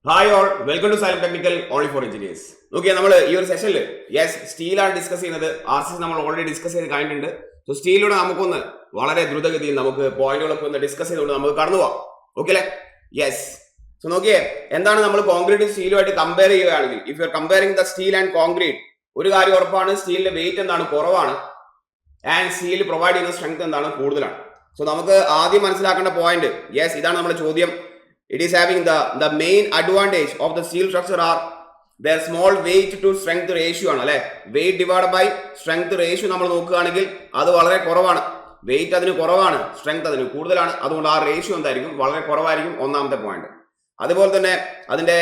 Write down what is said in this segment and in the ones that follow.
Hi all, welcome to Xylem technical only for engineers. നോക്കിയാൽ നമ്മൾ ഈ ഒരു സെഷനിൽ സ്റ്റീലാണ് ഡിസ്കസ് ചെയ്യുന്നത്. RCC നമ്മൾ ഓൾറെഡി ഡിസ്കസ് ചെയ്ത് കഴിഞ്ഞിട്ടുണ്ട്. സോ സ്റ്റീലിലൂടെ നമുക്കൊന്ന് വളരെ ദ്രുതഗതിയിൽ നമുക്ക് പോയിന്റുകളൊക്കെ ഒന്ന് ഡിസ്കസ് ചെയ്തുകൊണ്ട് നമുക്ക് കടന്നു പോവാം. ഓക്കെ അല്ലേ? യെസ്. സോ നോക്കിയേ, എന്താണ് നമ്മൾ കോൺക്രീറ്റും സ്റ്റീലുമായിട്ട് കമ്പയർ ചെയ്യുകയാണെങ്കിൽ, if you are comparing the steel and concrete, ഒരു കാര്യം ഉറപ്പാണ്, സ്റ്റീലിന്റെ വെയിറ്റ് എന്താണ് കുറവാണ്, ആൻഡ് സ്റ്റീൽ പ്രൊവൈഡ് ചെയ്യുന്ന സ്ട്രെങ്ത് എന്താണ് കൂടുതലാണ്. സോ നമുക്ക് ആദ്യം മനസ്സിലാക്കേണ്ട പോയിന്റ്, ഇതാണ് നമ്മുടെ ചോദ്യം. It is having the main advantage of the steel structure are their small weight to strength ratio ആണ് അല്ലെ. Weight divide by strength ratio നമ്മൾ നോക്കുകയാണെങ്കിൽ അത് വളരെ കുറവാണ്. വെയിറ്റ് അതിന് കുറവാണ്, സ്ട്രെങ്ത് അതിന് കൂടുതലാണ്. അതുകൊണ്ട് ആ റേഷ്യോ എന്തായിരിക്കും? വളരെ കുറവായിരിക്കും. ഒന്നാമത്തെ പോയിന്റ്. അതുപോലെ തന്നെ അതിന്റെ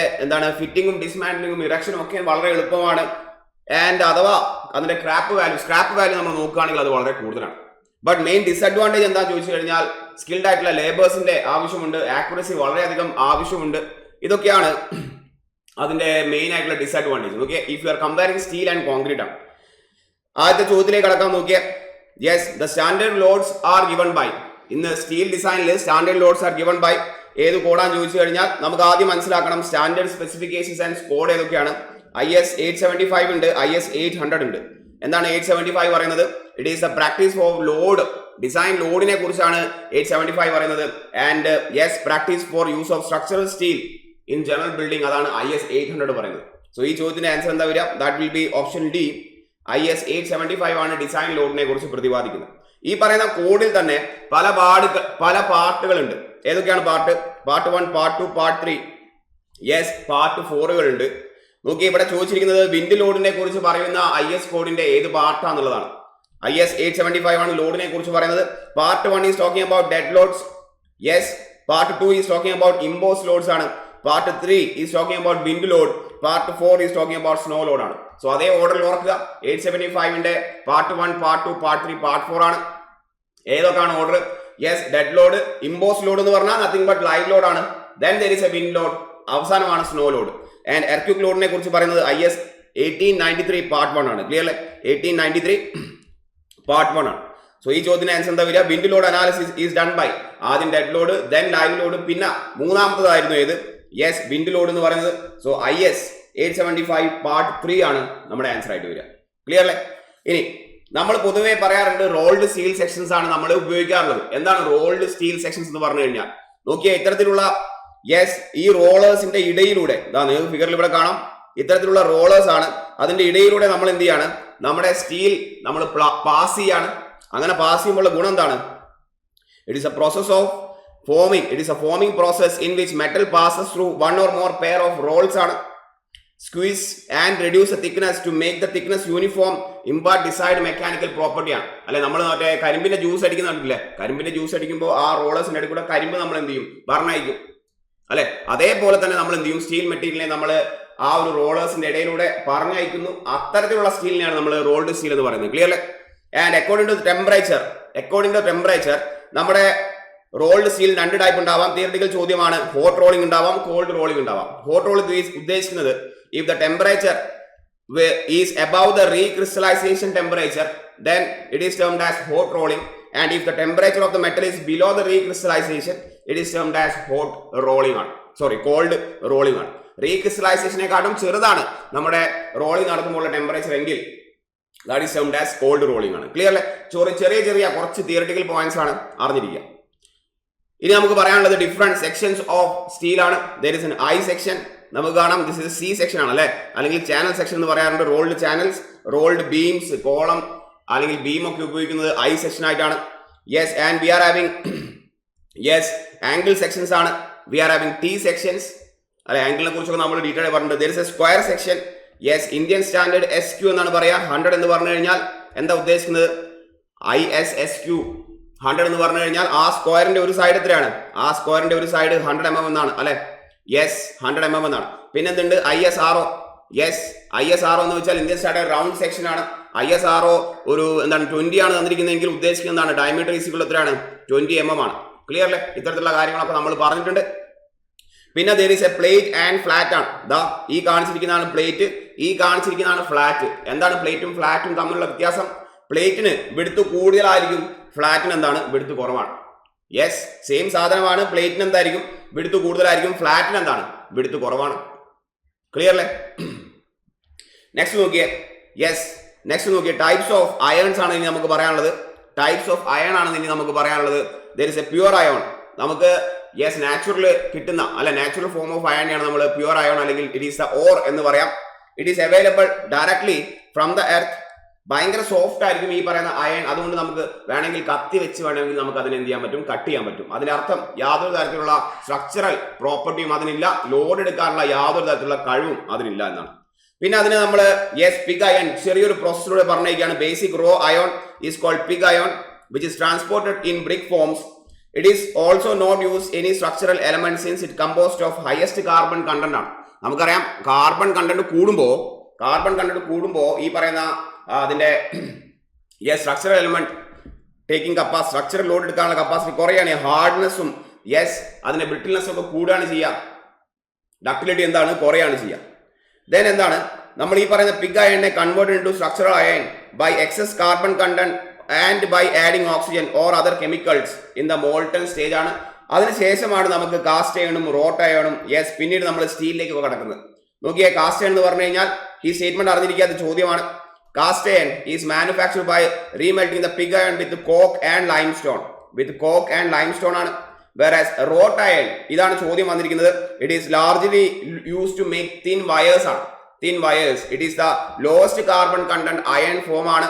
ഫിറ്റിങ്ങും ഡിസ്മാൻഡ്ലിങ്ങും ഇറക്ഷനും ഒക്കെ വളരെ എളുപ്പമാണ്. ആൻഡ് അഥവാ അതിന്റെ സ്ക്രാപ്പ് വാല്യൂ നമ്മൾ നോക്കുകയാണെങ്കിൽ അത് വളരെ കൂടുതലാണ്. ബട്ട് മെയിൻ ഡിസഡ്വാൻറ്റേജ് എന്താണെന്ന് ചോദിച്ചു കഴിഞ്ഞാൽ സ്കിൽഡ് ആയിട്ടുള്ള ലേബേഴ്സിന്റെ ആവശ്യമുണ്ട്, ആക്യുറസി വളരെയധികം ആവശ്യമുണ്ട്. ഇതൊക്കെയാണ് അതിന്റെ മെയിൻ ആയിട്ടുള്ള disadvantage. Okay, if you are comparing steel and concrete ആണ്. ആദ്യത്തെ ചോദ്യത്തിലേക്ക് കടക്കാൻ നോക്കിയാൽ, the standard loads are given by. ഇന്ന് സ്റ്റീൽ ഡിസൈനിൽ standard loads are given by ഏത് കോഡാന്ന് ചോദിച്ചു കഴിഞ്ഞാൽ നമുക്ക് ആദ്യം മനസ്സിലാക്കണം സ്റ്റാൻഡേർഡ് സ്പെസിഫിക്കേഷൻസ് ആൻഡ് കോഡ് ഏതൊക്കെയാണ്. IS 875 ഉണ്ട്, IS 800 ഉണ്ട്. എന്താണ് 875 പറയുന്നത്? It is the practice for load, design ലോഡിനെ കുറിച്ചാണ് 875 പറയുന്നത്. And practice for use of structural steel in general building, അതാണ് IS 800 പറയുന്നത്. സോ ഈ ചോദ്യത്തിന്റെ ആൻസർ എന്താ വരിക? That will be option D. IS 875 ആണ് ഡിസൈൻ ലോഡിനെ കുറിച്ച് പ്രതിപാദിക്കുന്നത്. ഈ പറയുന്ന കോഡിൽ തന്നെ പല പാർട്ടുകൾ ഉണ്ട്. ഏതൊക്കെയാണ് part? Part 1, part 2, part 3, part 4 ഉണ്ട്. നോക്കി, ഇവിടെ ചോദിച്ചിരിക്കുന്നത് വിൻഡ് ലോഡിനെ കുറിച്ച് പറയുന്ന IS കോഡിന്റെ ഏത് പാർട്ടാന്നുള്ളതാണ്. IS 875 ആണ് ലോഡിനെ കുറിച്ച് പറയുന്നത്. Part 1 is talking about dead loads. Part 2 is talking about impose loads ആണ്. Part 3 is talking about wind load. Part 4 is talking about snow load ആണ്. സോ അതേ ഓർഡറിൽ ഓർക്കുക. 875ന്റെ പാർട്ട് 1, പാർട്ട് 2, പാർട്ട് 3, പാർട്ട് 4 ആണ്. ഏതൊക്കെയാണ് order? Dead load, impose load എന്ന് പറഞ്ഞാൽ നത്തിങ് ബട്ട് ലൈവ് ലോഡ് ആണ്. Then there is a wind load, അവസാനമാണ് സ്നോ ലോഡ്. ആൻഡ് എർക്യൂക്ക് ലോഡിനെ കുറിച്ച് പറയുന്നത് IS 1893 പാർട്ട് 1 ആണ്. ക്ലിയർ അല്ലേ? 1893 പാർട്ട് 1 ആണ്. സോ ഈ ചോദ്യത്തിന് ആൻസർ എന്താ വരിക? Wind load analysis is done by ആദ്യം dead load, then live load, പിന്നെ മൂന്നാമത്തതായിരുന്നു ഏത്? വിൻഡ് ലോഡ് എന്ന് പറയുന്നത്. സോ IS 875 പാർട്ട് 3 ആണ് നമ്മുടെ ആൻസർ ആയിട്ട് വരിക. ക്ലിയർ അല്ലേ? ഇനി നമ്മൾ പൊതുവെ പറയാറുണ്ട് റോൾഡ് സ്റ്റീൽ സെക്ഷൻസ് ആണ് നമ്മൾ ഉപയോഗിക്കാറുള്ളത്. എന്താണ് റോൾഡ് സ്റ്റീൽ സെക്ഷൻസ് എന്ന് പറഞ്ഞു കഴിഞ്ഞാൽ, നോക്കിയാൽ ഇത്തരത്തിലുള്ള ഈ റോളേഴ്സിന്റെ ഇടയിലൂടെ, നിങ്ങൾക്ക് ഫിഗറിൽ ഇവിടെ കാണാം, ഇത്തരത്തിലുള്ള റോളേഴ്സ് ആണ്. അതിന്റെ ഇടയിലൂടെ നമ്മൾ എന്ത് ചെയ്യാണ്? നമ്മുടെ സ്റ്റീൽ നമ്മൾ പാസ് ചെയ്യാണ്. അങ്ങനെ പാസ് ചെയ്യുമ്പോൾ ഗുണം എന്താണ്? It is a process of forming. It is a forming process in which metal passes through one or more pair of rolls ആണ്. Squeeze and reduce the thickness to make the thickness uniform, impart desired mechanical property ആണ്. അല്ലെ, നമ്മൾ മറ്റേ കരിമ്പിന്റെ juice അടിക്കുന്നുണ്ടല്ലേ? കരിമ്പിന്റെ juice അടിക്കുമ്പോൾ ആ റോളേഴ്സിന്റെ ഇടയിൽ കൂടെ കരിമ്പ് നമ്മൾ എന്ത് ചെയ്യും? ബർണയിക്കും അല്ലെ? അതേപോലെ തന്നെ നമ്മൾ എന്ത് ചെയ്യും? സ്റ്റീൽ മെറ്റീരിയലിനെ നമ്മൾ ആ ഒരു റോളേഴ്സിന്റെ ഇടയിലൂടെ പറഞ്ഞയക്കുന്നു. അത്തരത്തിലുള്ള സ്റ്റീലിനെയാണ് നമ്മൾ റോൾഡ് സ്റ്റീൽ എന്ന് പറയുന്നത്. ക്ലിയർ അല്ലേ? ആൻഡ് അക്കോർഡിംഗ് ടു ടെമ്പറേച്ചർ നമ്മുടെ റോൾഡ് സ്റ്റീൽ 2 ടൈപ്പ് ഉണ്ടാവാം. തിയററ്റിക്കൽ ചോദ്യമാണ്. ഹോട്ട് റോളിംഗ് ഉണ്ടാവാം, കോൾഡ് റോളിംഗ് ഉണ്ടാവാം. ഹോട്ട് റോളിംഗ് ഉദ്ദേശിക്കുന്നത് if the temperature is above the recrystallization temperature, then it is termed as hot rolling. And if the temperature of the metal is below the recrystallization, it is termed as cold rolling ആണ്. റീക്രിസ്റ്റലൈസേഷനെക്കാട്ടും ചെറുതാണ് നമ്മുടെ rolling നടത്തുമ്പോൾ temperature എങ്കിൽ that is termed as cold rolling ആണ്. Clear അല്ലേ? ചെറിയ കുറച്ച് theoretical points ആണ്, അറിഞ്ഞിരിക്കുക. ഇനി നമുക്ക് പറയാനുള്ളത് ഡിഫറെന്റ് സെക്ഷൻസ് ഓഫ് സ്റ്റീൽ ആണ്. there is an I section, നമുക്ക് കാണാം. ദിസ് ഇസ് C സെക്ഷൻ ആണ് അല്ലെ, അല്ലെങ്കിൽ ചാനൽ സെക്ഷൻ എന്ന് പറയാറുണ്ട്. Rolled channels, rolled beams, column അല്ലെങ്കിൽ ബീം ഒക്കെ ഉപയോഗിക്കുന്നത് I സെക്ഷൻ ആയിട്ടാണ്. And we are having angle sections ആണ്. We are having T sections അല്ലെ. ആംഗിളിനെ കുറിച്ചൊക്കെ നമ്മൾ ഡീറ്റെയിൽ പറഞ്ഞിട്ടുണ്ട്. there is a square section. Indian standard SQ എന്നാണ് പറയാ. 100 എന്ന് പറഞ്ഞു കഴിഞ്ഞാൽ എന്താ ഉദ്ദേശിക്കുന്നത്? ISSQ 100 എന്ന് പറഞ്ഞു കഴിഞ്ഞാൽ ആ സ്ക്വയറിന്റെ ഒരു സൈഡ് എത്രയാണ്? ആ സ്ക്വയറിന്റെ ഒരു സൈഡ് 100 mm എന്നാണ് അല്ലെ. 100 mm എന്നാണ്. പിന്നെ എന്തുണ്ട്? ISRO. ISRO എന്ന് വെച്ചാൽ ഇന്ത്യൻ സ്റ്റാൻഡേർഡ് റൗണ്ട് സെക്ഷൻ ആണ്. ISRO ഒരു 20 ആണ് തന്നിരിക്കുന്നതെങ്കിൽ ഉദ്ദേശിക്കുന്നതാണ് ഡയമീറ്റർ ഈസിക്കുള്ള എത്രയാണ്? 20 mm ആണ്. ക്ലിയർ അല്ലേ? ഇത്തരത്തിലുള്ള കാര്യങ്ങളൊക്കെ നമ്മൾ പറഞ്ഞിട്ടുണ്ട്. പിന്നെ there is a plate and flat ആണ്. ഈ കാണിച്ചിരിക്കുന്നതാണ് പ്ലേറ്റ്, ഈ കാണിച്ചിരിക്കുന്നതാണ് ഫ്ലാറ്റ്. എന്താണ് പ്ലേറ്റും ഫ്ലാറ്റും തമ്മിലുള്ള വ്യത്യാസം? പ്ലേറ്റിന് വിഡ്ത്ത് കൂടുതലായിരിക്കും, ഫ്ലാറ്റിന് എന്താണ്? വിഡ്ത്ത് കുറവാണ്. സെയിം സാധനമാണ്. പ്ലേറ്റിന് എന്തായിരിക്കും? വിഡ്ത്ത് കൂടുതലായിരിക്കും, ഫ്ലാറ്റിന് എന്താണ്? വിടുത്ത് കുറവാണ്. ക്ലിയർ അല്ലേ? നെക്സ്റ്റ് നോക്കിയേ. നെക്സ്റ്റ് നോക്കിയേ, ടൈപ്സ് ഓഫ് അയൺസ് ആണ് ഇനി നമുക്ക് പറയാനുള്ളത്. ടൈപ്സ് ഓഫ് അയൺ ആണ് ഇനി നമുക്ക് പറയാനുള്ളത്. There is A pure ion. നമുക്ക് നാച്ചുറൽ കിട്ടുന്ന നാച്ചുറൽ ഫോം ഓഫ് അയണിനെയാണ് നമ്മൾ പ്യുവർ അയോൺ അല്ലെങ്കിൽ ഇറ്റ് ഈസ് ദ ഓർ എന്ന് പറയാം. It is available directly from the earth. ഭയങ്കര സോഫ്റ്റ് ആയിരിക്കും ഈ പറയുന്ന അയൺ. അതുകൊണ്ട് നമുക്ക് വേണമെങ്കിൽ കത്തി വെച്ച് വേണമെങ്കിൽ നമുക്ക് അതിനെ എന്ത് ചെയ്യാൻ പറ്റും, കട്ട് ചെയ്യാൻ പറ്റും. അതിനർത്ഥം യാതൊരു തരത്തിലുള്ള സ്ട്രക്ചറൽ പ്രോപ്പർട്ടിയും അതിനില്ല, ലോഡ് എടുക്കാനുള്ള യാതൊരു തരത്തിലുള്ള കഴിവും അതിനില്ല എന്നാണ്. പിന്നെ അതിന് നമ്മൾ പിഗ് അയൺ ചെറിയൊരു പ്രോസസ്സിലൂടെ പറഞ്ഞിരിക്കുകയാണ്. Basic raw iron is called pig iron which is transported in brick forms. It is also not use any structural element since it composed of highest carbon content ആണ്. നമുക്കറിയാം കാർബൺ കണ്ടന്റ് കൂടുമ്പോൾ ഈ പറയുന്ന അതിന്റെ structural element taking capacity, structural load എടുക്കാനുള്ള capacity കുറയാണ്. ഹാർഡ്നെസ്സും അതിന്റെ ബ്രിട്ടിൽനെസ്സും ഒക്കെ കൂടുകയാണ് ചെയ്യുക. ഡക്ടിലിറ്റി എന്താണ്, കുറയാണ് ചെയ്യുക. ദെൻ എന്താണ്, നമ്മൾ ഈ പറയുന്ന പിഗ് അയണിനെ convert into structural iron by excess carbon content and by adding oxygen or other chemicals in the molten stage ആണ്. അതിനുശേഷമാണ് നമുക്ക് കാസ്റ്റ് അയണും റോട്ട് അയണും പിന്നീട് നമ്മൾ സ്റ്റീലിലേക്ക് കിടക്കുന്നത്. നോക്കിയേ, കാസ്റ്റ് അയൺ എന്ന് പറഞ്ഞു കഴിഞ്ഞാൽ ഈ സ്റ്റേറ്റ്മെന്റ് അറിഞ്ഞിരിക്കാത്ത ചോദ്യമാണ്. Cast iron is manufactured by remelting the pig iron with coke and limestone ആണ്. Whereas wrought iron, ഇതാണ് ചോദ്യം വന്നിരിക്കുന്നത്. It is largely used to make thin wires. It is the lowest carbon content iron form ആണ്.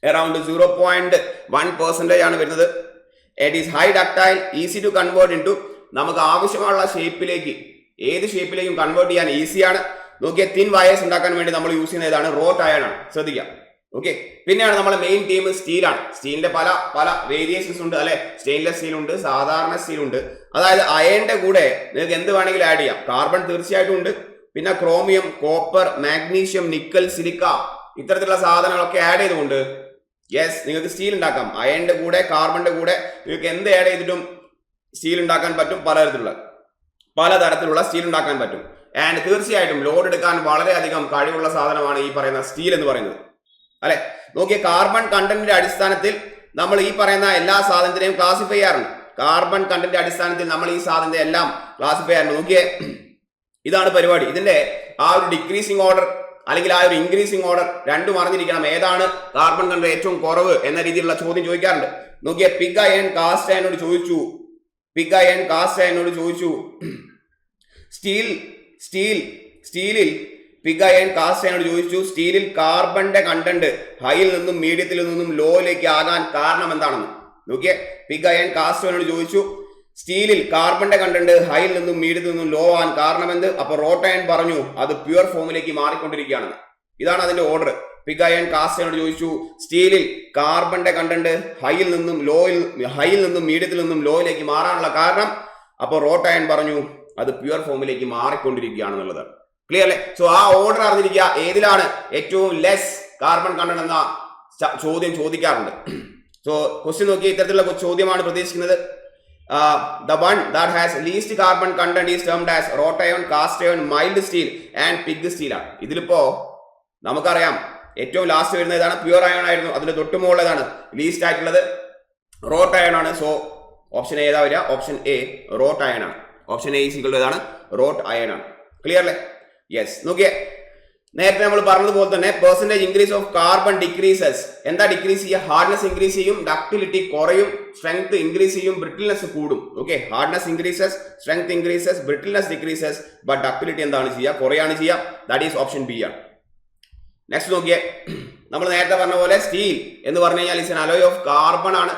Around 0.1% ആണ് വരുന്നത്. It is high ductile, easy to convert into. നമുക്ക് ആവശ്യമുള്ള ഷേപ്പിലേക്ക്, ഏത് ഷേപ്പിലേക്കും കൺവേർട്ട് ചെയ്യാൻ ഈസിയാണ്. നോക്കിയാൽ തിൻ വയേഴ്സ് ഉണ്ടാക്കാൻ വേണ്ടി നമ്മൾ യൂസ് ചെയ്യുന്ന ഏതാണ്, റോട്ട് അയൺ ആണ്. ശ്രദ്ധിക്കാം. ഓക്കെ, പിന്നെയാണ് നമ്മുടെ മെയിൻ ടീം സ്റ്റീലാണ്. സ്റ്റീലിന്റെ പല വേരിയേഷൻസ് ഉണ്ട് അല്ലെ. സ്റ്റെയിൻലെസ് സ്റ്റീൽ ഉണ്ട്, സാധാരണ സ്റ്റീൽ ഉണ്ട്. അതായത് അയണിന്റെ കൂടെ നിങ്ങൾക്ക് എന്ത് വേണമെങ്കിലും ആഡ് ചെയ്യാം. കാർബൺ തീർച്ചയായിട്ടും ഉണ്ട്. പിന്നെ chromium, copper, magnesium, nickel, silica ഇത്തരത്തിലുള്ള സാധനങ്ങളൊക്കെ ആഡ് ചെയ്തുകൊണ്ട് നിങ്ങൾക്ക് സ്റ്റീൽ ഉണ്ടാക്കാം. അയണിന്റെ കൂടെ കാർബണിന്റെ കൂടെ നിങ്ങൾക്ക് എന്ത് ആഡ് ചെയ്തിട്ടും സ്റ്റീൽ ഉണ്ടാക്കാൻ പറ്റും. പലതരത്തിലുള്ള സ്റ്റീൽ ഉണ്ടാക്കാൻ പറ്റും. ആൻഡ് തീർച്ചയായിട്ടും ലോഡ് എടുക്കാൻ വളരെയധികം കഴിവുള്ള സാധനമാണ് ഈ പറയുന്ന സ്റ്റീൽ എന്ന് പറയുന്നത് അല്ലെ. നോക്കിയ കാർബൺ കണ്ടന്റിന്റെ അടിസ്ഥാനത്തിൽ നമ്മൾ ഈ പറയുന്ന എല്ലാ സാധനത്തിനെയും ക്ലാസിഫൈ ചെയ്യാറുണ്ട്. കാർബൺ കണ്ടന്റിന്റെ അടിസ്ഥാനത്തിൽ നമ്മൾ ഈ സാധനത്തെ എല്ലാം ക്ലാസിഫൈ ചെയ്യാറുണ്ട്. നോക്കിയേ, ഇതാണ് പരിപാടി. ഇതിന്റെ ആ ഒരു ഡിക്രീസിങ് ഓർഡർ അല്ലെങ്കിൽ ആ ഒരു ഇൻക്രീസിങ് ഓർഡർ രണ്ടും അറിഞ്ഞിരിക്കണം. ഏതാണ് കാർബൺ കണ്ടന്റ് ഏറ്റവും കുറവ് എന്ന രീതിയിലുള്ള ചോദ്യം ചോദിക്കാറുണ്ട്. നോക്കിയേ, പിഗ് അയൺ കാസ്റ്റ് അയണോട് ചോദിച്ചു. സ്റ്റീലിൽ പിഗ് അയൺ കാസ്റ്റ് അയണോട് ചോദിച്ചു, സ്റ്റീലിൽ കാർബണിന്റെ കണ്ടന്റ് ഹൈയിൽ നിന്നും മീഡിയത്തിൽ നിന്നും ലോയിലേക്ക് ആകാൻ കാരണം എന്താണെന്ന്. നോക്കിയേ, പിഗ് അയൺ കാസ്റ്റ് അയണോട് ചോദിച്ചു, സ്റ്റീലിൽ കാർബണിന്റെ കണ്ടന്റ് ഹൈയിൽ നിന്നും മീഡിയത്തിൽ നിന്നും ലോ ആവാൻ കാരണം എന്ത്? അപ്പൊ റോട്ട് അയൺ പറഞ്ഞു അത് പ്യുവർ ഫോമിലേക്ക് മാറിക്കൊണ്ടിരിക്കുകയാണെന്ന്. ഇതാണ് അതിന്റെ ഓർഡർ. പിഗ് അയൺ കാസ്റ്റ് അയണോട് ചോദിച്ചു, സ്റ്റീലിൽ കാർബണിന്റെ കണ്ടന്റ് ഹൈയിൽ നിന്നും മീഡിയത്തിൽ നിന്നും ലോയിലേക്ക് മാറാനുള്ള കാരണം. അപ്പൊ റോട്ട് അയൺ പറഞ്ഞു അത് പ്യുവർ ഫോമിലേക്ക് മാറിക്കൊണ്ടിരിക്കുകയാണെന്നുള്ളത്. ക്ലിയർ അല്ലേ? സോ ആ ഓർഡർ അറിഞ്ഞിരിക്കുക. ഏതിലാണ് ഏറ്റവും ലെസ് കാർബൺ കണ്ടന്റ് എന്ന ചോദ്യം ചോദിക്കാറുണ്ട്. സോ ക്വസ്റ്റ്യൻ നോക്കി ഇത്തരത്തിലുള്ള ചോദ്യമാണ് പ്രതീക്ഷിക്കുന്നത്. The one that has least carbon content is termed as wrought iron, cast iron, mild steel and pig steel ആണ്. ഇതിലിപ്പോ നമുക്കറിയാം ഏറ്റവും ലാസ്റ്റ് വരുന്നത് ഏതാണ്? പ്യുവർ അയൺ ആയിരുന്നു. അതിന്റെ തൊട്ടുമുള്ളതാണ് ലീസ്റ്റ് ആയിട്ടുള്ളത് റോട്ട് അയൺ ആണ്. സോ ഓപ്ഷൻ ഏതാ വരിക? ഓപ്ഷൻ എ റോട്ട് അയൺ ആണ്. ഓപ്ഷൻ എ ഈസിക്വൽ ഏതാണ്? റോട്ട് അയൺ ആണ്. ക്ലിയർ അല്ലേ? യെസ്. നോക്കിയേ, നേരത്തെ നമ്മൾ പറഞ്ഞതുപോലെ തന്നെ percentage increase of carbon decreases. എന്താ ഡിക്രീസ് ചെയ്യുക? ഹാർഡ്നെസ് ഇൻക്രീസ് ചെയ്യും, ഡക്ടിലിറ്റി കുറയും, സ്ട്രെങ്ത് ഇൻക്രീസ് ചെയ്യും, ബ്രിട്ടിൽനെസ് കൂടും. Okay, hardness increases, strength increases, brittleness decreases, but ductility എന്താണ് ചെയ്യുക? കുറയാണ് ചെയ്യുക. ദാറ്റ് ഈസ് ഓപ്ഷൻ ബി ആണ്. നെക്സ്റ്റ് നോക്കിയേ, നമ്മൾ നേരത്തെ പറഞ്ഞ പോലെ സ്റ്റീൽ എന്ന് പറഞ്ഞു കഴിഞ്ഞാൽ it's an alloy of carbon ആണ്.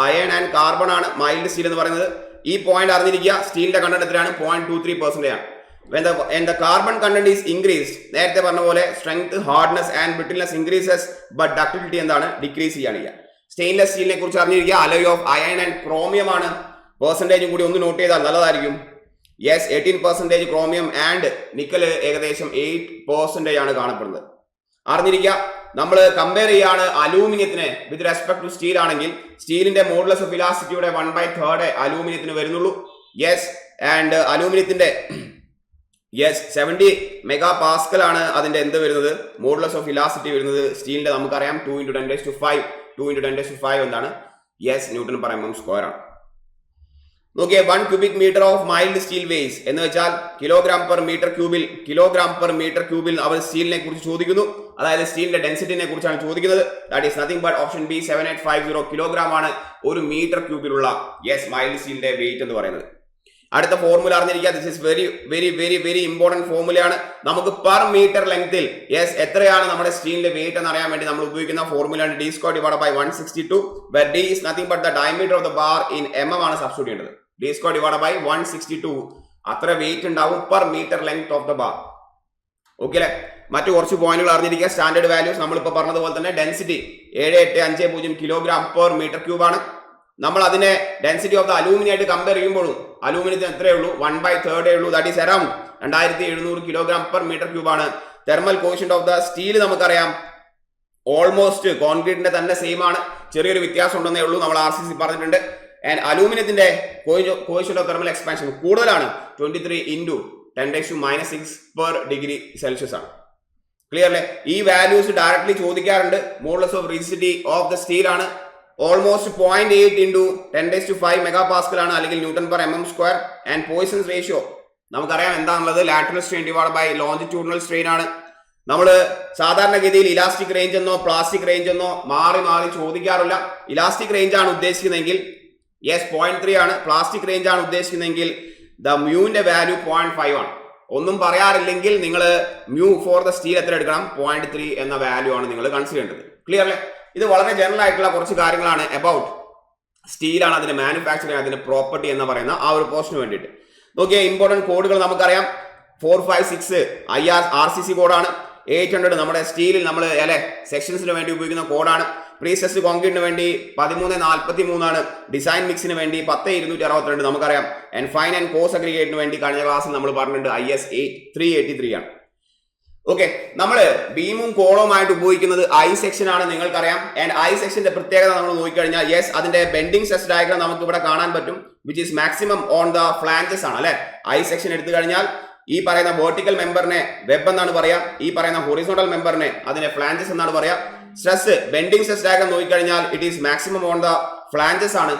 അയൺ ആൻഡ് കാർബൺ ആണ് മൈൽഡ് സ്റ്റീൽ എന്ന് പറയുന്നത്. ഈ പോയിന്റ് അറിഞ്ഞിരിക്കുക. സ്റ്റീലിന്റെ കണ്ടന്റ് എത്രയാണ്? 0.23% ആണ്. When the carbon content is increased, നേരത്തെ പറഞ്ഞ പോലെ strength, hardness and brittleness increases, but ductility എന്താണ്? ഡിക്രീസ് ചെയ്യാണ് ചെയ്യുക. സ്റ്റെയിൻലെസ് സ്റ്റീലിനെ കുറിച്ച് അറിഞ്ഞിരിക്കുക. Alloy of iron and chromium ആണ്. പെർസെന്റേജും കൂടി ഒന്ന് നോട്ട് ചെയ്താൽ നല്ലതായിരിക്കും. യെസ്, 18% ക്രോമിയം ആൻഡ് നിക്കൽ ഏകദേശം 8% ആണ് കാണപ്പെടുന്നത്. അറിഞ്ഞിരിക്കുക. നമ്മൾ കമ്പയർ ചെയ്യാണ് അലൂമിനിയത്തിനെ വിത്ത് റെസ്പെക്ട് ടു സ്റ്റീൽ ആണെങ്കിൽ സ്റ്റീലിന്റെ മോഡുലസ് ഓഫ് ഇലാസ്റ്റിറ്റിയുടെ 1/3 അലൂമിനിയത്തിന് വരുന്നുള്ളൂ. യെസ്, ആൻഡ് അലൂമിനിയത്തിന്റെ 70 MPa ആണ് അതിന്റെ എന്ത് വരുന്നത്? മോഡുലസ് ഓഫ് ഇലാസ്റ്റിറ്റി വരുന്നത്. സ്റ്റീലിന്റെ നമുക്കറിയാം 2 × 10⁵. 2 × 10⁵ എന്താണ്? യെസ്, ന്യൂട്ടൺ പെർ mm² ആണ്. നോക്കിയേ 1 cubic meter of mild steel weighs എന്ന് വെച്ചാൽ കിലോഗ്രാം പെർ മീറ്റർ ക്യൂബിൽ അവർ സ്റ്റീലിനെ കുറിച്ച് ചോദിക്കുന്നു. അതായത് സ്റ്റീലിന്റെ ഡെൻസിറ്റിനെ കുറിച്ചാണ് ചോദിക്കുന്നത്. That is nothing but option B 7850 kilogram ആണ് ഒരു മീറ്റർ ക്യൂബിലുള്ള മൈൽഡ് സ്റ്റീലിന്റെ വെയിറ്റ് എന്ന് പറയുന്നത്. അടുത്ത ഫോർമുല അറിഞ്ഞിരിക്കുക. This is very very very very important ഫോർമുലയാണ്. നമുക്ക് പെർ മീറ്റർ ലെങ്ത്തിൽ എത്രയാണ് നമ്മുടെ സ്റ്റീലിന്റെ വെയിറ്റ് എന്ന് അറിയാൻ വേണ്ടി നമ്മൾ ഉപയോഗിക്കുന്ന ഫോർമുലയാണ് d square divided by 162 where d is nothing but the diameter of the bar in mm ആണ് സബ്സ്റ്റിറ്റ്യൂട്ട് ചെയ്യേണ്ടത്. d square divided by 162 അത്ര വെയിറ്റ് ഉണ്ടാവും per metre length of the bar. Okay അല്ലെ? മറ്റു കുറച്ച് പോയിന്റുകൾ അറിഞ്ഞിരിക്കുക. സ്റ്റാൻഡേർഡ് വാല്യൂസ് നമ്മളിപ്പോൾ പറഞ്ഞതുപോലെ തന്നെ density 7850 kilogram per metre cube ആണ്. നമ്മൾ അതിനെ ഡെൻസിറ്റി ഓഫ് ദ അലൂമിനിയം ആയിട്ട് കമ്പയർ ചെയ്യുമ്പോഴും അലൂമിനിയത്തിന് എത്രയേ ഉള്ളൂ? 1/3 ഉള്ളൂ. That is around 2700 kilogram per metre cube ആണ്. Thermal coefficient of the steel നമുക്കറിയാം ഓൾമോസ്റ്റ് കോൺക്രീറ്റിന്റെ തന്നെ സെയിം ആണ്. ചെറിയൊരു വ്യത്യാസം ഉണ്ടെന്നേ ഉള്ളൂ. നമ്മൾ RCC പറഞ്ഞിട്ടുണ്ട്. ആൻഡ് അലൂമിനിയത്തിന്റെ കോഷ്യന്റ് ഓഫ് തെർമൽ എക്സ്പാൻഷൻ കൂടുതലാണ്. 23 × 10⁻⁻6 പെർ ഡിഗ്രി സെൽഷ്യസ് ആണ്. ക്ലിയർ അല്ലേ? ഈ വാല്യൂസ് ഡയറക്ട്ലി ചോദിക്കാറുണ്ട്. Modulus of rigidity of the steel ആണ് ഓൾമോസ്റ്റ് 0.8 × 10⁵ മെഗാപാസ്കൽ ആണ്, അല്ലെങ്കിൽ newton per mm². And Poisson's ratio നമുക്കറിയാം എന്താണുള്ളത്? Lateral strain divide by longitudinal strain ആണ്. നമ്മൾ സാധാരണഗതിയിൽ ഇലാസ്റ്റിക് റേഞ്ച് എന്നോ പ്ലാസ്റ്റിക് റേഞ്ച് എന്നോ മാറി ചോദിക്കാറില്ല. ഇലാസ്റ്റിക് റേഞ്ച് ആണ് ഉദ്ദേശിക്കുന്നതെങ്കിൽ 0.3 ആണ്. പ്ലാസ്റ്റിക് റേഞ്ച് ആണ് ഉദ്ദേശിക്കുന്നതെങ്കിൽ ദ മ്യൂവിന്റെ വാല്യൂ 0.5 ആണ്. ഒന്നും പറയാറില്ലെങ്കിൽ നിങ്ങൾ മ്യൂ ഫോർ ദ സ്റ്റീൽ എത്ര എടുക്കണം? 0.3 എന്ന വാല്യൂ ആണ് നിങ്ങൾ കൺസിഡർ ചെയ്യേണ്ടത്. ക്ലിയർ അല്ലേ? ഇത് വളരെ ജനറൽ ആയിട്ടുള്ള കുറച്ച് കാര്യങ്ങളാണ് അബൌട്ട് സ്റ്റീലാണ്, അതിന്റെ മാനുഫാക്ചറിങ്, അതിന്റെ പ്രോപ്പർട്ടി എന്ന് പറയുന്ന ആ ഒരു പോസ്റ്റിന് വേണ്ടിയിട്ട്. നോക്കിയാൽ ഇമ്പോർട്ടന്റ് കോഡുകൾ നമുക്കറിയാം. 456 RCC കോഡാണ്. 800 നമ്മുടെ സ്റ്റീലിൽ നമ്മൾ സെക്ഷൻസിന് വേണ്ടി ഉപയോഗിക്കുന്ന കോഡാണ്. പ്രീസ്ട്രസ്ഡ് കോൺക്രീറ്റിന് വേണ്ടി 1343 ആണ്. ഡിസൈൻ മിക്സിന് വേണ്ടി 10262 നമുക്കറിയാം. ആൻഡ് ഫൈൻ ആൻഡ് കോസ് അഗ്രിഗേറ്റിന് വേണ്ടി കഴിഞ്ഞ ക്ലാസ്സിൽ നമ്മൾ പറഞ്ഞിട്ടുണ്ട് IS 383 ആണ്. ഓക്കെ, നമ്മൾ ബീമും കോളവുമായിട്ട് ഉപയോഗിക്കുന്നത് I സെക്ഷൻ ആണ്, നിങ്ങൾക്കറിയാം. ആൻഡ് I സെക്ഷന്റെ പ്രത്യേകത നമ്മൾ നോക്കിക്കഴിഞ്ഞാൽ അതിന്റെ ബെൻഡിങ് സ്ട്രെസ് ഡയഗ്രാം നമുക്ക് ഇവിടെ കാണാൻ പറ്റും. Which is maximum on the flanges ആണ് അല്ലെ. I സെക്ഷൻ എടുത്തു കഴിഞ്ഞാൽ ഈ പറയുന്ന വെർട്ടിക്കൽ മെമ്പറിനെ വെബ് എന്നാണ് പറയാ, ഈ പറയുന്ന ഹൊറിസോണ്ടൽ മെമ്പറിനെ അതിനെ ഫ്ലാഞ്ചസ് എന്നാണ് പറയാ. സ്ട്രെസ് ബെൻഡിങ് സ്ട്രെസ് ഡയഗ്രാം നോക്കിക്കഴിഞ്ഞാൽ it is maximum on the flanges ആണ്.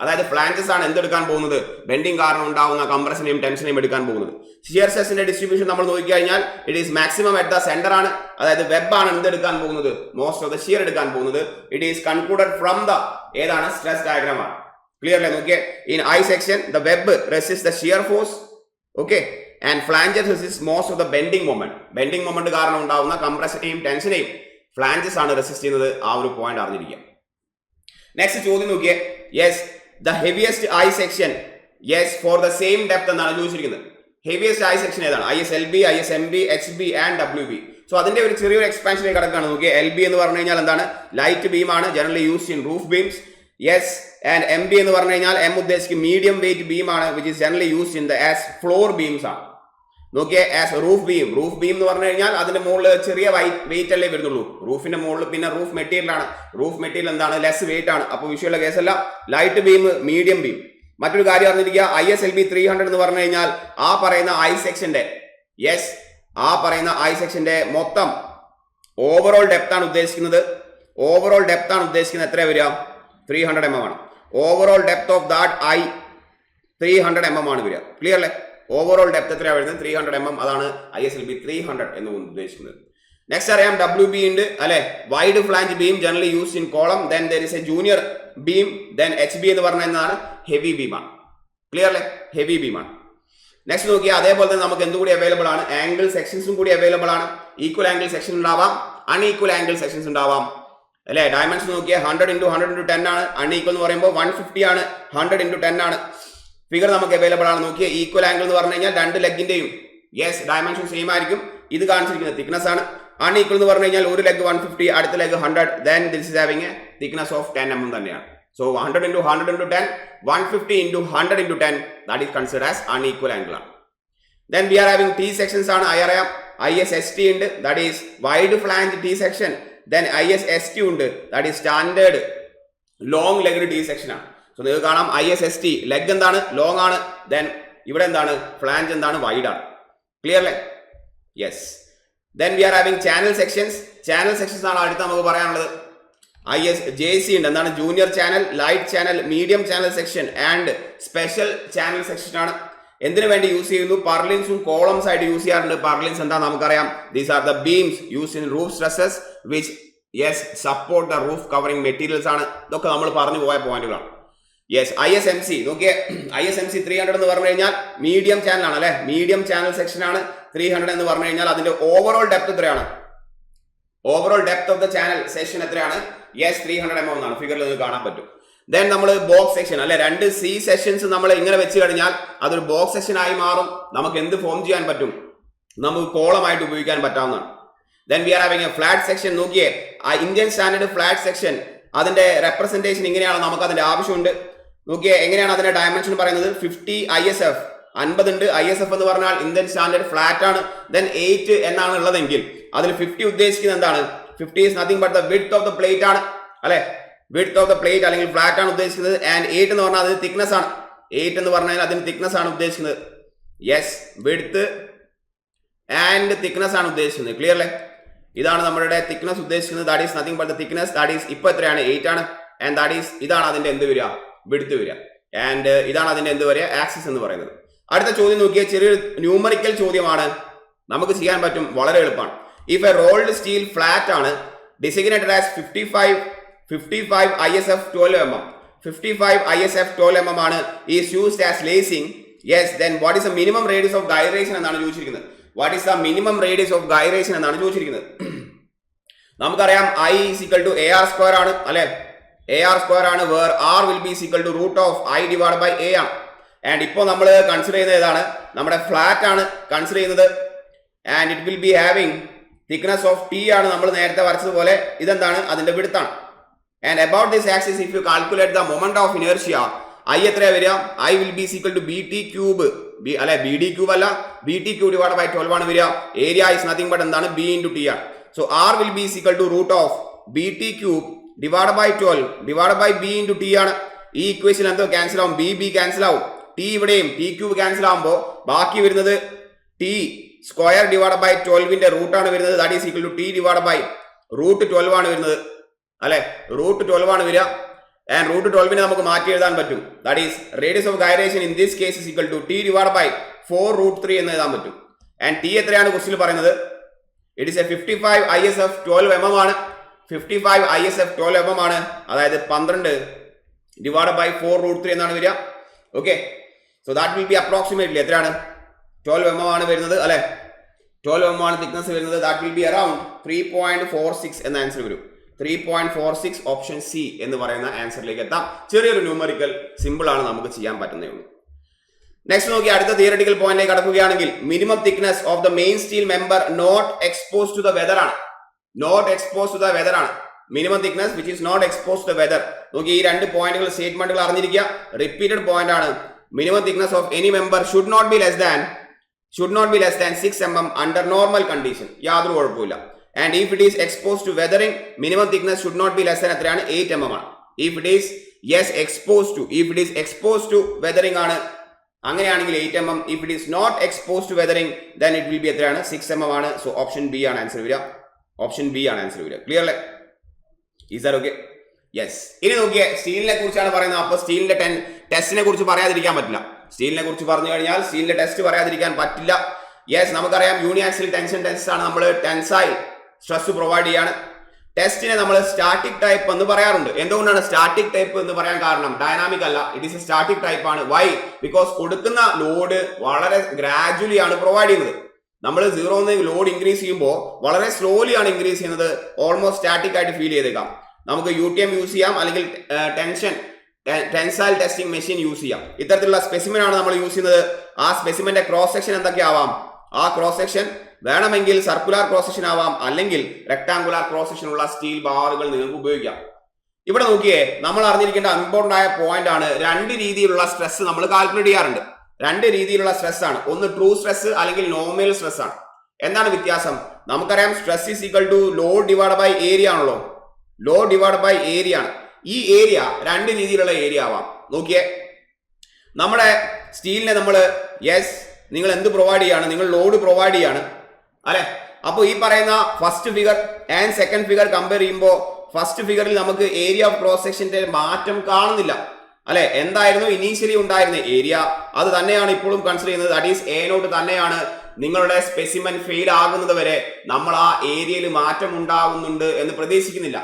അതായത് ഫ്ലാഞ്ചസ് ആണ് എന്തെടുക്കാൻ പോകുന്നത്? ബെൻഡിങ് കാരണം ഉണ്ടാവുന്ന കംപ്രഷനെയും ടെൻഷനെയും എടുക്കാൻ പോകുന്നത്. ഷിയർ സ്ട്രെസിന്റെ ഡിസ്ട്രിബ്യൂഷൻ നമ്മൾ നോക്കിക്കഴിഞ്ഞാൽ it is maximum at the centre ആണ്. അതായത് വെബ് ആണ് എന്തെടുക്കാൻ പോകുന്നത്? മോസ്റ്റ് ഓഫ് ദ ഷിയർ എടുക്കാൻ പോകുന്നത്. It is concluded from the stress diagram ആണ്. ക്ലിയർ അല്ലേ? നോക്കിയേ, in I section the web resist the shear force. Okay, and flanges resist most of the bending moment. Bending moment കാരണം ഉണ്ടാവുന്ന കംപ്രഷനെയും ടെൻഷനെയും flanges ആണ് resist ചെയ്യുന്നത്. ആ ഒരു പോയിന്റ് അറിഞ്ഞിരിക്കുക. നെക്സ്റ്റ് ചോദ്യം നോക്കിയേ. The heaviest I section for the same depth എന്നാണ് ചോദിച്ചിരിക്കുന്നത്. ഹെവിയസ്റ്റ് I സെക്ഷൻ ഏതാണ്? ISLB, ISMB, HB and WB. So അതിന്റെ ഒരു ചെറിയൊരു എക്സ്പാൻഷനിലേക്ക് കിടക്കുകയാണ്. നോക്കിയേ, LB എന്ന് പറഞ്ഞു കഴിഞ്ഞാൽ എന്താണ്? ലൈറ്റ് ബീം ആണ്, generally used in roof beams. And MB എന്ന് പറഞ്ഞു കഴിഞ്ഞാൽ M ഉദ്ദേശിക്കും മീഡിയം വെയിറ്റ് ബീം ആണ്, which is generally used in the floor beams ആണ്. നോക്കിയേ, റൂഫ് ബീം എന്ന് പറഞ്ഞു കഴിഞ്ഞാൽ അതിന്റെ മുകളിൽ ചെറിയ വെയിറ്റ് അല്ലേ വരുന്നുള്ളൂ. റൂഫിന്റെ മുകളിൽ പിന്നെ റൂഫ് മെറ്റീരിയൽ ആണ്. റൂഫ് മെറ്റീരിയൽ എന്താണ്? ലെസ് വെയിറ്റ് ആണ്. അപ്പോൾ വിഷയമുള്ള കേസല്ല. Light beam, medium beam. മറ്റൊരു കാര്യം അറിഞ്ഞിരിക്കുക, ISLB 300 എന്ന് പറഞ്ഞു കഴിഞ്ഞാൽ ആ പറയുന്ന I സെക്ഷന്റെ മൊത്തം ഓവറോൾ ഡെപ്ത് ആണ് ഉദ്ദേശിക്കുന്നത്. എത്ര വരിക? 300 mm ആണ്. Overall depth of that 300 mm ആണ് വരിക. ക്ലിയർ അല്ലേ? ഓവറോൾ ഡെപ്ത് എത്രയാണ് വരുന്നത്? 300 mm. അതാണ് ISLB 300 എന്ന് ഉദ്ദേശിക്കുന്നത്. നെക്സ്റ്റ് അറിയാം WB ഉണ്ട് അല്ലെ. Wide flange beam generally used in column. Then there is A junior beam. Then HB എന്ന് പറഞ്ഞ എന്താണ്? ഹെവി ബീം ആണ്. ക്ലിയർ അല്ലേ? ഹെവി ബീം ആണ്. നെക്സ്റ്റ് നോക്കിയാൽ അതേപോലെ തന്നെ നമുക്ക് എന്തുകൂടി അവൈലബിൾ ആണ്? ആംഗിൾ സെക്ഷൻസും കൂടി അവൈലബിൾ ആണ്. ഈക്വൽ ആംഗിൾ സെക്ഷൻ ഉണ്ടാവാം, അൺഈക്വൽ ആംഗിൾ സെക്ഷൻസ് ഉണ്ടാവാം അല്ലെ. ഡയമെൻഷൻ നോക്കിയാൽ 100 × 100 × 10 ആണ്. അൺഈക്വൽ എന്ന് പറയുമ്പോൾ 150 ആണ്. 100 × 10 ആണ്. ഫിഗർ നമുക്ക് അവൈലബിൾ ആണ്. നോക്കിയ ഈക്വൽ ആംഗിൾ എന്ന് പറഞ്ഞു കഴിഞ്ഞാൽ രണ്ട് ലെഗിന്റെയും ഡയമെൻഷൻ സെയിം ആയിരിക്കും. ഇത് കാണിച്ചിരിക്കുന്നത് തിക്നെസ് ആണ്. അൺഈക്വൽ എന്ന് പറഞ്ഞു കഴിഞ്ഞാൽ ഒരു ലെഗ് 150, അടുത്ത leg 100. Then this is having A thickness of 10 mm തന്നെയാണ്. So 100 × 100 × 10, 150 × 100 × 10, that is considered as unequal angle ആണ്. Then we are having T sections ആണ്. അറിയാം ISST ഉണ്ട്, that is wide flange T section. Then ISST ഉണ്ട്, that is standard long legged T section ആണ്. So നിങ്ങൾക്ക് കാണാം ISST leg എന്താണ്? Long ആണ്. ദെൻ ഇവിടെ എന്താണ്? ഫ്ലാഞ്ച് എന്താണ്? വൈഡ് ആണ്. ക്ലിയർ അല്ലേ? Then we are having channel sections. Channel sections ആണ് അടുത്ത് നമുക്ക് പറയാനുള്ളത്. JC ഉണ്ട്. എന്താണ്? Junior channel, light channel, medium channel section and special channel section ആണ്. എന്തിനു വേണ്ടി യൂസ് ചെയ്യുന്നു? പർലിൻസും കോളംസ് ആയിട്ട് യൂസ് ചെയ്യാറുണ്ട്. പർലിൻസ് എന്താ നമുക്കറിയാം. These are the beams use in roof trusses which support the roof covering materials ആണ്. ഇതൊക്കെ നമ്മൾ പറഞ്ഞു പോയ പോയിന്റുകളാണ്. ISMC നോക്കിയേ, ISMC 300 എന്ന് പറഞ്ഞു കഴിഞ്ഞാൽ മീഡിയം ചാനൽ ആണ് അല്ലെ, മീഡിയം ചാനൽ സെക്ഷൻ ആണ്. 300 എന്ന് പറഞ്ഞു കഴിഞ്ഞാൽ അതിന്റെ ഓവറോൾ ഡെപ്ത് എത്രയാണ്? Overall depth of the channel section എത്രയാണ്? 300 mm എന്നാണ്. ഫിഗറിൽ നിങ്ങൾക്ക് കാണാൻ പറ്റും. ദെൻ നമ്മൾ ബോക്സ് സെക്ഷൻ അല്ലെ, 2 C സെക്ഷൻസ് നമ്മൾ ഇങ്ങനെ വെച്ച് കഴിഞ്ഞാൽ അതൊരു ബോക്സ് സെക്ഷൻ ആയി മാറും. നമുക്ക് എന്ത് ഫോം ചെയ്യാൻ പറ്റും? നമുക്ക് കോളമായിട്ട് ഉപയോഗിക്കാൻ പറ്റാവുന്നതാണ്. Then we are having a flat section. നോക്കിയേ, ഇന്ത്യൻ സ്റ്റാൻഡേർഡ് ഫ്ലാറ്റ് സെക്ഷൻ അതിന്റെ റെപ്രസെന്റേഷൻ ഇങ്ങനെയാണ്. നമുക്ക് അതിന്റെ ആവശ്യമുണ്ട്. നോക്കിയേ, എങ്ങനെയാണ് അതിന്റെ ഡയമെൻഷൻ പറയുന്നത്? 50 ISF 50 ഉണ്ട്. ISF എന്ന് പറഞ്ഞാൽ ഇന്ത്യൻ സ്റ്റാൻഡേർഡ് ഫ്ലാറ്റ് ആണ്. ദെൻ 8 എന്നാണ് ഉള്ളതെങ്കിൽ അതിൽ 50 ഉദ്ദേശിക്കുന്നത് എന്താണ്? 50 is nothing but the width of the plate ആണ് അല്ലെ, width of the plate അല്ലെങ്കിൽ ഫ്ലാറ്റ് ആണ് ഉദ്ദേശിക്കുന്നത്. ആൻഡ് 8 എന്ന് പറഞ്ഞാൽ അതിന് തിക്നെസ് ആണ്. 8 എന്ന് പറഞ്ഞാൽ അതിന് തിക്നെസ് ആണ് ഉദ്ദേശിക്കുന്നത്. വിഡ്ത്ത് ആൻഡ് തിക്നെസ് ആണ് ഉദ്ദേശിക്കുന്നത്. ക്ലിയർ അല്ലേ? ഇതാണ് നമ്മുടെ തിക്നെസ് ഉദ്ദേശിക്കുന്നത്. That is nothing but the thickness. That is ഇപ്പൊ എത്രയാണ്? 8 ആണ്. ആൻഡ് ദാറ്റ് ഈസ് ഇതാണ് അതിന്റെ എന്ത് വരിക? വിഡ്ത്ത് വരിക. ആൻഡ് ഇതാണ് അതിന്റെ എന്ത് വരിക? ആക്സിസ് എന്ന് പറയുന്നത്. അടുത്ത ചോദ്യം നോക്കിയാൽ ചെറിയൊരു ന്യൂമറിക്കൽ ചോദ്യമാണ്. നമുക്ക് ചെയ്യാൻ പറ്റും, വളരെ എളുപ്പമാണ്. If a rolled steel flat ആണ് designated as 55 ISF 12 mm 55 ISF 12 mm ആണ് is used as lacing. Then what is the minimum radius of gyration എന്നാണ് ചോദിച്ചിരിക്കുന്നത്. What is the minimum radius of gyration എന്നാണ് ചോദിച്ചിരിക്കുന്നത്. നമുക്കറിയാം I is equal to AR square ആണ് അല്ലെ, AR square ആണ്, where R will be equal to root of I divided by A ആണ്. And ഇപ്പോൾ നമ്മൾ കൺസിഡർ ചെയ്യുന്നത് ഏതാണ്? നമ്മുടെ ഫ്ലാറ്റ് ആണ് കൺസിഡർ ചെയ്യുന്നത്. And it will be having thickness of T ആണ് നമ്മൾ നേരത്തെ വരച്ചതുപോലെ. ഇതെന്താണ്? അതിന്റെ width ആണ്. And about this axis if you calculate the moment of inertia, I എത്രയാ വരിക? I will be equal to BT cube അല്ലെ, BD cube അല്ല, BT cube divided by 12 ആണ് വരിക. ഏരിയ is nothing but എന്താണ്? B into T ആണ്. So R will be equal to root of BT cube divided by 12 divided by B into T ആണ്. ഈ equation എന്തോ cancel ആവും, B cancel ആവും. T ഇവിടെയും T cube ക്യാൻസൽ ആവുമ്പോൾ ബാക്കി വരുന്നത് T സ്ക്വയർ ഡിവൈഡ് ബൈ 12ന്റെ റൂട്ട് ആണ് വരുന്നത്. That is equal to T divide by root 12 ആണ് വരുന്നത് അല്ലെ, റൂട്ട് 12 ആണ് വരിക. ആൻഡ് റൂട്ട് 12നെ നമുക്ക് മാറ്റി എഴുതാൻ പറ്റും. That is radius of gyration in this case is equal to T divide by 4√3 എന്ന് എഴുതാൻ പറ്റും. ആൻഡ് T എത്രയാണ് ക്വസ്റ്റ്യനിൽ പറയുന്നത്? It is a 55 ISF 12 mm ആണ്. 55 ISF 12 mm ആണ്. അതായത് 12 ഡിവൈഡ് ബൈ 4√3 എന്നാണ് വരിക. Okay, so that will B approximately എത്രയാണ്? 12 mm ആണ് വരുന്നത് അല്ലെ, 12 mm ആണ് തിക്നെസ് വരുന്നത്. ദാറ്റ് വിൽ ബി അറൌണ്ട് 3.46 എന്ന ആൻസർ വരും. 3.46 ഓപ്ഷൻ സി എന്ന് പറയുന്ന ആൻസറിലേക്ക് എത്താം. ചെറിയൊരു ന്യൂമറിക്കൽ സിമ്പിൾ ആണ്, നമുക്ക് ചെയ്യാൻ പറ്റുന്നേ ഉള്ളൂ. നെക്സ്റ്റ് നോക്കി അടുത്ത തിയററ്റിക്കൽ പോയിന്റിലേക്ക് കടക്കുകയാണെങ്കിൽ minimum thickness of the main steel member not expose to the weather ആണ്. Not expose to the weather ആണ് minimum thickness which is not expose to the weather. നോക്കി ഈ രണ്ട് പോയിന്റുകൾ സ്റ്റേറ്റ്മെന്റുകൾ അറിഞ്ഞിരിക്കുക. റിപ്പീറ്റഡ് പോയിന്റ് ആണ്. Minimum thickness of any member should not be less than 6 mm under normal condition. യാതൊരു കുഴപ്പമില്ല. And if it is expose to weathering minimum thickness should not be less than എത്രയാണ്? 8 mm ആണ്. If it is expose to weathering ആണ്, അങ്ങനെയാണെങ്കിൽ 8 mm. If it is not expose to weathering then it will be എത്രയാണ്? 6 mm ആണ്. So option B ആണ് answer വരിക. Option B ആണ് answer വരിക. ക്ലിയർ അല്ലേ? Is that okay? യെസ്. ഇനി നോക്കിയേ, സ്റ്റീലിനെ കുറിച്ചാണ് പറയുന്നത്. അപ്പോൾ സ്റ്റീലിന്റെ ടെസ്റ്റിനെ കുറിച്ച് പറയാതിരിക്കാൻ പറ്റില്ല. സ്റ്റീലിനെ കുറിച്ച് പറഞ്ഞു കഴിഞ്ഞാൽ സ്റ്റീലിന്റെ ടെസ്റ്റ് പറയാതിരിക്കാൻ പറ്റില്ല. യെസ്, നമുക്കറിയാം യൂണിയാക്സിൽ ടെൻഷൻ ടെസ്റ്റ് ആണ്. നമ്മൾ ടെൻസൈൽ സ്ട്രെസ് പ്രൊവൈഡ് ചെയ്യാണ്. ടെസ്റ്റിനെ നമ്മൾ സ്റ്റാറ്റിക് ടൈപ്പ് എന്ന് പറയാറുണ്ട്. എന്തുകൊണ്ടാണ് സ്റ്റാറ്റിക് ടൈപ്പ് എന്ന് പറയാൻ കാരണം? ഡൈനാമിക് അല്ല, it is A static type ആണ്. വൈ? ബിക്കോസ് കൊടുക്കുന്ന ലോഡ് വളരെ ഗ്രാജുവലി ആണ് പ്രൊവൈഡ് ചെയ്യുന്നത്. നമ്മൾ 0 ലോഡ് ഇൻക്രീസ് ചെയ്യുമ്പോൾ വളരെ സ്ലോലി ആണ് ഇൻക്രീസ് ചെയ്യുന്നത്. ഓൾമോസ്റ്റ് സ്റ്റാറ്റിക് ആയിട്ട് ഫീൽ ചെയ്തേക്കാം. നമുക്ക് UTM യൂസ് ചെയ്യാം, അല്ലെങ്കിൽ ടെൻസൈൽ ടെസ്റ്റിംഗ് മെഷീൻ യൂസ് ചെയ്യാം. ഇത്തരത്തിലുള്ള സ്പെസിമെൻ ആണ് നമ്മൾ യൂസ് ചെയ്യുന്നത്. ആ സ്പെസിമെന്റെ ക്രോസ് സെക്ഷൻ എന്തൊക്കെയാവാം? ആ ക്രോസ് സെക്ഷൻ വേണമെങ്കിൽ സർക്കുലർ ക്രോസ് സെക്ഷൻ ആവാം, അല്ലെങ്കിൽ റെക്ടാങ്കുലർ ക്രോസ് സെക്ഷൻ ഉള്ള സ്റ്റീൽ ബാറുകൾ നിങ്ങൾക്ക് ഉപയോഗിക്കാം. ഇവിടെ നോക്കിയേ, നമ്മൾ അറിഞ്ഞിരിക്കേണ്ട ഇമ്പോർട്ടന്റ് ആയ പോയിന്റ് ആണ്. 2 രീതിയിലുള്ള സ്ട്രെസ് നമ്മൾ കാൽക്കുലേറ്റ് ചെയ്യാറുണ്ട്. 2 രീതിയിലുള്ള സ്ട്രെസ് ആണ്. ഒന്ന് ട്രൂ സ്ട്രെസ് അല്ലെങ്കിൽ നോമിനൽ സ്ട്രെസ് ആണ്. എന്താണ് വ്യത്യാസം? നമുക്കറിയാം stress is equal to load divide by area ആണല്ലോ. ലോഡ് ഡിവൈഡ് ബൈ ഏരിയ ആണ്. ഈ ഏരിയ 2 രീതിയിലുള്ള ഏരിയ ആവാം. നോക്കിയേ, നമ്മുടെ സ്റ്റീലിനെ നമ്മൾ നിങ്ങൾ എന്ത് പ്രൊവൈഡ് ചെയ്യാണ്? നിങ്ങൾ ലോഡ് പ്രൊവൈഡ് ചെയ്യാണ് അല്ലെ. അപ്പോൾ ഈ പറയുന്ന first figure and second figure compare ചെയ്യുമ്പോൾ ഫസ്റ്റ് ഫിഗറിൽ നമുക്ക് ഏരിയ ഓഫ് ക്രോസ് സെക്ഷന്റെ മാറ്റം കാണുന്നില്ല അല്ലെ. എന്തായിരുന്നു ഇനീഷ്യലി ഉണ്ടായിരുന്ന ഏരിയ അത് തന്നെയാണ് ഇപ്പോഴും കൺസിഡർ ചെയ്യുന്നത്. ദാറ്റ് ഈസ് A നോട്ട് തന്നെയാണ്. നിങ്ങളുടെ സ്പെസിമെൻ ഫെയിൽ ആകുന്നത് വരെ നമ്മൾ ആ ഏരിയയിൽ മാറ്റം ഉണ്ടാകുന്നുണ്ട് എന്ന് പ്രതീക്ഷിക്കുന്നില്ല.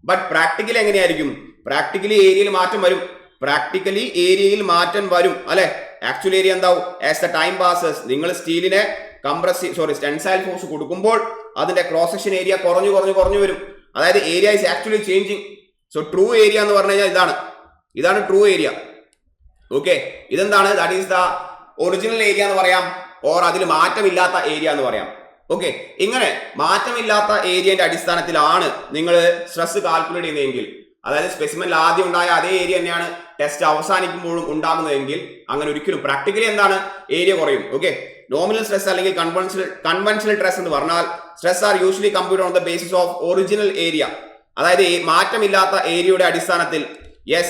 ബട്ട് പ്രാക്ടിക്കലി എങ്ങനെയായിരിക്കും? പ്രാക്ടിക്കലി ഏരിയയിൽ മാറ്റം വരും അല്ലെ. ആക്ച്വൽ ഏരിയ എന്താവും? ആസ് ദ ടൈം പാസസ് നിങ്ങൾ സ്റ്റീലിനെ ടെൻസൈൽ ഫോഴ്സ് കൊടുക്കുമ്പോൾ അതിന്റെ ക്രോസ് സെക്ഷൻ ഏരിയ കുറഞ്ഞു വരും. അതായത് area is actually changing. So true area എന്ന് പറഞ്ഞു കഴിഞ്ഞാൽ ഇതാണ് ട്രൂ ഏരിയ. ഓക്കെ, ഇതെന്താണ്? That is the original area എന്ന് പറയാം, ഓർ അതിൽ മാറ്റമില്ലാത്ത ഏരിയ എന്ന് പറയാം. ഓക്കെ, ഇങ്ങനെ മാറ്റമില്ലാത്ത ഏരിയന്റെ അടിസ്ഥാനത്തിലാണ് നിങ്ങൾ സ്ട്രെസ് കാൽക്കുലേറ്റ് ചെയ്യുന്നതെങ്കിൽ, അതായത് സ്പെസിമെനിൽ ആദ്യം ഉണ്ടായ അതേ ഏരിയ തന്നെയാണ് ടെസ്റ്റ് അവസാനിക്കുമ്പോഴും ഉണ്ടാകുന്നതെങ്കിൽ അങ്ങനെ ഒരിക്കലും പ്രാക്ടിക്കലി എന്താണ് ഏരിയ കുറയും. ഓക്കെ, നോമിനൽ സ്ട്രെസ് അല്ലെങ്കിൽ കൺവെൻഷണൽ സ്ട്രെസ് എന്ന് പറഞ്ഞാൽ stress are usually computed on the basis of original area. അതായത് മാറ്റമില്ലാത്ത ഏരിയയുടെ അടിസ്ഥാനത്തിൽ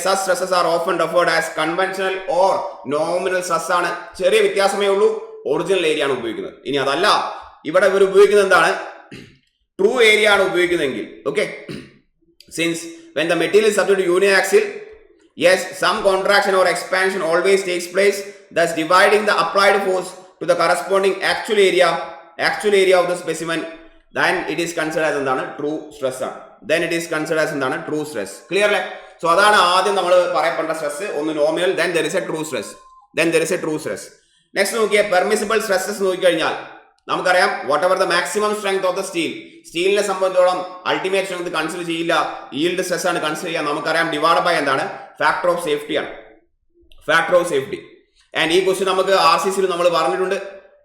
such stresses are often referred as conventional or nominal stress ആണ്. ചെറിയ വ്യത്യാസമേ ഉള്ളൂ, ഒറിജിനൽ ഏരിയ ആണ് ഉപയോഗിക്കുന്നത്. ഇനി അതല്ല, ഇവിടെ ഇവർ ഉപയോഗിക്കുന്നത് എന്താണ്? ട്രൂ ഏരിയ ആണ് ഉപയോഗിക്കുന്നതെങ്കിൽ. Okay, since when the material is subject to uniaxial, some contraction or expansion always takes place, thus dividing the applied force to the corresponding actual area of the specimen, then it is considered as എന്താണ്? True stress ആണ്. then it is considered as എന്താണ്? True stress. Clear അല്ലേ? So അതാണ് ആദ്യം നമ്മൾ പറയപ്പെട്ട stress. ഒന്ന് nominal, then there is a true stress. Next നോക്കിയേ പെർമിസിബിൾ സ്ട്രെസ്സസ് നോക്കിക്കഴിഞ്ഞാൽ നമുക്കറിയാം whatever the maximum strength of the സ്റ്റീലിനെ സംബന്ധിച്ചോളം അൾട്ടിമേറ്റ് സ്ട്രെങ്ത് കൺസിഡർ ചെയ്യില്ല, ഈൽഡ് സ്ട്രെസ് ആണ് കൺസിഡർ ചെയ്യുക. നമുക്കറിയാം ഡിവൈഡ് ബൈ എന്താണ്? ഫാക്ടർ ഓഫ് സേഫ്റ്റി ആണ്. ആൻഡ് ഈ ക്വസ്റ്റ്യൻ നമുക്ക് RCCയിൽ നമ്മൾ പറഞ്ഞിട്ടുണ്ട്.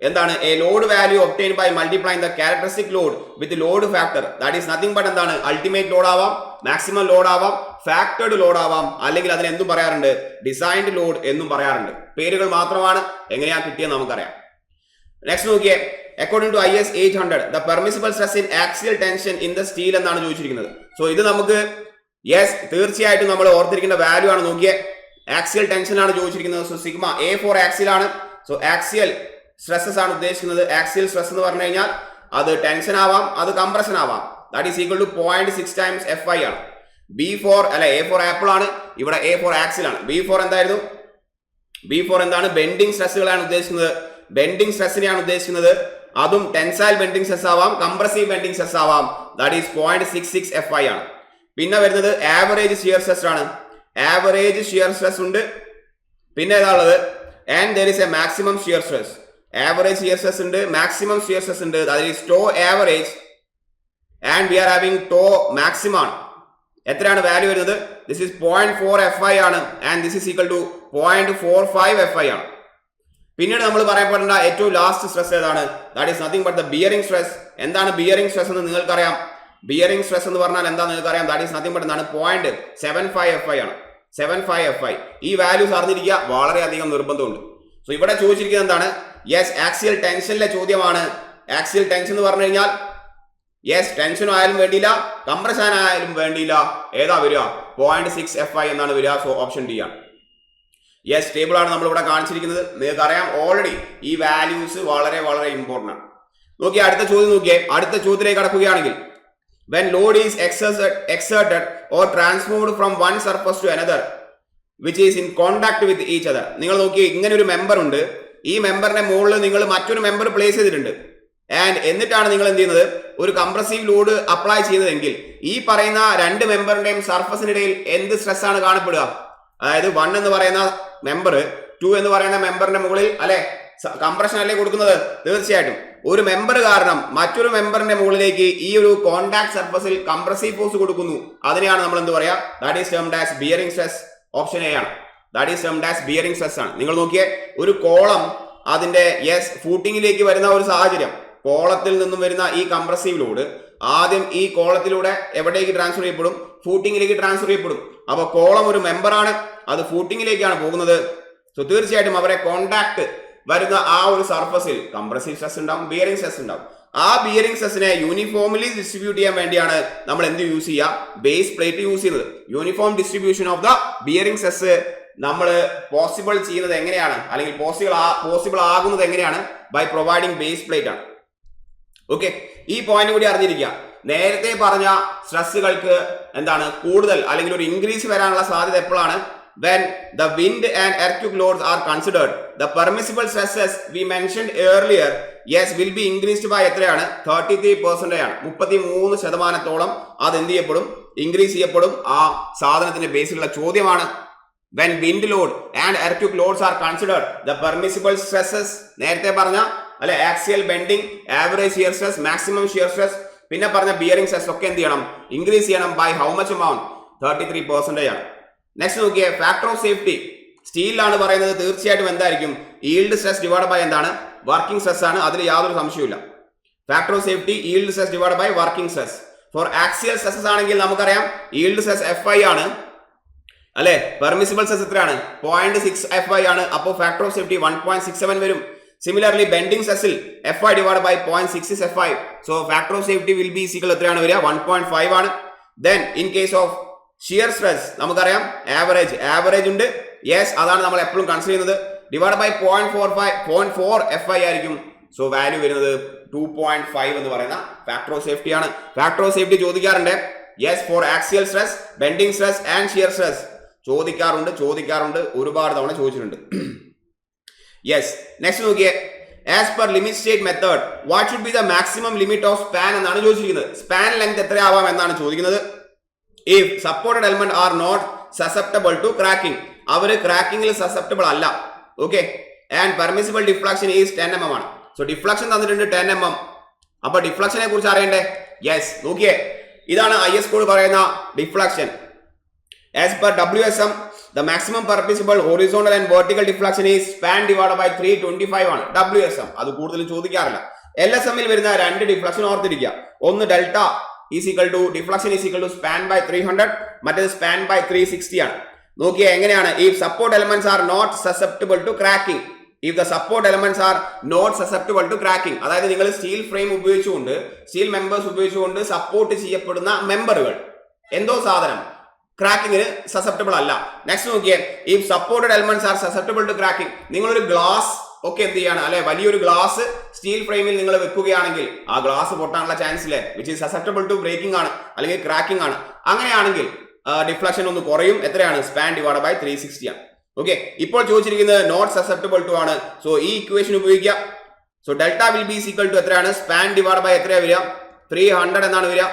എന്താണ്? A load value obtain by multiplying the characteristic load with load factor. That is nothing but എന്താണ്? അൾട്ടിമേറ്റ് ലോഡ് ആവാം, മാക്സിമം ലോഡ് ആവാം, ഫാക്ടർഡ് ലോഡ് ആവാം, അല്ലെങ്കിൽ അതിന് എന്തും പറയാറുണ്ട്? ഡിസൈൻഡ് ലോഡ് എന്നും പറയാറുണ്ട്. പേരുകൾ മാത്രമാണ്, എങ്ങനെയാ കിട്ടിയെന്ന് നമുക്കറിയാം. നെക്സ്റ്റ് നോക്കിയേ, according to IS 800 the permissible stress in axial tension in the steel എന്നാണ് ചോദിച്ചിരിക്കുന്നത്. സോ ഇത് നമുക്ക് തീർച്ചയായിട്ടും നമ്മൾ ഓർത്തിരിക്കേണ്ട വാല്യൂ ആണ്. നോക്കിയേ, ആക്സിയൽ ടെൻഷൻ ആണ് ചോദിച്ചിരിക്കുന്നത്. So sigma A for axial ആണ്. സോ ആക്സിയൽ സ്ട്രെസ്സസ് ആണ് ഉദ്ദേശിക്കുന്നത്. ആക്സിയൽ സ്ട്രെസ് എന്ന് പറഞ്ഞു കഴിഞ്ഞാൽ അത് ടെൻഷൻ ആവാം, അത് കംപ്രഷൻ ആവാം. That is equal to 0.6 times Fi ആണ്. A ഫോർ ആപ്പിൾ ആണ്, ഇവിടെ A ഫോർ ആക്സിൽ ആണ്. B4 എന്തായിരുന്നു? B4 എന്താണ്? ബെൻഡിങ് സ്ട്രെസ്സുകളാണ് ഉദ്ദേശിക്കുന്നത്. ബെൻഡിങ് സ്ട്രെസ്സിനെയാണ് ഉദ്ദേശിക്കുന്നത്. അതും ടെൻസൈൽ ബെൻഡിങ് സ്ട്രെസ് ആവാം, കംപ്രസീവ് ബെൻഡിങ് സ്ട്രെസ് ആവാം. ദാറ്റ് ഈസ് 0.66 Fi ആണ്. പിന്നെ വരുന്നത് ആവറേജ് ഷിയർ സ്ട്രെസ് ആണ്. ആവറേജ് ഷിയർ സ്ട്രെസ് ഉണ്ട്. പിന്നെ ഏതാ ഉള്ളത്? And there is a maximum shear stress. Average shear stress ഉണ്ട്, മാക്സിമം ഷിയർ സ്ട്രെസ് ഉണ്ട്. That is tau average and we are having tau maximum ആണ്. എത്രയാണ് വാല്യൂ വരുന്നത്? ദിസ് ഈസ് 0.4 Fi ആണ്. And this is equal to 0.45 Fi ആണ്. പിന്നീട് നമ്മൾ പറയപ്പെടേണ്ട ഏറ്റവും ലാസ്റ്റ് സ്ട്രെസ് ഏതാണ്? That is nothing but the bearing stress. എന്താണ് ബിയറിംഗ് സ്ട്രെസ് എന്ന് നിങ്ങൾക്കറിയാം. ബിയറിംഗ് സ്ട്രെസ് എന്ന് പറഞ്ഞാൽ എന്താ നിങ്ങൾക്കറിയാം? ദാറ്റ് ഈസ് നത്തിങ് ബട്ട് എന്താണ്? 0.75 Fi ആണ്. 75 Fi. ഈ വാല്യൂസ് അറിഞ്ഞിരിക്കുക, വളരെയധികം നിർബന്ധമുണ്ട്. സോ ഇവിടെ ചോദിച്ചിരിക്കുന്നത് എന്താണ്? ആക്സിയൽ ടെൻഷനിലെ ചോദ്യമാണ്. ആക്സിയൽ ടെൻഷൻ എന്ന് പറഞ്ഞു കഴിഞ്ഞാൽ ടെൻഷൻ ആയാലും വേണ്ടിയില്ല, കംപ്രഷൻ ആയാലും വേണ്ടിയില്ല, ഏതാ വരിക? 0.6 Fi എന്നാണ് വരിക. സോ ഓപ്ഷൻ ഡി ആണ്. ടേബിൾ ആണ് നമ്മൾ ഇവിടെ കാണിച്ചിരിക്കുന്നത്. നിങ്ങൾക്ക് അറിയാം ഓൾറെഡി ഈ വാല്യൂസ് വളരെ വളരെ ഇമ്പോർട്ടന്റ് ആണ്. നോക്കിയേ അടുത്ത ചോദ്യം നോക്കിയേ. അടുത്ത ചോദ്യത്തിലേക്ക് കടക്കുകയാണെങ്കിൽ, when load is exerted or transformed from one surface to another which is in contact with each other. നിങ്ങൾ നോക്കിയേ, ഇങ്ങനെ ഒരു മെമ്പർ ഉണ്ട്. ഈ മെമ്പറിന്റെ മുകളിൽ നിങ്ങൾ മറ്റൊരു മെമ്പർ പ്ലേസ് ചെയ്തിട്ടുണ്ട്. ആൻഡ് എന്നിട്ടാണ് നിങ്ങൾ എന്ത് ചെയ്യുന്നത്? ഒരു കംപ്രസീവ് ലോഡ് അപ്ലൈ ചെയ്യുന്നതെങ്കിൽ ഈ പറയുന്ന രണ്ട് മെമ്പറിന്റെയും സർഫസിനിടയിൽ എന്ത് സ്ട്രെസ് ആണ് കാണപ്പെടുക? അതായത് 1 എന്ന് പറയുന്ന മെമ്പർ 2 എന്ന് പറയുന്ന മെമ്പറിന്റെ മുകളിൽ അല്ലെ കംപ്രഷൻ അല്ലേ കൊടുക്കുന്നത്? തീർച്ചയായിട്ടും ഒരു മെമ്പർ കാരണം മറ്റൊരു മെമ്പറിന്റെ മുകളിലേക്ക് ഈ ഒരു കോണ്ടാക്ട് സർഫസിൽ കംപ്രസീവ് ഫോഴ്സ് കൊടുക്കുന്നു. അതിനെയാണ് നമ്മൾ എന്ത് പറയാ? That is termed as bearing stress. Option A ആണ്. That is termed as bearing stress ആണ്. നിങ്ങൾ നോക്കിയേ, ഒരു കോളം അതിന്റെ ഫൂട്ടിങ്ങിലേക്ക് വരുന്ന ഒരു സാഹചര്യം, കോളത്തിൽ നിന്നും വരുന്ന ഈ കംപ്രസീവ് ലോഡ് ആദ്യം ഈ കോളത്തിലൂടെ എവിടേക്ക് ട്രാൻസ്ഫർ ചെയ്യപ്പെടും? ഫൂട്ടിങ്ങിലേക്ക് ട്രാൻസ്ഫർ ചെയ്യപ്പെടും. അപ്പൊ കോളം ഒരു മെമ്പറാണ്, അത് ഫൂട്ടിങ്ങിലേക്കാണ് പോകുന്നത്. സോ തീർച്ചയായിട്ടും അവരെ കോണ്ടാക്ട് വരുന്ന ആ ഒരു സർഫസിൽ കംപ്രസീവ് സ്ട്രെസ് ഉണ്ടാവും, ബിയറിംഗ് സ്ട്രെസ് ഉണ്ടാവും. ആ ബിയറിംഗ് സ്ട്രെസ്സിനെ യൂണിഫോംലി ഡിസ്ട്രിബ്യൂട്ട് ചെയ്യാൻ വേണ്ടിയാണ് നമ്മൾ എന്ത് യൂസ് ചെയ്യുക? ബേസ് പ്ലേറ്റ് യൂസ് ചെയ്യുന്നത്. Uniform distribution of the bearing stress നമ്മൾ പോസിബിൾ ചെയ്യുന്നത് എങ്ങനെയാണ്, അല്ലെങ്കിൽ പോസിബിൾ ആകുന്നത് എങ്ങനെയാണ്? ബൈ പ്രൊവൈഡിങ് ബേസ് പ്ലേറ്റ് ആണ്. ഓക്കെ, ഈ പോയിന്റ് കൂടി അറിഞ്ഞിരിക്കുക. നേരത്തെ പറഞ്ഞ സ്ട്രെസ്സുകൾക്ക് എന്താണ് കൂടുതൽ അല്ലെങ്കിൽ ഒരു ഇൻക്രീസ് വരാനുള്ള സാധ്യത എപ്പോഴാണ്? when the wind and earthquake loads are considered, the permissible stresses we mentioned earlier will be increased by എത്രയാണ്? 33% ആണ്. 33% അത് എന്ത് ചെയ്യപ്പെടും? ഇൻക്രീസ് ചെയ്യപ്പെടും. ആ സാധനത്തിന്റെ ബേസിലുള്ള ചോദ്യമാണ്. when wind load and earthquake loads are considered, the permissible stresses നേരത്തെ പറഞ്ഞ അല്ലെ axial bending, average shear stress, maximum shear stress, പിന്നെ പറഞ്ഞ ബിയറിംഗ് സ്ട്രെസ് ഒക്കെ എന്ത് ചെയ്യണം? ഇൻക്രീസ് ചെയ്യണം. By how much amount? 33% ആണ്. നെക്സ്റ്റ് നോക്കിയേ, ഫാക്ടർ ഓഫ് സേഫ്റ്റി സ്റ്റീലിലാണ് പറയുന്നത്. തീർച്ചയായിട്ടും എന്തായിരിക്കും? ഈൽഡ് സ്ട്രെസ് ഡിവൈഡ് ബൈ എന്താണ്? വർക്കിംഗ് സ്ട്രെസ് ആണ്. അതിൽ യാതൊരു സംശയമില്ല. Factor of safety yield stress divide by working stress. For axial stresses ആണെങ്കിൽ നമുക്കറിയാം ഈൽഡ് സ്ട്രെസ് FI ആണ് അല്ലെ. പെർമിസിബിൾ സ്ട്രെസ് എത്രയാണ്? 0.6 FI ആണ്. അപ്പോൾ ഫാക്ടർ ഓഫ് സേഫ്റ്റി 1.67 വരും. സിമിലർലി ബെൻഡിംഗ് സ്ട്രെസ്സിൽ FI divide by 0.6 FI. So factor of safety will be equal എത്രയാണ് വരിക? 1.5 ആണ്. Then in case of shear stress നമുക്കറിയാം ആവറേജ് ഉണ്ട്. അതാണ് നമ്മൾ എപ്പോഴും കൺസിഡർ ചെയ്യുന്നത്. ഡിവൈഡ് ബൈ 0.4 FI ആയിരിക്കും. സോ വാല്യൂ വരുന്നത് 2.5 എന്ന് പറയുന്ന ഫാക്ടർ ഓഫ് സേഫ്റ്റി ആണ്. ഫാക്ടർ ഓഫ് സേഫ്റ്റി ചോദിക്കാറുണ്ട്. For axial stress, bending stress and shear stress ചോദിക്കാറുണ്ട്. ഒരുപാട് തവണ ചോദിച്ചിട്ടുണ്ട്. നെക്സ്റ്റ് നോക്കിയേ, as per limit state method what should be the maximum limit of span എന്നാണ് ചോദിച്ചിരിക്കുന്നത്. സ്പാൻ ലെങ്ത് എത്രയാവാം എന്നാണ് ചോദിക്കുന്നത്. if supported element are not susceptible to cracking, അവര് ക്രാക്കിംഗിൽ സസെപ്റ്റബിൾ അല്ല. Okay, and permissible deflection is 10 mm ആണ്. So deflection തന്നിട്ടുണ്ട് 10 mm. അപ്പൊ ഡിഫ്ലക്ഷനെ കുറിച്ച് അറിയണ്ടേ? നോക്കിയേ, ഇതാണ് IS കോഡ് പറയുന്ന deflection. As per WSM the maximum permissible horizontal and vertical deflection is span divided by 325 ആണ് WSM. അത് കൂടുതൽ ചോദിക്കാറില്ല. LSM ൽ വരുന്ന രണ്ട് ഡിഫ്ലക്ഷൻ ഓർത്തിരിക്കുക. ഒന്ന് delta is equal to deflection is equal to span by 300, മറ്റേത് span by 360 ആണ്. നോക്കിയേ എങ്ങനെയാണ്? if support elements are not susceptible to cracking, അതായത് നിങ്ങൾ സ്റ്റീൽ ഫ്രെയിം ഉപയോഗിച്ചുകൊണ്ട്, സ്റ്റീൽ മെമ്പേഴ്സ് ഉപയോഗിച്ചുകൊണ്ട് സപ്പോർട്ട് ചെയ്യപ്പെടുന്ന മെമ്പറുകൾ എന്തോ സാധനം ക്രാക്കിങ്ങിന് സസെപ്റ്റബിൾ അല്ല. നെക്സ്റ്റ് നോക്കിയേ, if supported elements are susceptible to cracking, നിങ്ങളൊരു ഗ്ലാസ് ഒക്കെ എന്ത് ചെയ്യാണ് അല്ലെ, വലിയൊരു ഗ്ലാസ് സ്റ്റീൽ ഫ്രെയിമിൽ നിങ്ങൾ വെക്കുകയാണെങ്കിൽ ആ ഗ്ലാസ് പൊട്ടാനുള്ള ചാൻസ് ഇല്ലേ, which is susceptible to breaking ആണ് അല്ലെങ്കിൽ ക്രാക്കിംഗ് ആണ്. അങ്ങനെയാണെങ്കിൽ ഡിഫ്ലക്ഷൻ ഒന്ന് കുറയും. എത്രയാണ്? സ്പാൻ ഡിവൈഡ് ബൈ 360 ആണ്. ഓക്കെ, ഇപ്പോൾ ചോദിച്ചിരിക്കുന്നത് നോട്ട് സസെപ്റ്റബിൾ ടു ആണ്. സോ ഈ ഇക്വേഷൻ ഉപയോഗിക്കുക. So delta will be equal to എത്രയാണ്? സ്പാൻ ഡിവൈഡ് ബൈ എത്രയാ വരിക? 300 എന്നാണ് വരിക.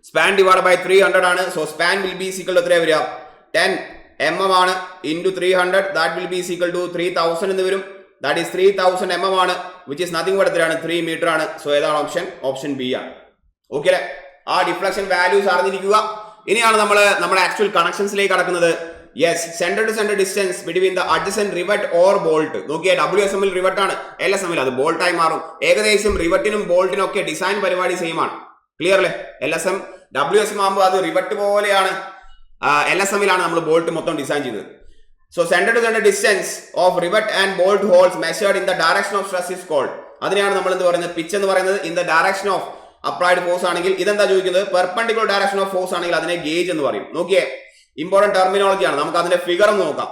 സ്പാൻ ഡിവൈഡ് ബൈ 300 ആണ്. So span will be equal to എത്രയാ വരിക? 10 mm ആണ് into 300, that will be equal to 3000 എന്ന് വരും. ദാറ്റ് ഈസ് 3000 mm ആണ്, വിച്ച് ഈസ് നത്തിങ് ബട്ട് എത്രയാണ്? 3 മീറ്റർ ആണ്. സോ ഏതാണ് ഓപ്ഷൻ? ഓപ്ഷൻ ബി ആണ്. ഓക്കെ അല്ലേ? ആ ഡിഫ്ലക്ഷൻ വാല്യൂസ് അറിഞ്ഞിരിക്കുക. ഇനിയാണ് നമ്മൾ നമ്മുടെ ആക്ച്വൽ കണക്ഷൻസിലേക്ക് കടക്കുന്നത്. Centre to centre distance between the adjacent rivet or bolt. നോക്കിയാൽ WSM ൽ റിവറ്റ് ആണ്, LSM ൽ അത് ബോൾട്ടായി മാറും. ഏകദേശം റിവറ്റിനും ബോൾട്ടിനും ഒക്കെ ഡിസൈൻ പരിപാടി സെയിം ആണ്. ക്ലിയർ അല്ലേ? LSM WSM ആകുമ്പോൾ അത് റിവറ്റ് പോലെയാണ്. LSM ലാണ് നമ്മൾ ബോൾട്ട് മൊത്തം ഡിസൈൻ ചെയ്തത്. So centre to centre distance of rivet and bolt holes measured in the direction of stress is called. അതിനെയാണ് നമ്മൾ എന്ത് പറയുന്നത്? പിച്ച് എന്ന് പറയുന്നത്. In the direction of applied force ആണെങ്കിൽ ഇതെന്താ ചോദിക്കുന്നത്? പെർപെൻഡിക്കുലർ ഡയറക്ഷൻ ഓഫ് ഫോഴ്സ് ആണെങ്കിൽ അതിനെ ഗേജ് എന്ന് പറയും. നോക്കിയേ, ഇമ്പോർട്ടന്റ് ടെർമിനോളജി ആണ്. നമുക്ക് അതിന്റെ ഫിഗർ ഒന്ന് നോക്കാം.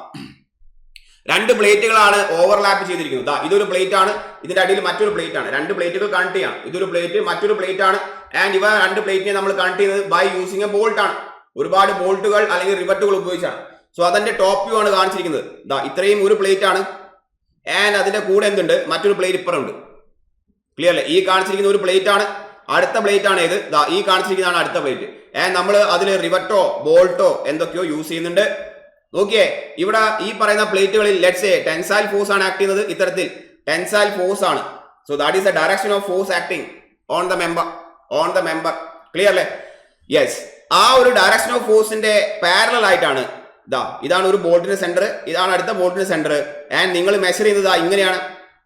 രണ്ട് പ്ലേറ്റുകളാണ് ഓവർലാപ്പ് ചെയ്തിരിക്കുന്നത്. ഇതൊരു പ്ലേറ്റ് ആണ്, ഇതിന്റെ അടിയിൽ മറ്റൊരു പ്ലേറ്റ് ആണ്. രണ്ട് പ്ലേറ്റുകൾ കണക്ട് ചെയ്യണം. ഇതൊരു പ്ലേറ്റ്, മറ്റൊരു പ്ലേറ്റ് ആണ്. ആൻഡ് ഇവ രണ്ട് പ്ലേറ്റിനെ നമ്മൾ കണക്ട് ചെയ്യുന്നത് ബൈ യൂസിങ് എ ബോൾട്ട് ആണ്. ഒരുപാട് ബോൾട്ടുകൾ അല്ലെങ്കിൽ റിവറ്റുകൾ ഉപയോഗിച്ചാണ്. സോ അതിന്റെ ടോപ്പ് വ്യൂ ആണ് കാണിച്ചിരിക്കുന്നത്. ഇത്രയും ഒരു പ്ലേറ്റ് ആണ്. ആൻഡ് അതിന്റെ കൂടെ എന്തുണ്ട്? മറ്റൊരു പ്ലേറ്റ് ഇപ്പുറം ഉണ്ട്. ക്ലിയർ അല്ലേ? ഈ കാണിച്ചിരിക്കുന്ന ഒരു പ്ലേറ്റ് ആണ്. അടുത്ത പ്ലേറ്റ് ആണ് ഇത്. ഈ കാണിച്ചിരിക്കുന്നതാണ് അടുത്ത പ്ലേറ്റ്. ആൻഡ് നമ്മൾ അതിൽ റിവറ്റോ ബോൾട്ടോ എന്തൊക്കെയോ യൂസ് ചെയ്യുന്നുണ്ട്. നോക്കിയേ, ഇവിടെ ഈ പറയുന്ന പ്ലേറ്റുകളിൽ ലെറ്റ്സ് സേ ടെൻസൈൽ ഫോഴ്സ് ആണ് ആക്ട് ചെയ്യുന്നത്. ഇത്തരത്തിൽ ടെൻസൈൽ ഫോഴ്സ് ആണ്. So that is the direction of force acting on the member. Clear അല്ലേ? ആ ഒരു ഡയറക്ഷൻ ഓഫ് ഫോഴ്സിന്റെ പാരലൽ ആയിട്ടാണ് ഇതാണ് ഒരു ബോൾട്ടിന്റെ സെന്റർ, ഇതാണ് അടുത്ത ബോൾട്ടിന്റെ സെന്റർ. ആൻഡ് നിങ്ങൾ മെഷർ ചെയ്യുന്നത് ഇങ്ങനെയാണ്,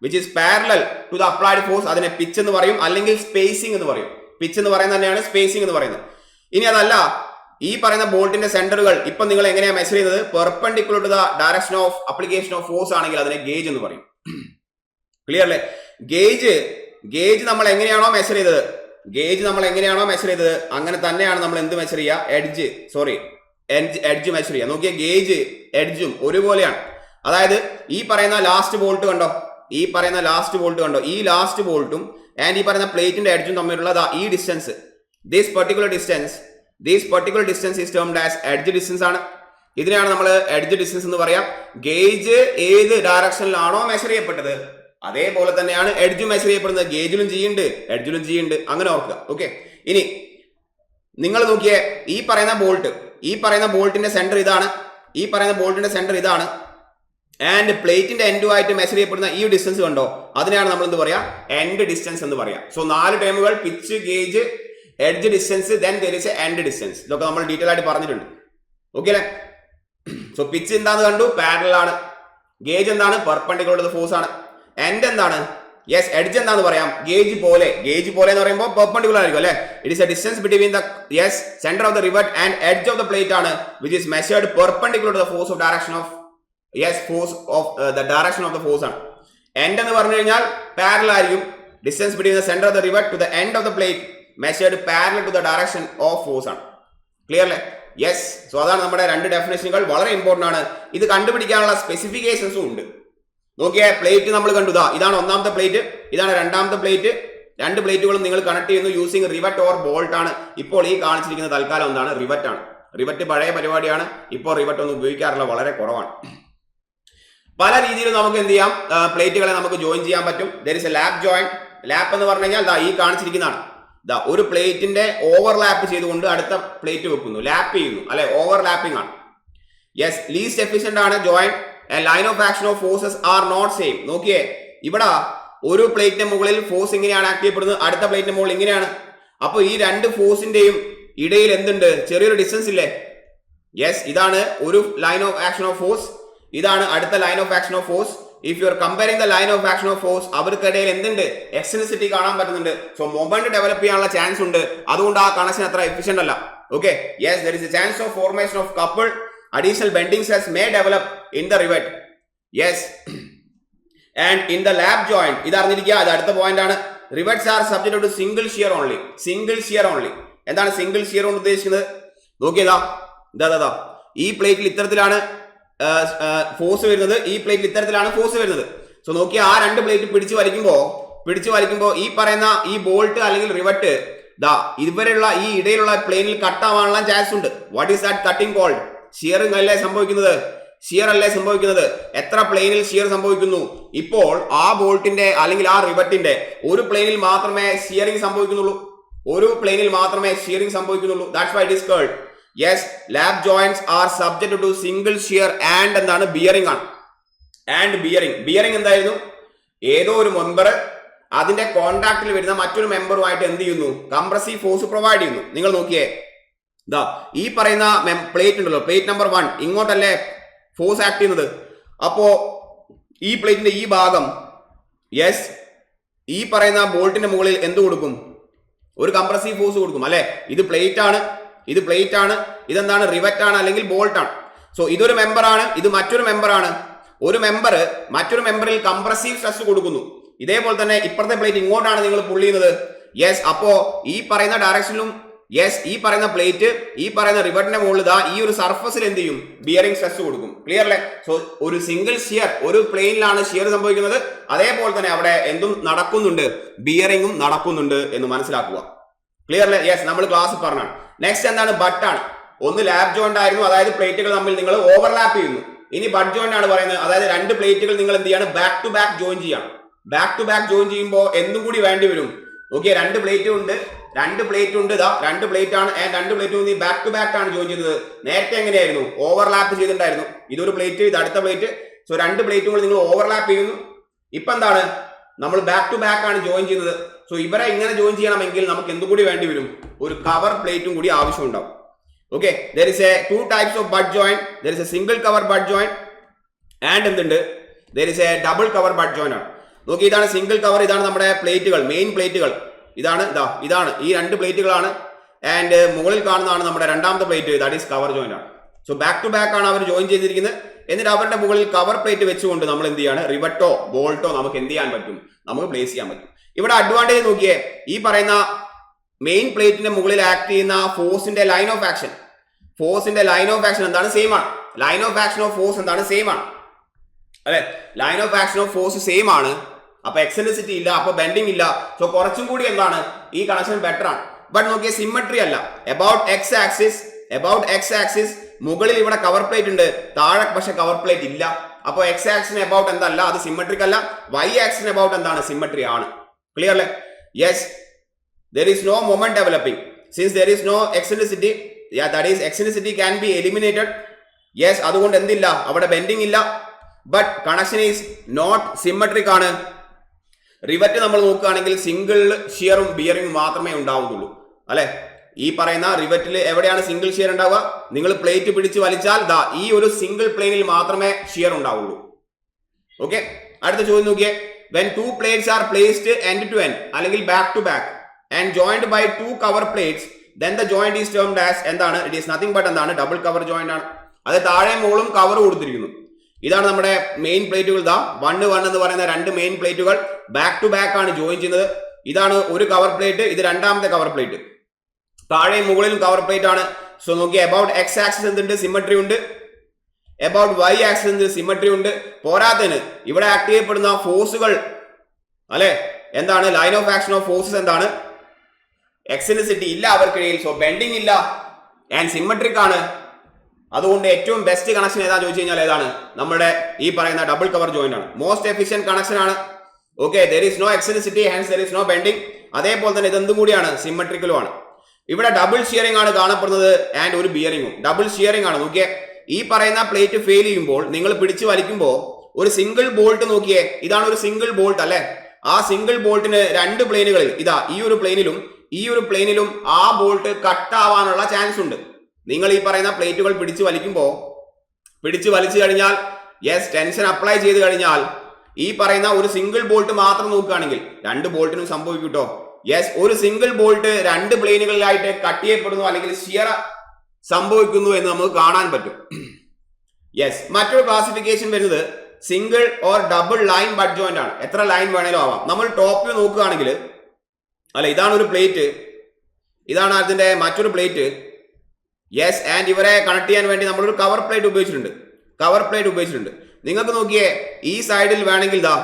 which is parallel to the applied force. അതിനെ പിച്ച് എന്ന് പറയും, അല്ലെങ്കിൽ സ്പേസിംഗ് എന്ന് പറയും. പിച്ച് എന്ന് പറയുന്നത് തന്നെയാണ് സ്പേസിംഗ് എന്ന് പറയുന്നത്. ഇനി അതല്ല, ഈ പറയുന്ന ബോൾട്ടിന്റെ സെന്ററുകൾ ഇപ്പൊ നിങ്ങൾ എങ്ങനെയാണ് മെഷർ ചെയ്യുന്നത്? Perpendicular to the direction of application of force ആണെങ്കിൽ അതിനെ ഗേജ് എന്ന് പറയും. ക്ലിയർ അല്ലേ? ഗേജ് നമ്മൾ എങ്ങനെയാണോ മെഷർ ചെയ്തത്, അങ്ങനെ തന്നെയാണ് നമ്മൾ എന്ത് മെഷർ ചെയ്യുക? എഡ്ജ് മെഷർ ചെയ്യുക. നോക്കിയാൽ ഗേജ് എഡ്ജും ഒരുപോലെയാണ്. അതായത് ഈ പറയുന്ന ലാസ്റ്റ് ബോൾട്ട് കണ്ടോ? ഈ ലാസ്റ്റ് ബോൾട്ടും ആൻഡ് ഈ പറയുന്ന പ്ലേറ്റിന്റെ എഡ്ജും തമ്മിലുള്ള ഈ distance, this particular distance is termed as edge distance ആണ്. ഇതിനെയാണ് നമ്മൾ എഡ്ജ് ഡിസ്റ്റൻസ് എന്ന് പറയാം. ഗേജ് ഏത് ഡയറക്ഷനിലാണോ മെഷർ ചെയ്യപ്പെട്ടത് അതേപോലെ തന്നെയാണ് എഡ്ജ് മെഷർ ചെയ്യപ്പെടുന്നത്. ഗേജിലും ചെയ്യുന്നുണ്ട്, എഡ്ജിലും ചെയ്യുന്നുണ്ട്, അങ്ങനെ ഓർക്കുക. ഓക്കെ, ഇനി നിങ്ങൾ നോക്കിയേ, ഈ പറയുന്ന ബോൾട്ടിന്റെ സെന്റർ ഇതാണ്, ആൻഡ് പ്ലേറ്റിന്റെ എൻഡുമായിട്ട് മെഷർ ചെയ്യപ്പെടുന്ന ഈ ഡിസ്റ്റൻസ് കണ്ടോ, അതിനെയാണ് നമ്മൾ എന്ത് പറയാ, എൻഡ് ഡിസ്റ്റൻസ് എന്ന് പറയാം. സോ 4 ടേമുകൾ: pitch, gauge, edge distance, then there is a end distance. ഇതൊക്കെ നമ്മൾ ഡീറ്റെയിൽ ആയിട്ട് പറഞ്ഞിട്ടുണ്ട്. ഓക്കെ അല്ലേ? സോ പിച്ച് എന്താന്ന് കണ്ടു, പാരലൽ ആണ്. ഗേജ് എന്താണ്, പെർപെൻഡിക്കുലർ ടു ദ ഫോഴ്സ് ആണ്. എൻഡ് എന്താണ്, യെസ് എഡ്ജ് എന്താന്ന് പറയാം, ഗേജ് പോലെ എന്ന് പറയുമ്പോൾ പെർപെൻഡിക്കുലർ ആയിരിക്കും അല്ലെ. It is a distance between the centre of the rivet and edge of the plate ആണ്, which is measured perpendicular to the force of direction of the force ആണ്. End എന്ന് പറഞ്ഞു കഴിഞ്ഞാൽ പാരലൽ ആയിരിക്കും. Distance between the centre of the rivet to the end of the plate measured parallel to the direction of force ആണ്. Clear അല്ലേ? Yes. So അതാണ് നമ്മുടെ 2 ഡെഫിനേഷനുകൾ. വളരെ ഇമ്പോർട്ടന്റ് ആണ്. ഇത് കണ്ടുപിടിക്കാനുള്ള സ്പെസിഫിക്കേഷൻസും ഉണ്ട്. നോക്കിയേ, പ്ലേറ്റ് നമ്മൾ കണ്ടു. ഇതാണ് ഒന്നാമത്തെ പ്ലേറ്റ്, ഇതാണ് രണ്ടാമത്തെ പ്ലേറ്റ്. 2 പ്ലേറ്റുകളും നിങ്ങൾ കണക്ട് ചെയ്യുന്നു യൂസിങ് റിവറ്റ് ഓർ ബോൾട്ട് ആണ്. ഇപ്പോൾ ഈ കാണിച്ചിരിക്കുന്ന തൽക്കാലം എന്താണ്, റിവറ്റ് ആണ്. റിവറ്റ് പഴയ പരിപാടിയാണ്, ഇപ്പോൾ റിവറ്റ് ഒന്നും ഉപയോഗിക്കാറില്ല, വളരെ കുറവാണ്. പല രീതിയിൽ നമുക്ക് എന്ത് ചെയ്യാം, പ്ലേറ്റുകളെ നമുക്ക് ജോയിൻ ചെയ്യാൻ പറ്റും. There is A lap joint. Lap എന്ന് പറഞ്ഞു കഴിഞ്ഞാൽ ഈ കാണിച്ചിരിക്കുന്നതാണ്. ഒരു പ്ലേറ്റിന്റെ ഓവർലാപ്പ് ചെയ്തുകൊണ്ട് അടുത്ത പ്ലേറ്റ് വെക്കുന്നു, ലാപ്പ് ചെയ്യുന്നു അല്ലെ, ഓവർലാപ്പിംഗ് ആണ്. യെസ്, ലീസ്റ്റ് എഫിഷ്യന്റ് ആണ് joint. Line of action of forces are not same. നോക്കിയേ, ഇവിടെ ഒരു പ്ലേറ്റിന്റെ മുകളിൽ ഫോഴ്സ് ഇങ്ങനെയാണ് ആക്ട് ചെയ്യപ്പെടുന്നത്, അടുത്ത പ്ലേറ്റിന്റെ മുകളിൽ ഇങ്ങനെയാണ്. അപ്പൊ ഈ 2 ഫോഴ്സിന്റെയും ഇടയിൽ എന്തുണ്ട്, ചെറിയൊരു ഡിസ്റ്റൻസ് ഇല്ലേ? യെസ്, ഇതാണ് ഒരു line of action of force, ഇതാണ് അടുത്ത line of action of force. If you are comparing the line of action of force, അവർക്കിടയിൽ എന്തുണ്ട്, എക്സെൻട്രിസിറ്റി കാണാൻ പറ്റുന്നുണ്ട്. സോ മൊമെന്റ് ഡെവലപ്പ് ചെയ്യാനുള്ള ചാൻസ് ഉണ്ട്. അതുകൊണ്ട് ആ കണക്ഷൻ അത്ര എഫിഷ്യന്റ് അല്ല. Okay, yes, there is A chance of formation of couple. Additional bending stress may develop in the rivet. Yes. And in the lap joint, ഇത് അറിഞ്ഞിരിക്കുക, അത് അടുത്ത പോയിന്റ് ആണ്. Rivets are subject to single shear only. എന്താണ് single shear കൊണ്ട് ഉദ്ദേശിക്കുന്നത്? നോക്കിയതാ, ഈ പ്ലേറ്റിൽ ഇത്തരത്തിലാണ് ഫോഴ്സ് വരുന്നത്, ഈ പ്ലേറ്റിൽ ഇത്തരത്തിലാണ് ഫോഴ്സ് വരുന്നത്. സോ നോക്കിയ ആ 2 പ്ലേറ്റ് പിടിച്ചു വലിക്കുമ്പോ ഈ പറയുന്ന ഈ ബോൾട്ട് അല്ലെങ്കിൽ റിവറ്റ് ഇവരുള്ള ഈ ഇടയിലുള്ള പ്ലെയിനിൽ കട്ടാവാനുള്ള ചാൻസ് ഉണ്ട്. What is that cutting called? Shearing അല്ലേ സംഭവിക്കുന്നത്. എത്ര പ്ലെയിനിൽ ഷിയർ സംഭവിക്കുന്നു? ഇപ്പോൾ ആ ബോൾട്ടിന്റെ അല്ലെങ്കിൽ ആ റിവറ്റിന്റെ ഒരു പ്ലെയിനിൽ മാത്രമേ ഷിയറിംഗ് സംഭവിക്കുന്നുള്ളൂ. That's why it is called. Yes, lap joints are subject to single shear and എന്താണ്, ബിയറിംഗ് ആണ്. ബിയറിംഗ് എന്തായിരുന്നു? ഏതോ ഒരു മെമ്പർ അതിന്റെ കോൺടാക്റ്റിൽ വരുന്ന മറ്റൊരു മെമ്പറുമായിട്ട് എന്ത് ചെയ്യുന്നു, കംപ്രസീവ് ഫോഴ്സ് പ്രൊവൈഡ് ചെയ്യുന്നു. നിങ്ങൾ നോക്കിയേ, ഈ പറയുന്ന പ്ലേറ്റ് ഉണ്ടല്ലോ, പ്ലേറ്റ് നമ്പർ 1 ഇങ്ങോട്ടല്ലേ ഫോഴ്സ് ആക്ട് ചെയ്യുന്നത്. അപ്പോ ഈ പ്ലേറ്റിന്റെ ഈ ഭാഗം, യെസ്, ഈ പറയുന്ന ബോൾട്ടിന്റെ മുകളിൽ എന്ത് കൊടുക്കും, ഒരു കംപ്രസീവ് ഫോഴ്സ് കൊടുക്കും അല്ലെ. ഇത് പ്ലേറ്റ് ആണ്, ഇതെന്താണ്, റിവറ്റ് ആണ് അല്ലെങ്കിൽ ബോൾട്ട് ആണ്. സോ ഇതൊരു മെമ്പറാണ്, ഇത് മറ്റൊരു മെമ്പറാണ്. ഒരു മെമ്പർ മറ്റൊരു മെമ്പറിൽ കംപ്രസീവ് സ്ട്രെസ് കൊടുക്കുന്നു. ഇതേപോലെ തന്നെ ഇപ്പുറത്തെ പ്ലേറ്റ് ഇങ്ങോട്ടാണ് നിങ്ങൾ പുൾ ചെയ്യുന്നത്. യെസ്, അപ്പോ ഈ പറയുന്ന ഡയറക്ഷനിലും യെസ്, ഈ പറയുന്ന പ്ലേറ്റ് ഈ പറയുന്ന റിവറ്റിന്റെ മുകളിൽ ഈ ഒരു സർഫസിൽ എന്ത് ചെയ്യും, ബിയറിംഗ് സ്ട്രെസ് കൊടുക്കും. ക്ലിയർ അല്ലേ? സോ ഒരു സിംഗിൾ ഷിയർ, ഒരു പ്ലെയിനിലാണ് ഷിയർ സംഭവിക്കുന്നത്, അതേപോലെ തന്നെ അവിടെ എന്തും നടക്കുന്നുണ്ട്, ബിയറിംഗും നടക്കുന്നുണ്ട് എന്ന് മനസ്സിലാക്കുക. ക്ലിയർ അല്ലേ? യെസ്, നമ്മൾ ക്ലാസ് പറഞ്ഞാണ്. നെക്സ്റ്റ് എന്താണ്, ബട്ടാണ്. ഒന്ന് ലാപ്പ് ജോയിന്റ് ആയിരുന്നു, അതായത് പ്ലേറ്റുകൾ തമ്മിൽ നിങ്ങൾ ഓവർലാപ്പ് ചെയ്യുന്നു. ഇനി ബട്ട് ജോയിന്റ് ആണ് പറയുന്നത്, അതായത് 2 പ്ലേറ്റുകൾ നിങ്ങൾ എന്ത് ചെയ്യാണ്, ബാക്ക് ടു ബാക്ക് ജോയിൻ ചെയ്യണം. ബാക്ക് ടു ബാക്ക് ജോയിൻ ചെയ്യുമ്പോൾ എന്തും കൂടി വേണ്ടി വരും. ഓക്കെ, 2 പ്ലേറ്റ് ഉണ്ട്, 2 പ്ലേറ്റ് ആണ്. 2 പ്ലേറ്റും നീ ബാക്ക് ടു ബാക്ക് ആണ് ജോയിൻ ചെയ്തത്. നേരത്തെ എങ്ങനെയായിരുന്നു, ഓവർലാപ്പ് ചെയ്തിട്ടുണ്ടായിരുന്നു. ഇതൊരു പ്ലേറ്റ്, ഇത് അടുത്ത പ്ലേറ്റ്. സോ 2 പ്ലേറ്റുകൾ നിങ്ങൾ ഓവർലാപ്പ് ചെയ്യുന്നു. ഇപ്പൊ എന്താണ്, നമ്മൾ ബാക്ക് ടു ബാക്ക് ആണ് ജോയിൻ ചെയ്യുന്നത്. സോ ഇവരെ ഇങ്ങനെ ജോയിൻ ചെയ്യണമെങ്കിൽ നമുക്ക് എന്തും കൂടി വേണ്ടി വരും, ഒരു കവർ പ്ലേറ്റും കൂടി ആവശ്യമുണ്ടാവും. Okay, there is a 2 types of butt joint. There is a single cover butt joint and എന്തുണ്ട്, there is a double cover butt joint ആണ്. നോക്കി, ഇതാണ് സിംഗിൾ കവർ, ഇതാണ് നമ്മുടെ പ്ലേറ്റുകൾ, മെയിൻ പ്ലേറ്റുകൾ. ഇതാണ് ഈ 2 പ്ലേറ്റുകളാണ്. ആൻഡ് മുകളിൽ കാണുന്നതാണ് നമ്മുടെ രണ്ടാമത്തെ plate, that is cover joint ആണ്. സോ ബാക്ക് ടു ബാക്ക് ആണ് അവർ ജോയിൻ ചെയ്തിരിക്കുന്നത്. എന്നിട്ട് അവരുടെ മുകളിൽ കവർ പ്ലേറ്റ് വെച്ചുകൊണ്ട് നമ്മൾ എന്ത് ചെയ്യാണ്, റിവറ്റോ ബോൾട്ടോ നമുക്ക് എന്ത് ചെയ്യാൻ പറ്റും, നമുക്ക് പ്ലേസ് ചെയ്യാൻ പറ്റും. ഇവിടെ അഡ്വാൻറ്റേജ് നോക്കിയേ, ഈ പറയുന്ന മെയിൻ പ്ലേറ്റിന്റെ മുകളിൽ ആക്ട് ചെയ്യുന്ന ഫോഴ്സിന്റെ ലൈൻ ഓഫ് ആക്ഷൻ എന്താണ്, സെയിം ആണ്. Line of action of force എന്താണ്, സെയിം ആണ് അല്ലെ. Line of action of force same ആണ്. അപ്പൊ എക്സെൻട്രിസിറ്റി ഇല്ല, അപ്പൊ ബെൻഡിങ് ഇല്ല. സോ കുറച്ചും കൂടി എന്താണ് ഈ കണക്ഷൻ ബെറ്റർ ആണ്. ബട്ട് നോക്കിയ സിമ്മട്രി അല്ല. എബൌട്ട് എക്സ് ആക്സിസ് മുകളിൽ ഇവിടെ കവർ പ്ലേറ്റ് ഉണ്ട്, താഴെ പക്ഷെ കവർ പ്ലേറ്റ് ഇല്ല. അപ്പൊ എക്സ് ആക്സിന് എബൌട്ട് എന്തല്ല, അത് സിമ്മട്രിക് അല്ല. വൈ ആക്സിന് എബൌട്ട് എന്താണ്, സിമ്മട്രി ആണ്. ക്ലിയർ അല്ലേ? Yes, there is no moment developing since there is no eccentricity. Yeah, that is eccentricity can be eliminated. Yes, അതുകൊണ്ട് എന്തില്ല, അവിടെ ബെൻഡിങ് ഇല്ല. But connection is not symmetric ആണ്. റിവറ്റ് നമ്മൾ നോക്കുകയാണെങ്കിൽ സിംഗിൾ ഷിയറും ബിയറിംഗും മാത്രമേ ഉണ്ടാവുകയുള്ളൂ അല്ലെ. ഈ പറയുന്ന റിവറ്റിൽ എവിടെയാണ് സിംഗിൾ ഷിയർ ഉണ്ടാവുക? നിങ്ങൾ പ്ലേറ്റ് പിടിച്ച് വലിച്ചാൽ ദാ ഈ ഒരു സിംഗിൾ പ്ലെയിനിൽ മാത്രമേ ഷിയർ ഉണ്ടാവുള്ളൂ. ഓക്കെ, അടുത്ത ചോദ്യം നോക്കിയേ. when two plates are placed end to end അല്ലെങ്കിൽ back to back and joined by two cover plates, then the joint is termed as എന്താണ്? it is nothing but എന്താണ്? ഡബിൾ കവർ ജോയിന്റ് ആണ്. അത് താഴെ മുകളും cover കൊടുത്തിരിക്കുന്നു. ഇതാണ് നമ്മുടെ main പ്ലേറ്റുകൾ. ദാ 1 1 എന്ന് പറയുന്ന രണ്ട് മെയിൻ പ്ലേറ്റുകൾ ബാക്ക് ടു ബാക്ക് ആണ് ജോയിൻ ചെയ്യുന്നത്. ഇതാണ് ഒരു കവർ പ്ലേറ്റ്, ഇത് രണ്ടാമത്തെ കവർ പ്ലേറ്റ്. താഴെയും മുകളിലും കവർ പ്ലേറ്റ് ആണ്. സോ നോക്കി, അബൌട്ട് എക്സ് ആക്സിസ് എന്തുണ്ട്? സിമ്മട്രി ഉണ്ട്. അബൌട്ട് വൈ ആക്സിസ് എന്ത്? സിമ്മട്രി ഉണ്ട്. പോരാത്തതിന് ഇവിടെ ആക്ട് ചെയ്യപ്പെടുന്ന ഫോഴ്സുകൾ അല്ലെ എന്താണ്? Line of action of forces എന്താണ്? എക്സെൻട്രിസിറ്റി ഇല്ല അവർക്കിടയിൽ. സോ ബെൻഡിങ് ഇല്ല ആൻഡ് സിമ്മട്രിക് ആണ്. അതുകൊണ്ട് ഏറ്റവും ബെസ്റ്റ് കണക്ഷൻ ഏതാ ചോദിച്ചു കഴിഞ്ഞാൽ ഏതാണ്? നമ്മുടെ ഈ പറയുന്ന ഡബിൾ കവർ ജോയിന്റ് ആണ്. മോസ്റ്റ് എഫിഷ്യന്റ് കണക്ഷൻ ആണ്. Okay, there is no eccentricity hence there is no bending. അതേപോലെ തന്നെ ഇതെന്തും കൂടിയാണ്, സിമ്മട്രിക്കലും ആണ്. ഇവിടെ ഡബിൾ ഷിയറിംഗ് ആണ് കാണപ്പെടുന്നത് ആൻഡ് ഒരു ബിയറിംഗും. ഡബിൾ ഷിയറിംഗ് ആണ്. നോക്കിയേ, ഈ പറയുന്ന പ്ലേറ്റ് ഫെയിൽ ചെയ്യുമ്പോൾ നിങ്ങൾ പിടിച്ചു വലിക്കുമ്പോൾ ഒരു സിംഗിൾ ബോൾട്ട് നോക്കിയേ, ഇതാണ് ഒരു സിംഗിൾ ബോൾട്ട് അല്ലെ. ആ സിംഗിൾ ബോൾട്ടിന് രണ്ട് പ്ലെയിനുകളിൽ ഇതാ ഈ ഒരു പ്ലെയിനിലും ആ ബോൾട്ട് കട്ട് ആവാനുള്ള ചാൻസ് ഉണ്ട്. നിങ്ങൾ ഈ പറയുന്ന പ്ലേറ്റുകൾ പിടിച്ചു വലിച്ചു കഴിഞ്ഞാൽ യെസ്, ടെൻഷൻ അപ്ലൈ ചെയ്ത് കഴിഞ്ഞാൽ ഈ പറയുന്ന ഒരു സിംഗിൾ ബോൾട്ട് മാത്രം നോക്കുകയാണെങ്കിൽ രണ്ട് ബോൾട്ടിനും സംഭവിക്കും കേട്ടോ. യെസ്, ഒരു സിംഗിൾ ബോൾട്ട് രണ്ട് പ്ലെയിനുകളിലായിട്ട് കട്ട് ചെയ്യപ്പെടുന്നു അല്ലെങ്കിൽ ഷിയർ സംഭവിക്കുന്നു എന്ന് നമുക്ക് കാണാൻ പറ്റും. യെസ്, മറ്റൊരു ക്ലാസിഫിക്കേഷൻ വരുന്നത് single or double line but joint ആണ്. എത്ര ലൈൻ വേണേലും ആവാം. നമ്മൾ ടോപ്പ് വ്യൂ നോക്കുകയാണെങ്കിൽ അല്ല, ഇതാണ് ഒരു പ്ലേറ്റ്, ഇതാണ് അതിന്റെ മറ്റൊരു പ്ലേറ്റ്. യെസ്, ആൻഡ് ഇവരെ കണക്ട് ചെയ്യാൻ വേണ്ടി നമ്മളൊരു കവർ പ്ലേറ്റ് ഉപയോഗിച്ചിട്ടുണ്ട്. നിങ്ങൾക്ക് നോക്കിയേ, ഈ സൈഡിൽ വേണമെങ്കിൽ ഇതാ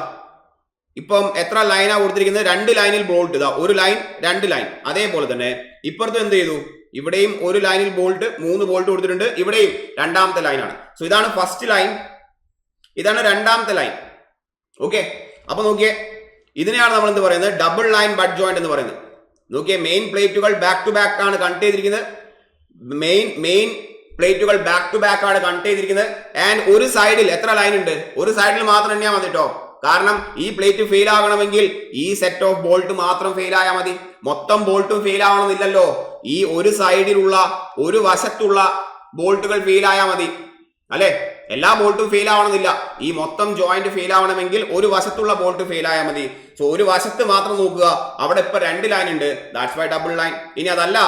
ഇപ്പം എത്ര ലൈനാ കൊടുത്തിരിക്കുന്നത്? 2 ലൈനിൽ ബോൾട്ട്. ഇതാ ഒരു ലൈൻ, 2 ലൈൻ. അതേപോലെ തന്നെ ഇപ്പുറത്തും എന്ത് ചെയ്തു? ഇവിടെയും ഒരു ലൈനിൽ ബോൾട്ട്, 3 ബോൾട്ട് കൊടുത്തിട്ടുണ്ട്. ഇവിടെയും രണ്ടാമത്തെ ലൈനാണ്. സോ ഇതാണ് ഫസ്റ്റ് ലൈൻ, ഇതാണ് രണ്ടാമത്തെ ലൈൻ. ഓക്കെ, അപ്പൊ നോക്കിയേ, ഇതിനെയാണ് നമ്മൾ എന്ത് പറയുന്നത്? ഡബിൾ ലൈൻ ബട്ട് ജോയിന്റ് എന്ന് പറയുന്നത്. നോക്കിയേ, മെയിൻ പ്ലേറ്റുകൾ ബാക്ക് ടു ബാക്ക് ആണ് കണക്ട് ചെയ്തിരിക്കുന്നത്. മെയിൻ പ്ലേറ്റുകൾ ബാക്ക് ടു ബാക്ക് ആണ് കണക്ട് ചെയ്തിരിക്കുന്നത്. ആൻഡ് ഒരു സൈഡിൽ എത്ര ലൈൻ ഉണ്ട്? ഒരു സൈഡിൽ മാത്രം എണ്ണിയാൽ മതി കേട്ടോ. കാരണം ഈ പ്ലേറ്റ് ഫെയിൽ ആകണമെങ്കിൽ ഈ സെറ്റ് ഓഫ് ബോൾട്ട് മാത്രം ഫെയിൽ ആയാൽ മതി. മൊത്തം ബോൾട്ടും ഫെയിൽ ആവണമെന്നില്ലല്ലോ. ഈ ഒരു സൈഡിലുള്ള ഒരു വശത്തുള്ള ബോൾട്ടുകൾ ഫെയിൽ ആയാൽ മതി അല്ലെ. എല്ലാ ബോൾട്ടും ഫെയിൽ ആവണമെന്നില്ല. ഈ മൊത്തം ജോയിന്റ് ഫെയിൽ ആവണമെങ്കിൽ ഒരു വശത്തുള്ള ബോൾട്ട് ഫെയിൽ ആയാൽ മതി. സോ ഒരു വശത്ത് മാത്രം നോക്കുക, അവിടെ ഇപ്പൊ 2 ലൈൻ ഉണ്ട്, ദാറ്റ്സ് വൈ ഡബിൾ ലൈൻ. ഇനി അതല്ല,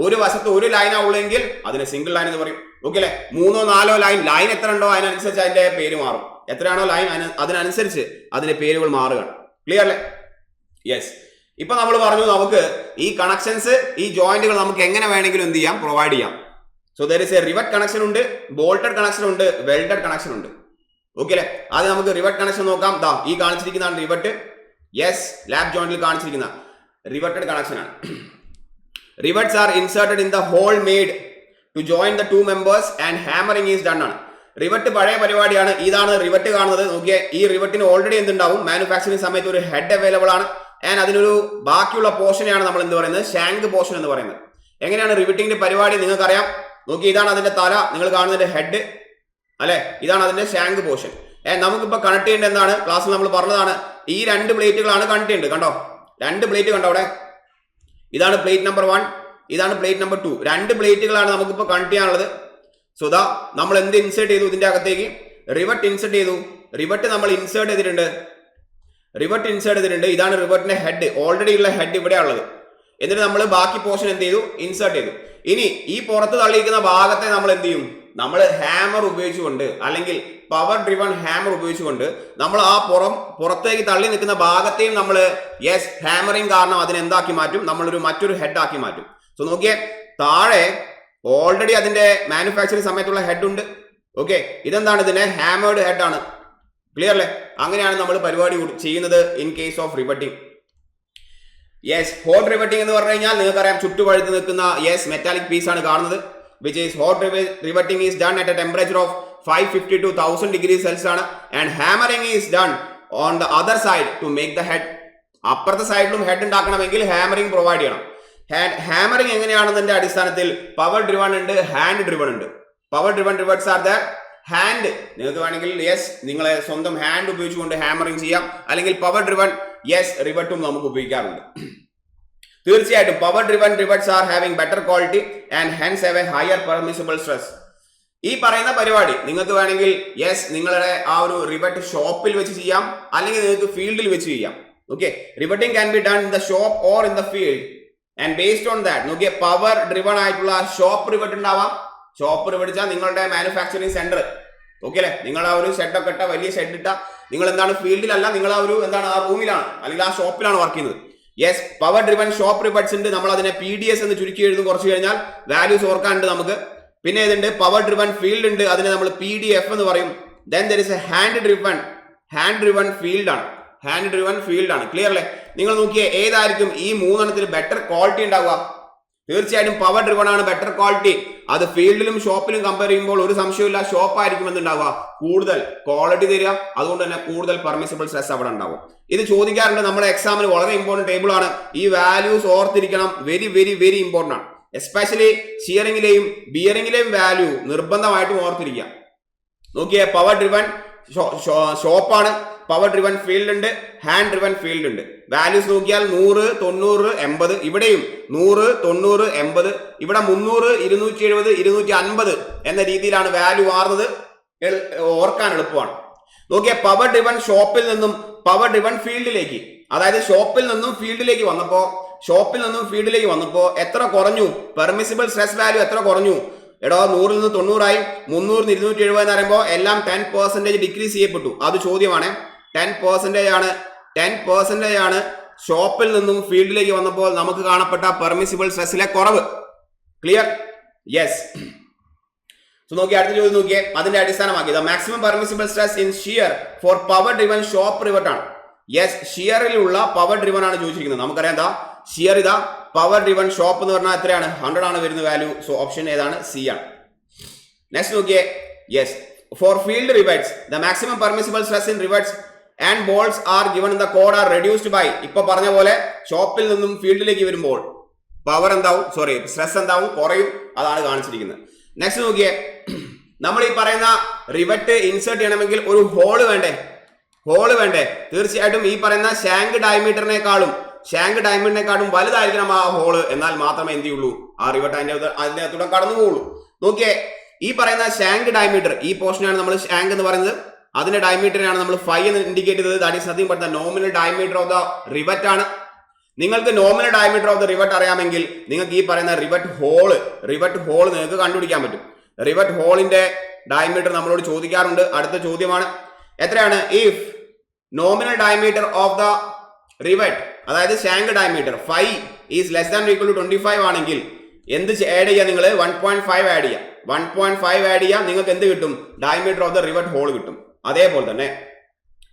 ഒരു വശത്ത് ഒരു ലൈനാ ഉള്ളെങ്കിൽ അതിന് സിംഗിൾ ലൈൻ എന്ന് പറയും. ഓക്കെ അല്ലെ. 3 4 ലൈൻ എത്ര ഉണ്ടോ അതിനനുസരിച്ച് അതിന്റെ പേര് മാറും. എത്രയാണോ ലൈൻ അതിനനുസരിച്ച് അതിന്റെ പേരുകൾ മാറുകയാണ്. ക്ലിയർ അല്ലേ? യെസ്, ഇപ്പൊ നമ്മൾ പറഞ്ഞു നമുക്ക് ഈ കണക്ഷൻസ്, ഈ ജോയിന്റുകൾ നമുക്ക് എങ്ങനെ വേണമെങ്കിലും എന്ത് ചെയ്യാം, പ്രൊവൈഡ് ചെയ്യാം. So there is a rivet connection ഉണ്ട്, ബോൾട്ടഡ് കണക്ഷൻ ഉണ്ട്, വെൽഡഡ് കണക്ഷൻ ഉണ്ട്. ഓക്കെ അല്ലെ. ആദ്യം നമുക്ക് റിവറ്റ് കണക്ഷൻ നോക്കാം. ദാ ഈ കാണിച്ചിരിക്കുന്നതാണ് റിവറ്റ്. യെസ്, ലാബ് ജോയിന്റിൽ കാണിച്ചിരിക്കുന്ന റിവറ്റഡ് കണക്ഷൻ ആണ്. Rivets are inserted in the hole made to join the 2 members and hammering is done ആണ്. റിവറ്റ് പഴയ പരിപാടിയാണ്. ഇതാണ് റിവറ്റ് കാണുന്നത്. നോക്കിയേ, ഈ റിവറ്റിന് ഓൾറെഡി എന്തുണ്ടാവും? മാനുഫാക്ചറിംഗ് സമയത്ത് ഒരു ഹെഡ് അവൈലബിൾ ആണ്. ആൻഡ് അതിനൊരു ബാക്കിയുള്ള പോർഷനെയാണ് നമ്മൾ എന്ത് പറയുന്നത്? ഷാങ്ക് പോർഷൻ എന്ന് പറയുന്നത്. എങ്ങനെയാണ് റിവറ്റിംഗിന്റെ പരിപാടി നിങ്ങൾക്കറിയാം. നോക്കി, ഇതാണ് അതിന്റെ തല, നിങ്ങൾ കാണുന്നതിന്റെ ഹെഡ് അല്ലെ. ഇതാണ് അതിന്റെ ഷാങ്ക് പോർഷൻ. നമുക്കിപ്പോ കണക്ട് ചെയ്യേണ്ട എന്താണ്? ക്ലാസ്സിൽ നമ്മൾ പറഞ്ഞതാണ്, ഈ 2 പ്ലേറ്റുകളാണ് കണക്ട് ചെയ്യേണ്ടത്. കണ്ടോ, 2 പ്ലേറ്റ് കണ്ടോ അവിടെ. ഇതാണ് പ്ലേറ്റ് നമ്പർ 1, ഇതാണ് പ്ലേറ്റ് നമ്പർ 2. 2 പ്ലേറ്റുകളാണ് നമുക്കിപ്പോ കണക്ട് ചെയ്യാനുള്ളത്. സോ ദാ നമ്മൾ എന്ത് ഇൻസേർട്ട് ചെയ്തു? ഇതിന്റെ അകത്തേക്ക് റിവറ്റ് ഇൻസേർട്ട് ചെയ്തു. റിവറ്റ് നമ്മൾ ഇൻസേർട്ട് ചെയ്തിട്ടുണ്ട്. ഇതാണ് റിവറ്റിന്റെ ഹെഡ്. ഓൾറെഡി ഉള്ള ഹെഡ് ഇവിടെ ഉള്ളത്. എന്നിട്ട് നമ്മൾ ബാക്കി പോർഷൻ എന്ത് ചെയ്തു? ഇൻസേർട്ട് ചെയ്തു. ഇനി ഈ പുറത്ത് തള്ളിയിരിക്കുന്ന ഭാഗത്തെ നമ്മൾ എന്ത് ചെയ്യും? നമ്മൾ ഹാമർ ഉപയോഗിച്ചുകൊണ്ട് അല്ലെങ്കിൽ പവർ ഡ്രിവൺ ഹാമർ ഉപയോഗിച്ചുകൊണ്ട് നമ്മൾ ആ പുറത്തേക്ക് തള്ളി നിൽക്കുന്ന ഭാഗത്തെയും നമ്മൾ യെസ് ഹാമറിങ് കാരണം അതിനെ എന്താക്കി മാറ്റും? നമ്മളൊരു മറ്റൊരു ഹെഡ് ആക്കി മാറ്റും. സോ നോക്കിയേ, താഴെ ഓൾറെഡി അതിന്റെ മാനുഫാക്ചറിംഗ് സമയത്തുള്ള ഹെഡ് ഉണ്ട്. ഓക്കെ, ഇതെന്താണ്? ഇതിന്റെ ഹാമേർഡ് ഹെഡ് ആണ്. ക്ലിയർ അല്ലേ? അങ്ങനെയാണ് നമ്മൾ പരിപാടി ചെയ്യുന്നത് in case of riveting. Yes, hot riveting എന്ന് പറഞ്ഞു കഴിഞ്ഞാൽ നിങ്ങൾക്കറിയാം ചുറ്റുപഴുത്ത് നിൽക്കുന്ന മെറ്റാലിക് പീസ് ആണ് കാണുന്നത്. Which is hot riveting is done at a temperature of 550 to 1000 degrees Celsius ആണ്. And hammering is done on the other side to make the head. അപ്പുറത്തെ സൈഡിലും ഹെഡ് ഉണ്ടാക്കണമെങ്കിൽ ഹാമറിംഗ് പ്രൊവൈഡ് ചെയ്യണം. ഹാമറിംഗ് എങ്ങനെയാണെന്നതിന്റെ അടിസ്ഥാനത്തിൽ power driven ഉണ്ട്, hand driven ഉണ്ട്. Power driven rivets are the hand. നിങ്ങൾക്ക് വേണമെങ്കിൽ നിങ്ങളെ സ്വന്തം ഹാൻഡ് ഉപയോഗിച്ചുകൊണ്ട് ഹാമറിംഗ് ചെയ്യാം. അല്ലെങ്കിൽ പവർ ഡ്രിവൺ റിവറ്റും നമുക്ക് ഉപയോഗിക്കാറുണ്ട്. തീർച്ചയായിട്ടും power driven rivets are having better quality and hence have A higher permissible stress. ഈ പറയുന്ന പരിപാടി നിങ്ങൾക്ക് വേണമെങ്കിൽ നിങ്ങളുടെ ആ ഒരു റിവറ്റ് ഷോപ്പിൽ വെച്ച് ചെയ്യാം, അല്ലെങ്കിൽ നിങ്ങൾക്ക് ഫീൽഡിൽ വെച്ച് ചെയ്യാം. Okay, riveting can be done in the shop or in the field. And based on that Nokia power driven ആയിട്ടുള്ള ഷോപ്പ് റിവറ്റ് ഉണ്ടാവാം. ഷോപ്പ് റിവറ്റ് നിങ്ങളുടെ മാനുഫാക്ചറിങ് സെന്റർ. ഓക്കെ അല്ലെ? നിങ്ങൾ ആ ഒരു ഷെഡൊക്കെ ഇട്ട, വലിയ ഷെഡ് ഇട്ട, നിങ്ങൾ എന്താണ് ഫീൽഡിലല്ല, നിങ്ങൾ ആ ഒരു ആ റൂമിലാണ് അല്ലെങ്കിൽ ആ ഷോപ്പിലാണ് വർക്ക് ചെയ്യുന്നത്. പവർ ഡ്രിവൺ ഷോപ്പ് റിവറ്റ്സ് ഉണ്ട്. നമ്മൾ അതിനെ PDS എന്ന് ചുരുക്കി എഴുതും കുറച്ച് കഴിഞ്ഞാൽ. വാല്യൂസ് ഓർക്കാനുണ്ട് നമുക്ക്. പിന്നെ ഇതുണ്ട് പവർ ഡ്രിവൺ ഫീൽഡ് ഉണ്ട്, അതിനെ നമ്മൾ PDF എന്ന് പറയും. Then there is A hand driven field ആണ്. ഹാൻഡ് ഡ്രിവൺ ഫീൽഡ് ആണ്. ക്ലിയർ അല്ലേ? നിങ്ങൾ നോക്കിയേ ഏതായിരിക്കും ഈ മൂന്നെണ്ണത്തിൽ ബെറ്റർ ക്വാളിറ്റി ഉണ്ടാവുക? തീർച്ചയായിട്ടും പവർ ഡ്രിവൺ ആണ് ബെറ്റർ ക്വാളിറ്റി. അത് ഫീൽഡിലും ഷോപ്പിലും കമ്പയർ ചെയ്യുമ്പോൾ ഒരു സംശയമില്ല ഷോപ്പ് ആയിരിക്കും എന്തുണ്ടാവുക, കൂടുതൽ ക്വാളിറ്റി തരിക. അതുകൊണ്ട് തന്നെ കൂടുതൽ പെർമിസിബിൾ സ്ട്രെസ് അവിടെ ഉണ്ടാവും. ഇത് ചോദിക്കാറുണ്ട് നമ്മുടെ എക്സാമിന്. വളരെ ഇമ്പോർട്ടന്റ് ടേബിൾ ആണ്. ഈ വാല്യൂസ് ഓർത്തിരിക്കണം. വെരി വെരി വെരി ഇമ്പോർട്ടന്റ് ആണ്. എസ്പെഷ്യലി ഷിയറിംഗിലെയും ബിയറിംഗിലെയും വാല്യൂ നിർബന്ധമായിട്ടും ഓർത്തിരിക്കുക. നോക്കിയേ പവർ ഡ്രിവൺ ഷോപ്പാണ്, പവർ ഡ്രിവൺ ഫീൽഡ് ഉണ്ട്, ഹാൻഡ് ഡ്രിവൺ ഫീൽഡ് ഉണ്ട്. വാല്യൂസ് നോക്കിയാൽ 100, 90, 80. ഇവിടെയും 100, 90, 80. ഇവിടെ 300, 270, 250 എന്ന രീതിയിലാണ് വാല്യൂ മാറുന്നത്. ഓർക്കാൻ എളുപ്പമാണ്. നോക്കിയ പവർ ഡ്രിവൺ ഷോപ്പിൽ നിന്നും പവർ ഡ്രിവൺ ഫീൽഡിലേക്ക്, അതായത് ഷോപ്പിൽ നിന്നും ഫീൽഡിലേക്ക് വന്നപ്പോ എത്ര കുറഞ്ഞു? പെർമിസിബിൾ സ്ട്രെസ് വാല്യൂ എത്ര കുറഞ്ഞു? 100 നിന്ന് 90 ആയി, 300 നിന്ന് 270 എന്ന് പറയുമ്പോൾ എല്ലാം 10% ഡിക്രീസ് ചെയ്യപ്പെട്ടു. അത് ചോദ്യമാണ്. 10% ആണ് ഷോപ്പിൽ നിന്നും ഫീൽഡിലേക്ക് വന്നപ്പോൾ നമുക്ക് കാണപ്പെട്ട പെർമിസിബിൾ സ്ട്രെസ്സിലെ കുറവ്. ക്ലിയർ? നോക്കി അടുത്ത ചോദ്യം നോക്കിയേ. അതിന്റെ അടിസ്ഥാനമാക്കി the maximum permissible stress in shear for power driven shop rivet ആണ്. ഷിയറിലുള്ള പവർ ഡ്രിവൺ ആണ് ചോദിച്ചിരിക്കുന്നത്. നമുക്കറിയാം എന്താ ഷിയർ, ഇതാ പവർ ഡ്രിവൺ ഷോപ്പ് എന്ന് പറഞ്ഞാൽ എത്രയാണ്? 100 ആണ് വരുന്ന വാല്യൂ. സോ ഓപ്ഷൻ ഏതാണ്? C ആണ്. നെക്സ്റ്റ് നോക്കിയേ. For field rivets the maximum permissible stress in rivets and bolts are given in the code are reduced by. ഇപ്പൊ പറഞ്ഞ പോലെ ഷോപ്പിൽ നിന്നും ഫീൽഡിലേക്ക് വരുമ്പോൾ പവർ സ്ട്രെസ് എന്താവും? കുറയും. അതാണ് കാണിച്ചിരിക്കുന്നത്. നെക്സ്റ്റ് നോക്കിയേ. നമ്മൾ ഈ പറയുന്ന റിവറ്റ് ഇൻസേർട്ട് ചെയ്യണമെങ്കിൽ ഒരു ഹോള് വേണ്ടേ? തീർച്ചയായിട്ടും ഈ പറയുന്ന ഷാങ്ക് ഡയമീറ്ററിനെക്കാളും വലുതായിരിക്കണം ആ ഹോള്. എന്നാൽ മാത്രമേ എന്ത് ചെയ്യുള്ളൂ, ആ റിവറ്റ് അതിനകത്തൂടെ കടന്നു പോവുള്ളൂ. നോക്കിയേ, ഈ പറയുന്ന ഷാങ്ക് ഡയമീറ്റർ, ഈ പോർഷനാണ് നമ്മൾ ഷാങ്ക് എന്ന് പറയുന്നത്. അതിന്റെ ഡയമീറ്ററിനാണ് നമ്മൾ 5 എന്ന് ഇൻഡിക്കേറ്റ് ചെയ്തത്. That is nothing but the nominal diameter of the rivet ആണ്. നിങ്ങൾക്ക് nominal diameter of the rivet അറിയാമെങ്കിൽ നിങ്ങൾക്ക് ഈ പറയുന്ന റിവറ്റ് ഹോള് നിങ്ങൾക്ക് കണ്ടുപിടിക്കാൻ പറ്റും. റിവറ്റ് ഹോളിന്റെ ഡയമീറ്റർ നമ്മളോട് ചോദിക്കാറുണ്ട്. അടുത്ത ചോദ്യമാണ് എത്രയാണ്? If nominal diameter of the rivet, അതായത് shank diameter 5 is less than equal to 25 ആണെങ്കിൽ എന്ത് ആഡ് ചെയ്യുക? നിങ്ങൾ 1.5 ആഡ് ചെയ്യുക. 1.5 ആഡ് ചെയ്യുക, നിങ്ങൾക്ക് എന്ത് കിട്ടും? Diameter of the rivet whole കിട്ടും. അതേപോലെ തന്നെ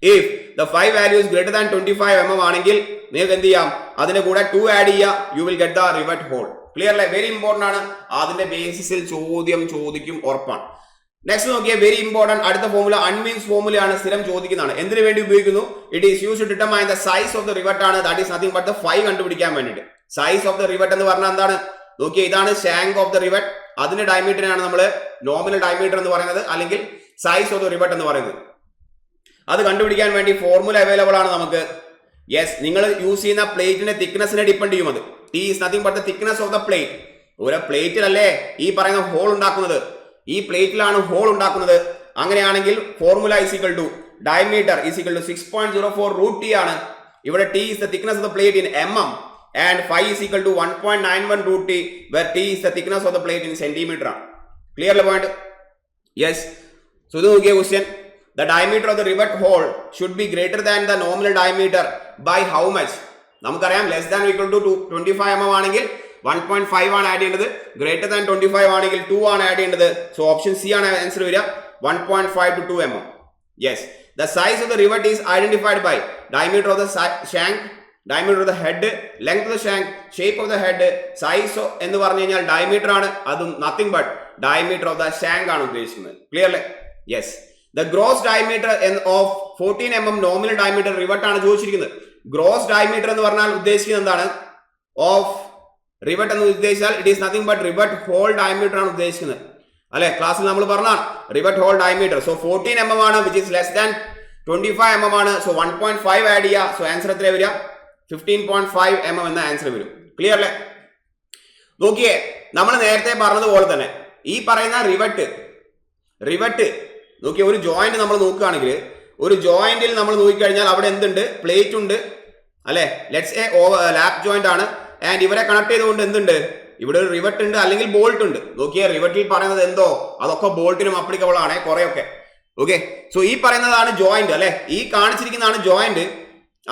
if the 5 values greater than 25 mm ആണെങ്കിൽ നിങ്ങൾക്ക് എന്ത് ചെയ്യാം? അതിന്റെ കൂടെ 2 ആഡ് ചെയ്യുക. You will get the rivet hole. Clear അല്ലേ? വെരി ഇമ്പോർട്ടന്റ് ആണ്. അതിന്റെ ബേസിസിൽ ചോദ്യം ചോദിക്കും, ഉറപ്പാണ്. നെക്സ്റ്റ് നോക്കിയാൽ വെരി ഇമ്പോർട്ടന്റ് അടുത്ത ഫോർമുല അൺമീൻസ് ഫോർമുലയാണ്. സ്ഥിരം ചോദിക്കുന്നതാണ്. എന്തിനു വേണ്ടി ഉപയോഗിക്കുന്നു? It is used to determine the size of the rivet ആണ്. That is nothing but the 5 കണ്ടുപിടിക്കാൻ വേണ്ടിയിട്ട്. സൈസ് ഓഫ് ദ റിവറ്റ് എന്ന് പറഞ്ഞാൽ എന്താണ്? നോക്കിയാൽ ഇതാണ് ഷാങ്ക് ഓഫ് ദ റിവറ്റ്. അതിന്റെ ഡയമീറ്ററിനാണ് നമ്മൾ നോമിനൽ ഡയമീറ്റർ എന്ന് പറയുന്നത്, അല്ലെങ്കിൽ സൈസ് ഓഫ് ദ റിവറ്റ് എന്ന് പറയുന്നത്. അത് കണ്ടുപിടിക്കാൻ വേണ്ടി ഫോർമുല അവൈലബിൾ ആണ് നമുക്ക്. നിങ്ങൾ യൂസ് ചെയ്യുന്ന പ്ലേറ്റിന്റെ തിക്നെസ്സിനെ ഡിപ്പെൻഡ് ചെയ്യും. അത് T is nothing but the thickness of the plate. ഒരു പ്ലേറ്റിലല്ലേ ഈ പറയുന്ന ഹോൾ ഉണ്ടാക്കുന്നത്? ഈ പ്ലേറ്റിലാണ് ഹോൾ ഉണ്ടാക്കുന്നത്. അങ്ങനെയാണെങ്കിൽ formula is equal to diameter is equal to 6.04 √T ആണ്. ഇവിടെ T is the thickness of the plate in mm and 5 is equal to 1.91 √T, where T is the thickness of the plate in centimeter. Clear the point? Yes. So this is a question. The diameter of the rivet hole should be greater than the nominal diameter by how much? നമുക്കറിയാം less than or equal to 25 mm ആണെങ്കിൽ 1.5 ആണ് add ചെയ്യേണ്ടത്. greater than 25 ആണെങ്കിൽ 2 ആണ് add ചെയ്യേണ്ടത്. So option C ആണ് answer വരിക. 1.5 to 2 mm. Yes. The size of the rivet is identified by diameter of the shank, diameter of the head, length of the shank, shape of the head, size എന്ന് പറഞ്ഞു കഴിഞ്ഞാൽ diameter ആണ്, അതും nothing but diameter of the shank ആണ് ഉദ്ദേശിക്കുന്നത്. Clear അല്ലേ? Yes. The gross diameter of 14 mm nominal diameter rivet ആണ് ചോദിച്ചിരിക്കുന്നത്. Gross diameter എന്ന് പറഞ്ഞാൽ ഉദ്ദേശിക്കുന്നത് എന്താണ്? Of rivet എന്ന് ഉദ്ദേശിച്ചാൽ it is nothing but rivet hole diameter ആണ് ഉദ്ദേശിക്കുന്നത്. അല്ലെ, ക്ലാസ്സിൽ നമ്മൾ പറഞ്ഞാണ് rivet whole diameter. So 14 mm ആണ്, which is less than 25 mm ആണ്. സോ 1.5 ആഡ് ചെയ്യുക. സോ ആൻസർ എത്ര വരിക? 15.5 mm എന്ന ആൻസർ വരും. ക്ലിയർ അല്ലേ? നോക്കിയേ, നമ്മൾ നേരത്തെ പറഞ്ഞതുപോലെ തന്നെ ഈ പറയുന്ന റിവറ്റ് നോക്കിയേ, ഒരു ജോയിന്റ് നമ്മൾ നോക്കുകയാണെങ്കിൽ ഒരു ജോയിന്റിൽ നമ്മൾ നോക്കിക്കഴിഞ്ഞാൽ അവിടെ എന്തുണ്ട്? പ്ലേറ്റ് ഉണ്ട് അല്ലെ. ലെറ്റ്സ് എ ലാപ്പ് ജോയിന്റ് ആണ്. ആൻഡ് ഇവരെ കണക്ട് ചെയ്തുകൊണ്ട് എന്തുണ്ട്? ഇവിടെ ഒരു റിവറ്റ് ഉണ്ട് അല്ലെങ്കിൽ ബോൾട്ട് ഉണ്ട്. നോക്കിയാൽ റിവറ്റിൽ പറയുന്നത് എന്തോ അതൊക്കെ ബോൾട്ടിനും അപ്ലിക്കബിൾ ആണ് കുറെയൊക്കെ. ഓക്കെ, സോ ഈ പറയുന്നതാണ് ജോയിന്റ് അല്ലെ. ഈ കാണിച്ചിരിക്കുന്നതാണ് ജോയിന്റ്.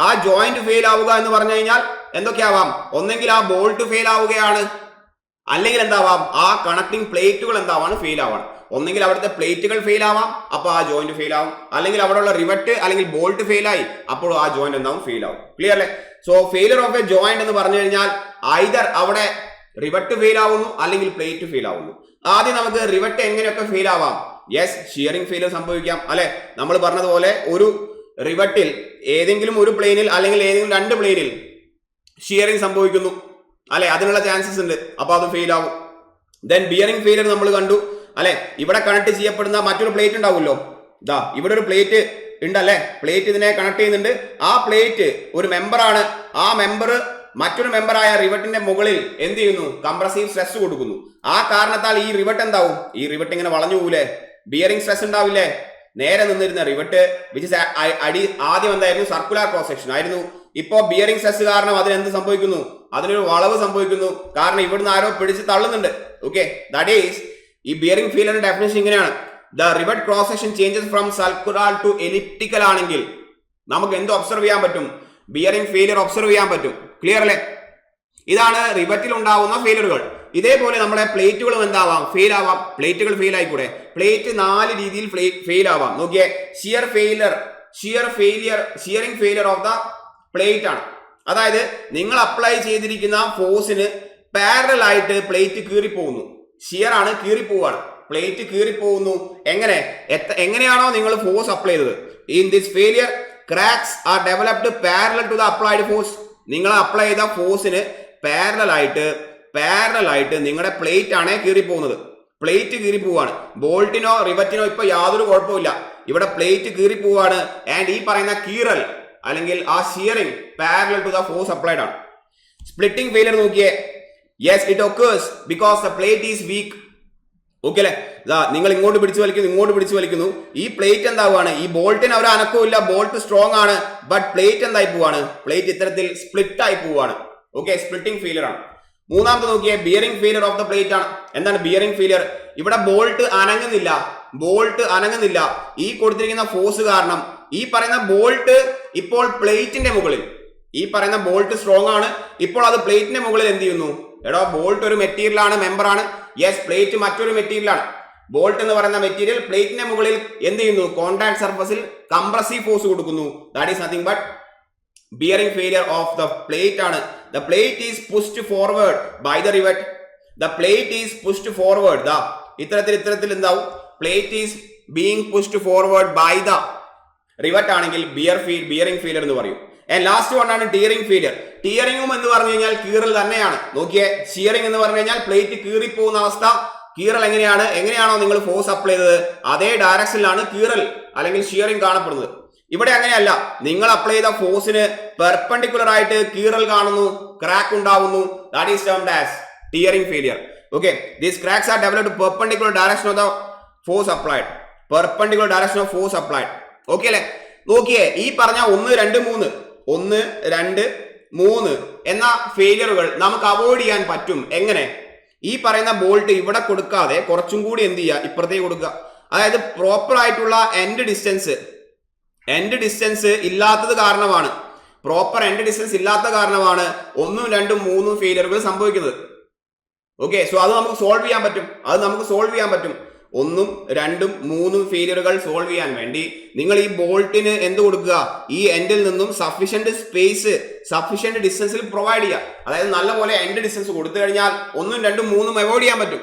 ആ ജോയിന്റ് ഫെയിൽ ആവുക എന്ന് പറഞ്ഞു കഴിഞ്ഞാൽ എന്തൊക്കെയാവാം? ഒന്നെങ്കിൽ ആ ബോൾട്ട് ഫെയിൽ ആവുകയാണ്, അല്ലെങ്കിൽ എന്താവാം? ആ കണക്ടിങ് പ്ലേറ്റുകൾ എന്താവാണ്? ഫെയിൽ ആവാണ്. ഒന്നെങ്കിൽ അവിടുത്തെ പ്ലേറ്റുകൾ ഫെയിൽ ആവാം, അപ്പൊ ആ ജോയിന്റ് ഫെയിൽ ആവും. അല്ലെങ്കിൽ അവിടെയുള്ള റിവറ്റ് അല്ലെങ്കിൽ ബോൾട്ട് ഫെയിൽ ആയി, അപ്പോൾ ആ ജോയിന്റ് എന്താവും? ഫെയിൽ ആവും. ക്ലിയർ അല്ലേ? So failure of A joint എന്ന് പറഞ്ഞു കഴിഞ്ഞാൽ ഐദർ അവിടെ റിവറ്റ് ഫെയിൽ ആവുന്നു അല്ലെങ്കിൽ പ്ലേറ്റ് ഫെയിൽ ആവുന്നു. ആദ്യം നമുക്ക് റിവറ്റ് എങ്ങനെയൊക്കെ ഫെയിൽ ആവാം? യെസ്, ഷിയറിംഗ് ഫെയിലിയർ സംഭവിക്കാം അല്ലെ. നമ്മൾ പറഞ്ഞതുപോലെ ഒരു റിവറ്റിൽ ഏതെങ്കിലും ഒരു പ്ലെയിനിൽ അല്ലെങ്കിൽ ഏതെങ്കിലും രണ്ട് പ്ലെയിനിൽ ഷിയറിംഗ് സംഭവിക്കുന്നു അല്ലെ, അതിനുള്ള ചാൻസസ് ഉണ്ട്, അപ്പൊ അത് ഫെയിൽ ആവും. ദെൻ ബിയറിംഗ് ഫെയിലിയർ നമ്മൾ കണ്ടു അല്ലെ. ഇവിടെ കണക്ട് ചെയ്യപ്പെടുന്ന മറ്റൊരു പ്ലേറ്റ് ഉണ്ടാവുമല്ലോ. ദാ ഇവിടെ ഒരു പ്ലേറ്റ് ഉണ്ടല്ലേ, പ്ലേറ്റ് ഇതിനെ കണക്ട് ചെയ്യുന്നുണ്ട്. ആ പ്ലേറ്റ് ഒരു മെമ്പറാണ്. ആ മെമ്പർ മറ്റൊരു മെമ്പറായ റിവറ്റിന്റെ മുകളിൽ എന്ത് ചെയ്യുന്നു? കംപ്രസീവ് സ്ട്രെസ് കൊടുക്കുന്നു. ആ കാരണത്താൽ ഈ റിവറ്റ് എന്താവും? ഈ റിവറ്റ് ഇങ്ങനെ വളഞ്ഞു പോകൂലേ? ബിയറിംഗ് സ്ട്രെസ് ഉണ്ടാവില്ലേ? നേരെ നിന്നിരുന്ന റിവറ്റ് വിച്ച് ആദ്യം എന്തായിരുന്നു? സർക്കുലർ ക്രോസ് സെക്ഷൻ ആയിരുന്നു. ഇപ്പോ ബിയറിംഗ് സ്ട്രെസ് കാരണം അതിനെന്ത് സംഭവിക്കുന്നു? അതിനൊരു വളവ് സംഭവിക്കുന്നു. കാരണം ഇവിടുന്ന് ആരോ പിടിച്ച് തള്ളുന്നുണ്ട്. ഓക്കെ, ദാറ്റ് ഈസ് ഈ ബിയറിംഗ് ഫെയിലിയറിന്റെ ഡെഫിനിഷൻ ഇങ്ങനെയാണ്. The rivet cross section changes from circular to elliptical ആണെങ്കിൽ നമുക്ക് എന്ത് ഒബ്സർവ് ചെയ്യാൻ പറ്റും? ബിയറിംഗ് ഫെയിലിയർ ഒബ്സർവ് ചെയ്യാൻ പറ്റും. ക്ലിയർ അല്ലേ? ഇതാണ് റിവറ്റിൽ ഉണ്ടാവുന്ന ഫെയിലിയറുകൾ. ഇതേപോലെ നമ്മുടെ പ്ലേറ്റുകളും എന്താവാം? ഫെയിൽ ആവാം. പ്ലേറ്റുകൾ ഫെയിൽ ആയിക്കൂടെ? പ്ലേറ്റ് 4 രീതിയിൽ ഫെയിൽ ആവാം. നോക്കിയേ, shearing failure of the plate ആണ്. അതായത് നിങ്ങൾ അപ്ലൈ ചെയ്തിരിക്കുന്ന ഫോഴ്സിന് പാരലൽ ആയിട്ട് പ്ലേറ്റ് കീറിപ്പോകുന്നു. ഷിയർ ആണ്, കീറിപ്പോവാണ്. പ്ലേറ്റ് കീറിപ്പോകുന്നു. എങ്ങനെയാണോ നിങ്ങൾ ഫോഴ്സ് അപ്ലൈ ചെയ്തത്? In this failure cracks are developed parallel to the applied force. നിങ്ങൾ അപ്ലൈ ചെയ്ത ഫോഴ്സിന് പാരലൽ ആയിട്ട് നിങ്ങളുടെ പ്ലേറ്റ് ആണ് കീറിപ്പോകുന്നത്. പ്ലേറ്റ് കീറിപ്പോവാണ്. ബോൾട്ടിനോ റിവറ്റിനോ ഇപ്പൊ യാതൊരു കുഴപ്പമില്ല. ഇവിടെ പ്ലേറ്റ് കീറിപ്പോവാണ്. ആൻഡ് ഈ പറയുന്ന കീറൽ അല്ലെങ്കിൽ ആ shearing parallel to the force applied ആണ്. സ്പ്ലിറ്റിംഗ് ഫെയിലിയർ നോക്കിയേ. Yes, it occurs because the plate is weak. Okay അല്ലെ? നിങ്ങൾ ഇങ്ങോട്ട് പിടിച്ചു വലിക്കുന്നു. ഈ പ്ലേറ്റ് എന്താവുകയാണ്? ഈ ബോൾട്ടിന് ഒരു അനക്കവും ഇല്ല, ബോൾട്ട് സ്ട്രോങ് ആണ്. ബട്ട് പ്ലേറ്റ് എന്തായി പോവാണ്? പ്ലേറ്റ് ഇത്തരത്തിൽ സ്പ്ലിറ്റ് ആയി പോവാണ്. ഓക്കെ, സ്പ്ലിറ്റിംഗ് ഫെയിലിയർ ആണ്. മൂന്നാമത്തെ നോക്കിയേ, bearing failure of the plate ആണ്. എന്താണ് ബിയറിംഗ് ഫെയിലിയർ? ഇവിടെ ബോൾട്ട് അനങ്ങുന്നില്ല. ഈ കൊടുത്തിരിക്കുന്ന ഫോഴ്സ് കാരണം ഈ പറയുന്ന ബോൾട്ട് ഇപ്പോൾ പ്ലേറ്റിന്റെ മുകളിൽ, ഈ പറയുന്ന ബോൾട്ട് സ്ട്രോങ് ആണ്. ഇപ്പോൾ അത് പ്ലേറ്റിന്റെ മുകളിൽ എന്ത് ചെയ്യുന്നു? എടോ, ബോൾട്ട് ഒരു മെറ്റീരിയൽ ആണ്, മെമ്പർ ആണ്. യെസ്, പ്ലേറ്റ് മറ്റൊരു മെറ്റീരിയൽ ആണ്. ബോൾട്ട് എന്ന് പറയുന്ന മെറ്റീരിയൽ പ്ലേറ്റിന്റെ മുകളിൽ എന്ത് ചെയ്യുന്നു? കോണ്ടാക്ട് സർഫസിൽ കംപ്രസീവ് ഫോഴ്സ് കൊടുക്കുന്നു. That is nothing but bearing failure of the plate ആണ്. The plate is pushed forward by the rivet. The plate is pushed forward. ഇത്തരത്തിൽ എന്താവും? Plate is being pushed forward by the rivet ആണെങ്കിൽ bearing failure എന്ന് പറയും. And last one ആണ് tearing failure. ടിയറിംഗും എന്ന് പറഞ്ഞു കഴിഞ്ഞാൽ കീറൽ തന്നെയാണ്. നോക്കിയേ, ഷിയറിംഗ് എന്ന് പറഞ്ഞു കഴിഞ്ഞാൽ പ്ലേറ്റ് കീറിപ്പോകുന്ന അവസ്ഥ. കീറൽ എങ്ങനെയാണോ നിങ്ങൾ ഫോഴ്സ് അപ്ലൈ ചെയ്തത് അതേ ഡയറക്ഷനിലാണ് കീറൽ അല്ലെങ്കിൽ ഷിയറിംഗ് കാണപ്പെടുന്നത്. ഇവിടെ അങ്ങനെയല്ല. നിങ്ങൾ അപ്ലൈ ചെയ്ത ഫോഴ്സിന് പെർപെൻഡിക്കുലർ ആയിട്ട് കീറൽ കാണുന്നു, ക്രാക്ക് ഉണ്ടാവുന്നു. That is termed as tearing failure. Okay, these cracks are developed perpendicular direction of the force applied. Okay അല്ലെ? നോക്കിയേ, ഈ പറഞ്ഞ 1, 2, 3 എന്ന ഫെയിലിയറുകൾ നമുക്ക് അവോയ്ഡ് ചെയ്യാൻ പറ്റും. എങ്ങനെ? ഈ പറയുന്ന ബോൾട്ട് ഇവിടെ കൊടുക്കാതെ കുറച്ചും കൂടി എന്ത് ചെയ്യുക? ഇപ്പുറത്തേക്ക് കൊടുക്കുക. അതായത് പ്രോപ്പർ ആയിട്ടുള്ള എൻഡ് ഡിസ്റ്റൻസ് ഇല്ലാത്തത് കാരണമാണ് 1, 2, 3 ഫെയിലിയറുകൾ സംഭവിക്കുന്നത്. ഓക്കെ, സോ അത് നമുക്ക് സോൾവ് ചെയ്യാൻ പറ്റും. ഒന്നും രണ്ടും മൂന്നും ഫെയിലിയറുകൾ സോൾവ് ചെയ്യാൻ വേണ്ടി നിങ്ങൾ ഈ ബോൾട്ടിന് എന്ത് കൊടുക്കുക, ഈ എൻഡിൽ നിന്നും സഫീഷ്യന്റ് സ്പേസ്, സഫീഷ്യന്റ് ഡിസ്റ്റൻസിൽ പ്രൊവൈഡ് ചെയ്യുക. അതായത് നല്ലപോലെ എൻഡ് ഡിസ്റ്റൻസ് കൊടുത്തു കഴിഞ്ഞാൽ ഒന്നും രണ്ടും മൂന്നും അവോയ്ഡ് ചെയ്യാൻ പറ്റും.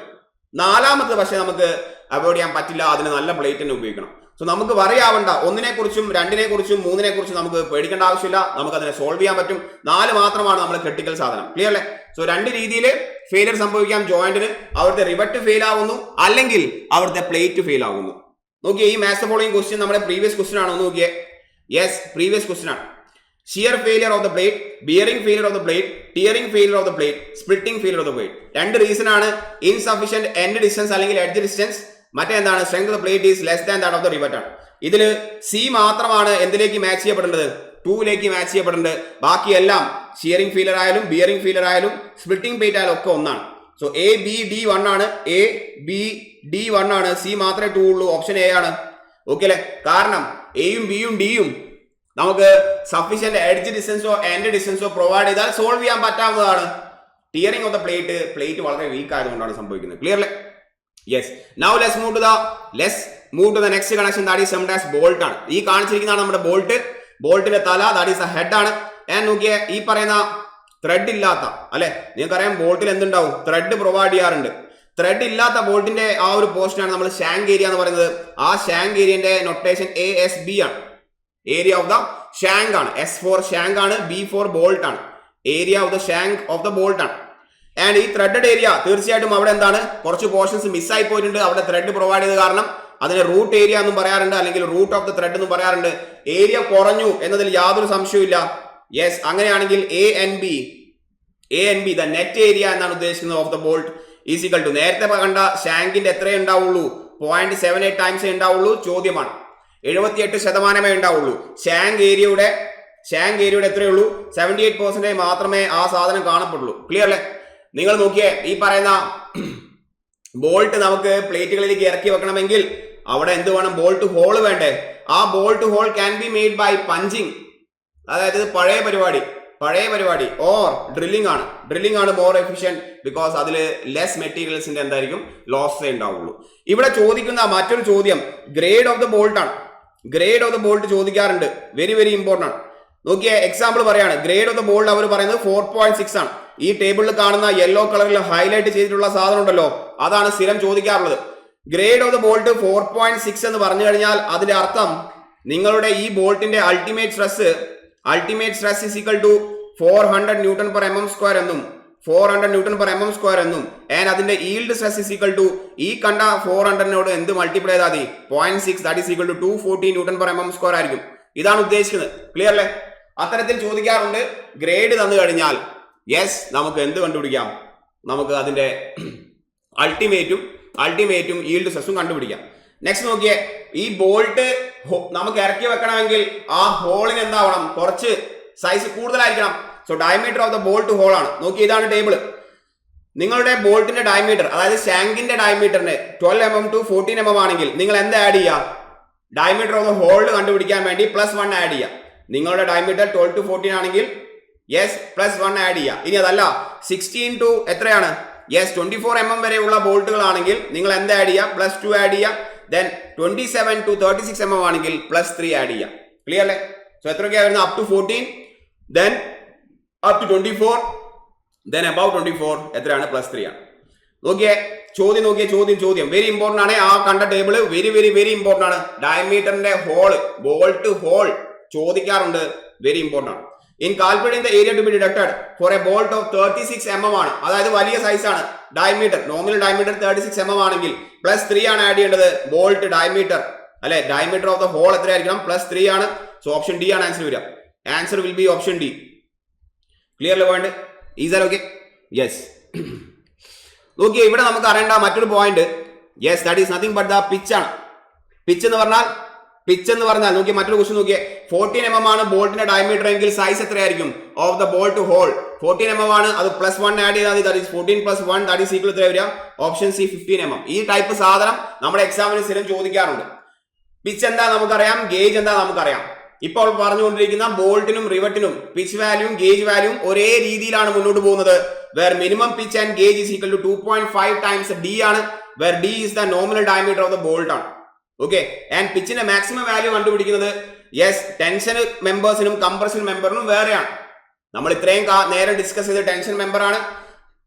നാലാമത് പക്ഷെ നമുക്ക് അവോയ്ഡ് ചെയ്യാൻ പറ്റില്ല, അതിന് നല്ല പ്ലേറ്റ് തന്നെ ഉപയോഗിക്കണം. സോ നമുക്ക് വറിയാവണ്ട, ഒന്നിനെ കുറിച്ചും രണ്ടിനെ കുറിച്ചും മൂന്നിനെ കുറിച്ചും നമുക്ക് പേടിക്കേണ്ട ആവശ്യമില്ല, നമുക്ക് അതിനെ സോൾവ് ചെയ്യാൻ പറ്റും. 4 മാത്രമാണ് നമ്മുടെ ക്രിട്ടിക്കൽ സാധനം. ക്ലിയർ അല്ലേ? സോ 2 രീതിയിൽ ഫെയിലിയർ സംഭവിക്കാം ജോയിന്റിന്. അവിടുത്തെ റിവറ്റ് ഫെയിൽ ആവുന്നു, അല്ലെങ്കിൽ അവിടുത്തെ പ്ലേറ്റ് ഫെയിൽ ആവുന്നു. നോക്കിയേ, ഈ മാച്ച് ദ ഫോളോയിങ് ക്വസ്റ്റ്യൻ നമ്മുടെ പ്രീവിയസ് ക്വസ്റ്റ്യൻ ആണോ നോക്കിയേ. യെസ്, പ്രീവിയസ് ക്വസ്റ്റ്യൻ ആണ്. Shear failure of the plate, bearing failure of the plate, tearing failure of the plate, splitting failure of the plate. 2 reason ആണ്. Insufficient end distance അല്ലെങ്കിൽ edge distance, മറ്റേന്താണ് strength of the plate is less than that of the rivet ആണ്. ഇതിൽ C മാത്രമാണ് എന്തിലേക്ക് match ചെയ്യപ്പെടേണ്ടത്, 2ലേക്ക് match ചെയ്യപ്പെടേണ്ടത്. ബാക്കിയെല്ലാം shearing failure ആയാലും bearing failure ആയാലും splitting plate ആയാലും ഒക്കെ ഒന്നാണ്. സോ എ ബി ഡി 1 ആണ്, എ ബി ഡി 1 ആണ്, സി മാത്രമേ 2 ഉള്ളൂ. ഓപ്ഷൻ എ ആണ്. ഓക്കെ അല്ലേ? കാരണം എയും ബിയും ഡിയും നമുക്ക് സഫീഷ്യന്റ് എഡ്ജ് ഡിസ്റ്റൻസോ എൻഡ് ഡിസ്റ്റൻസോ പ്രൊവൈഡ് ചെയ്താൽ സോൾവ് ചെയ്യാൻ പറ്റാവുന്നതാണ്. ടിയറിംഗ് ഓഫ് ദ പ്ലേറ്റ് വളരെ വീക്ക് ആയതുകൊണ്ടാണ് സംഭവിക്കുന്നത്. ക്ലിയർ അല്ലേ? Yes. Now let's move to the next connection, that is summed as bolt ആണ്. ഈ കാണിച്ചിരിക്കുന്നതാണ് നമ്മുടെ ബോൾട്ട്. ബോൾട്ടിന്റെ തല, ദാറ്റ് ഈസ് ദ ഹെഡ് ആണ്. ഞാൻ നോക്കിയേ, ഈ പറയുന്ന ത്രെഡ് ഇല്ലാത്ത, അല്ലെ, നിങ്ങൾക്കറിയാം ബോൾട്ടിൽ എന്തുണ്ടാവും, ത്രെഡ് പ്രൊവൈഡ് ചെയ്യാറുണ്ട്. ത്രെഡ് ഇല്ലാത്ത ബോൾട്ടിന്റെ ആ ഒരു പോർഷൻ ആണ് നമ്മൾ ഷാങ്ക് ഏരിയ എന്ന് പറയുന്നത്. ആ ഷാങ്ക് ഏരിയന്റെ നൊട്ടേഷൻ ASB ആണ്. ഏരിയ ഓഫ് ദ ഷാങ്ക് ആണ്. S ഫോർ ഷാങ്ക് ആണ്, B ഫോർ ബോൾട്ട് ആണ്. Area of the shank of the bolt ആണ്. ആൻഡ് ഈ ത്രെഡഡ് ഏരിയ തീർച്ചയായിട്ടും അവിടെ എന്താണ്, കുറച്ച് പോർഷൻസ് മിസ്സായി പോയിട്ടുണ്ട്. അവിടെ ത്രെഡ് പ്രൊവൈഡ് ചെയ്ത കാരണം അതിനെ റൂട്ട് ഏരിയ എന്നും പറയാറുണ്ട്, അല്ലെങ്കിൽ റൂട്ട് ഓഫ് ദ ത്രെഡ് എന്നും പറയാറുണ്ട്. ഏരിയ കുറഞ്ഞു എന്നതിൽ യാതൊരു സംശയവും. യെസ്, അങ്ങനെയാണെങ്കിൽ A N B the net area എന്നാണ് ഉദ്ദേശിക്കുന്നത് of the bolt is equal to, നേരത്തെ കണ്ട ഷാങ്കിന്റെ എത്രയേ ഉണ്ടാവുള്ളൂ, 0.78 ടൈംസ് ഉണ്ടാവുള്ളൂ. ചോദ്യമാണ്, 78% ഉണ്ടാവുള്ളൂ. ഷാങ്ക് ഏരിയയുടെ എത്രയുള്ളൂ, 78% മാത്രമേ ആ സാധനം കാണപ്പെടുള്ളൂ. ക്ലിയർ അല്ലേ? നിങ്ങൾ നോക്കിയേ, ഈ പറയുന്ന ബോൾട്ട് നമുക്ക് പ്ലേറ്റുകളിലേക്ക് ഇറക്കി വെക്കണമെങ്കിൽ അവിടെ എന്ത് വേണം, ബോൾട്ട് ഹോൾ വേണ്ടേ? ആ bolt hole can be made by punching. അതായത് പഴയ പരിപാടി ഓർ ഡ്രില്ലിംഗ് ആണ് മോർ എഫിഷ്യന്റ്, ബിക്കോസ് അതിൽ ലെസ് മെറ്റീരിയൽസിന്റെ എന്തായിരിക്കും, ലോസ് ഉണ്ടാവുള്ളൂ. ഇവിടെ ചോദിക്കുന്ന മറ്റൊരു ചോദ്യം ഗ്രേഡ് ഓഫ് ദ ബോൾട്ട് ആണ്. ഗ്രേഡ് ഓഫ് ദ ബോൾട്ട് ചോദിക്കാറുണ്ട്, വെരി വെരി ഇമ്പോർട്ടന്റ് ആണ്. നോക്കിയേ, എക്സാമ്പിൾ പറയാണ്, ഗ്രേഡ് ഓഫ് ദ ബോൾട്ട് അവർ പറയുന്നത് 4.6 ആണ്. ഈ ടേബിളിൽ കാണുന്ന യെല്ലോ കളറിൽ ഹൈലൈറ്റ് ചെയ്തിട്ടുള്ള സാധനം ഉണ്ടല്ലോ, അതാണ് സ്ഥിരം ചോദിക്കാറുള്ളത്. ഗ്രേഡ് ഓഫ് ദ ബോൾട്ട് 4.6 എന്ന് പറഞ്ഞു കഴിഞ്ഞാൽ അതിന്റെ അർത്ഥം നിങ്ങളുടെ ഈ ബോൾട്ടിന്റെ ultimate stress is equal to 400 newton per mm square എന്നും 400 ന്യൂട്ടൺ പെർ mm സ്ക്വയർ എന്നും, ആൻഡ് അതിന്റെ yield stress is equal to ഈ കണ്ട 400 എന്ത് മൾട്ടിപ്ലൈ ചെയ്താൽ മതി, 0.6, that is equal to 240 newton per mm square ആയിരിക്കും. ഇതാണ് ഉദ്ദേശിക്കുന്നത്. ക്ലിയർ അല്ലേ? അത്തരത്തിൽ ചോദിക്കാറുണ്ട്. ഗ്രേഡ് തന്നു കഴിഞ്ഞാൽ യെസ്, നമുക്ക് എന്ത് കണ്ടുപിടിക്കാം, നമുക്ക് അതിന്റെ അൾട്ടിമേറ്റും ഈൽഡ് സ്ട്രെസ്സും കണ്ടുപിടിക്കാം. നെക്സ്റ്റ് നോക്കിയേ, ഈ ബോൾട്ട് നമുക്ക് ഇറക്കി വെക്കണമെങ്കിൽ ആ ഹോളിന് എന്താവണം, കുറച്ച് സൈസ് കൂടുതലായിരിക്കണം. So diameter of the bolt hole ആണ്. നോക്കി, ഇതാണ് ടേബിൾ. നിങ്ങളുടെ ബോൾട്ടിന്റെ ഡയമീറ്റർ, അതായത് ഷാങ്കിന്റെ ഡയമീറ്ററിന് 12 mm to 14 mm ആണെങ്കിൽ നിങ്ങൾ എന്ത് ആഡ് ചെയ്യുക, ഡയമീറ്റർ ഓഫ് ദ ഹോൾ കണ്ടുപിടിക്കാൻ വേണ്ടി +1 ആഡ് ചെയ്യുക. നിങ്ങളുടെ ഡയമീറ്റർ 12 to 14 ആണെങ്കിൽ യെസ് +1 ആഡ് ചെയ്യുക. ഇനി അതല്ല 16 to എത്രയാണ്, യെസ് 24 mm വരെയുള്ള ബോൾട്ടുകൾ ആണെങ്കിൽ നിങ്ങൾ എന്ത് ആഡ് ചെയ്യുക, +2 ആഡ് ചെയ്യുക. ദെൻ 27 to 36 mm ആണെങ്കിൽ +3 ആഡ് ചെയ്യുക. ക്ലിയർ അല്ലേ? സോ എത്രയൊക്കെയാണ് വരുന്നത്, up to 14, then up to 24, then about 24 എത്രയാണ്, +3 ആണ്. നോക്കിയേ, ചോദ്യം വെരി ഇമ്പോർട്ടന്റ് ആണ്. ആ കണ്ട table very very very important ആണ്. ഡയമീറ്ററിന്റെ ഹോൾ, ബോൾട്ട് ഹോൾ ചോദിക്കാറുണ്ട്, വെരി ഇമ്പോർട്ടന്റ് ആണ്. In calculating the area to be deducted for a bolt of 36 mm ആണ്, അതായത് വലിയ സൈസ് ആണ് ഡയമീറ്റർ. നോമിനൽ ഡയമീറ്റർ 36 mm ആണെങ്കിൽ +3 ആണ് ആഡ് ചെയ്യേണ്ടത്. ബോൾട്ട് ഡയമീറ്റർ അല്ലെ, ഡയമീറ്റർ ഓഫ് ദ ഹോൾ എത്രയായിരിക്കണം, +3 ആണ്. സോ ഓപ്ഷൻ ഡി ആണ് ആൻസർ വരിക. Answer will be option D. Clear അല്ലേ point? Is that okay? Yes. നോക്കിയേ, ഇവിടെ നമുക്ക് അറിയേണ്ട മറ്റൊരു point, yes, that is nothing but the pitch ആണ്. പിച്ച് എന്ന് പറഞ്ഞാൽ നോക്കിയേ, മറ്റൊരു ക്വസ്റ്റ്യൻ നോക്കിയേ, 14 mm ആണ് ബോൾട്ടിന്റെ ഡയമീറ്റർ എങ്കിൽ സൈസ് എത്രയായിരിക്കും of the bolt hole? 14 mm ആണ്, അത് +1 ആഡ് ചെയ്താൽ that is 14 + 1 that is equal എത്ര വരിക, ഓപ്ഷൻ സി 15 mm. ഈ ടൈപ്പ് സാധനം നമ്മുടെ എക്സാമിന് സ്ഥിരം ചോദിക്കാറുണ്ട്. പിച്ച് എന്താ നമുക്കറിയാം, ഗേജ് എന്താ നമുക്കറിയാം. ഇപ്പോൾ പറഞ്ഞുകൊണ്ടിരിക്കുന്ന ബോൾട്ടിനും റിവറ്റിനും പിച്ച് വാല്യൂവും ഗേജ് വാല്യൂവും ഒരേ രീതിയിലാണ് മുന്നോട്ട് പോകുന്നത്. Where minimum pitch and gauge is equal to 2.5 times D ആണ്, where D is the nominal diameter of the bolt ആണ്. ഓക്കെ, ആൻഡ് പിച്ചിന്റെ മാക്സിമം വാല്യൂ കണ്ടുപിടിക്കുന്നത് യെസ് ടെൻഷൻ മെമ്പേഴ്സിനും കംപ്രഷൻ മെമ്പറിനും വേറെയാണ്. നമ്മൾ ഇത്രയും നേരം ഡിസ്കസ് ചെയ്ത ടെൻഷൻ മെമ്പർ ആണ്.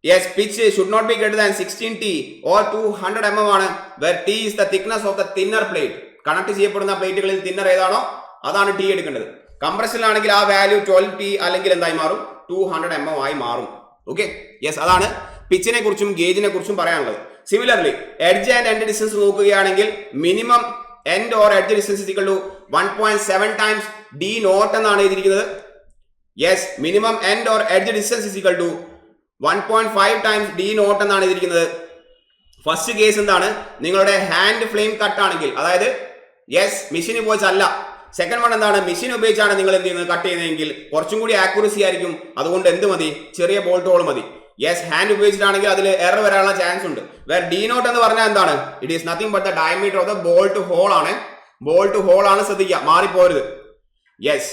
Yes pitch should not be greater than 16 T or 200 mm ആണ്, വേർ T is the thickness of the thinner plate. Connect ചെയ്യപ്പെടുന്ന പ്ലേറ്റുകളിൽ തിന്നർ ഏതാണോ അതാണ് T എടുക്കേണ്ടത്. കംപ്രഷനിലാണെങ്കിൽ ആ വാല്യൂ 12 T അല്ലെങ്കിൽ എന്തായി മാറും, 200 mm ആയി മാറും. ഓക്കെ, യെസ് അതാണ് പിച്ചിനെ കുറിച്ചും ഗേജിനെ കുറിച്ചും പറയാനുള്ളത്. Similarly edge and end distance നോക്കുകയാണെങ്കിൽ minimum end or edge distance equal to 1.7 times D naught എന്നാണ് എഴുതിയിരിക്കുന്നത്. Yes minimum end or edge distance is equal to 1.5 times D naught എന്നാണ് എഴുതിയിരിക്കുന്നത്. ഫസ്റ്റ് കേസ് എന്താണ്, നിങ്ങളുടെ ഹാൻഡ് ഫ്ലെയിം കട്ട് ആണെങ്കിൽ, അതായത് yes machine ഉപയോഗിച്ച് അല്ല. സെക്കൻഡ് വൺ എന്താണ്, മെഷീൻ ഉപയോഗിച്ചാണ് നിങ്ങൾ എന്ത് ചെയ്യുന്നത് കട്ട് ചെയ്യുന്നതെങ്കിൽ കുറച്ചും കൂടി ആക്യുറസി ആയിരിക്കും. അതുകൊണ്ട് എന്ത് മതി, ചെറിയ ബോൾട്ട് ഹോൾ മതി. യെസ് ഹാൻഡ് ഉപയോഗിച്ചിട്ടാണെങ്കിൽ അതിൽ എറർ വരാനുള്ള ചാൻസ് ഉണ്ട്. വേർ ഡി നോട്ട് എന്ന് പറഞ്ഞാൽ എന്താണ്, it is nothing but the diameter of the bolt hole ആണ്. ബോൾട്ട് ഹോൾ ആണ്, ശ്രദ്ധിക്കുക, മാറിപ്പോരുത്. യെസ്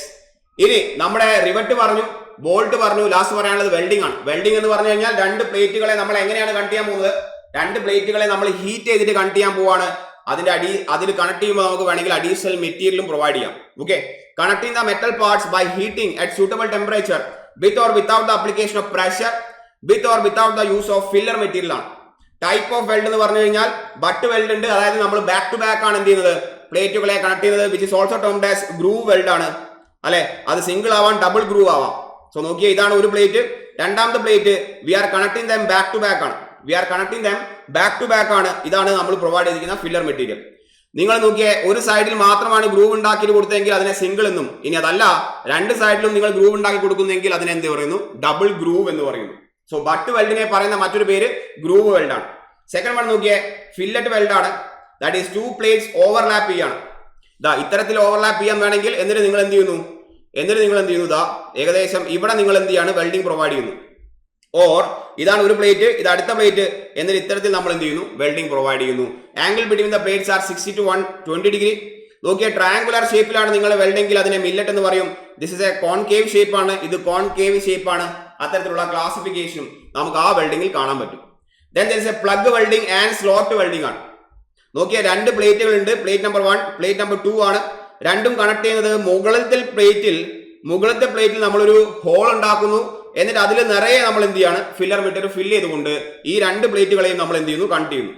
ഇനി നമ്മുടെ റിവറ്റ് പറഞ്ഞു, ബോൾട്ട് പറഞ്ഞു, ലാസ്റ്റ് പറയാനുള്ളത് വെൽഡിംഗ് ആണ്. വെൽഡിംഗ് എന്ന് പറഞ്ഞു കഴിഞ്ഞാൽ രണ്ട് പ്ലേറ്റുകളെ നമ്മൾ എങ്ങനെയാണ് കണക്ട് ചെയ്യാൻ പോകുന്നത്, രണ്ട് പ്ലേറ്റുകളെ നമ്മൾ ഹീറ്റ് ചെയ്തിട്ട് കണക്ട് ചെയ്യാൻ പോവാണ്. അതിൽ കണക്ട് ചെയ്യുമ്പോൾ നമുക്ക് വേണമെങ്കിൽ അഡീഷണൽ മെറ്റീരിയലും പ്രൊവൈഡ് ചെയ്യാം. Okay, connecting the metal parts by heating at suitable temperature with or without the application of pressure with or without the use of filler material ആണ്. ടൈപ്പ് ഓഫ് വെൽഡ് എന്ന് പറഞ്ഞു കഴിഞ്ഞാൽ but weld ഉണ്ട്, അതായത് നമ്മൾ back to back ആണ് എന്ത് ചെയ്യുന്നത് പ്ലേറ്റുകളെ കണക്ട് ചെയ്യുന്നത്, which is also termed as groove weld ആണ് അല്ലെ. അത് സിംഗിൾ ആവാം, ഡബിൾ ഗ്രൂവ് ആവാം. സോ നോക്കിയേ, ഇതാണ് ഒരു പ്ലേറ്റ്. രണ്ടാമത്തെ plate we are connecting them back to back ആണ്. ഇതാണ് നമ്മൾ പ്രൊവൈഡ് ചെയ്തിരിക്കുന്ന ഫില്ലർ മെറ്റീരിയൽ. നിങ്ങൾ നോക്കിയേ, ഒരു സൈഡിൽ മാത്രമാണ് ഗ്രൂവ് ഉണ്ടാക്കി കൊടുത്തതെങ്കിൽ അതിനെ സിംഗിൾ എന്നും, ഇനി അതല്ല രണ്ട് സൈഡിലും നിങ്ങൾ ഗ്രൂവ് ഉണ്ടാക്കി കൊടുക്കുന്നെങ്കിൽ അതിനെ എന്ത് പറയുന്നു, ഡബിൾ ഗ്രൂവ് എന്ന് പറയുന്നു. സോ ബട്ട് വെൽഡിനെ പറയുന്ന മറ്റൊരു പേര് ഗ്രൂവ് വെൽഡ് ആണ്. സെക്കൻഡ് വൺ നോക്കിയേ, ഫില്ലറ്റ് വെൽഡ് ആണ്. That is to plates overlap ചെയ്യാണ്. ഇത്തരത്തിൽ ഓവർലാപ്പ് ചെയ്യാൻ വേണമെങ്കിൽ എന്നിട്ട് നിങ്ങൾ എന്ത് ചെയ്യുന്നു, ഏകദേശം ഇവിടെ നിങ്ങൾ എന്ത് ചെയ്യാണ്, വെൽഡിംഗ് പ്രൊവൈഡ് ചെയ്യുന്നു. ഓർ ഇതാണ് ഒരു പ്ലേറ്റ്, ഇത് അടുത്ത പ്ലേറ്റ്, എന്നിട്ട് ഇത്തരത്തിൽ നമ്മൾ എന്ത് ചെയ്യുന്നു, വെൽഡിംഗ് പ്രൊവൈഡ് ചെയ്യുന്നു. Angle between the plates are 60 to 120 degree. നോക്കിയാൽ ട്രയാങ്കുലർ ഷേപ്പിലാണ് നിങ്ങൾ വെൽഡെങ്കിൽ അതിനെ മില്ലറ്റ് എന്ന് പറയും. This is A concave shape ആണ്, ഇത് കോൺകേവ് ഷേപ്പ് ആണ്. അത്തരത്തിലുള്ള ക്ലാസിഫിക്കേഷനും നമുക്ക് ആ വെൽഡിംഗിൽ കാണാൻ പറ്റും. Then there is A plug welding and slot welding ആണ്. നോക്കിയാൽ രണ്ട് പ്ലേറ്റുകൾ ഉണ്ട്, പ്ലേറ്റ് നമ്പർ 1, പ്ലേറ്റ് നമ്പർ 2 ആണ്. രണ്ടും കണക്ട് ചെയ്യുന്നത് മുകളിലത്തെ പ്ലേറ്റിൽ നമ്മളൊരു ഹോൾ ഉണ്ടാക്കുന്നു, എന്നിട്ട് അതിൽ നിറയെ നമ്മൾ എന്ത് ചെയ്യാണ്, ഫില്ലർ മെറ്റീരിയൽ ഫില്ല് ചെയ്തുകൊണ്ട് ഈ രണ്ട് പ്ലേറ്റുകളെയും നമ്മൾ എന്ത് ചെയ്യുന്നു, കണക്ട് ചെയ്യുന്നു.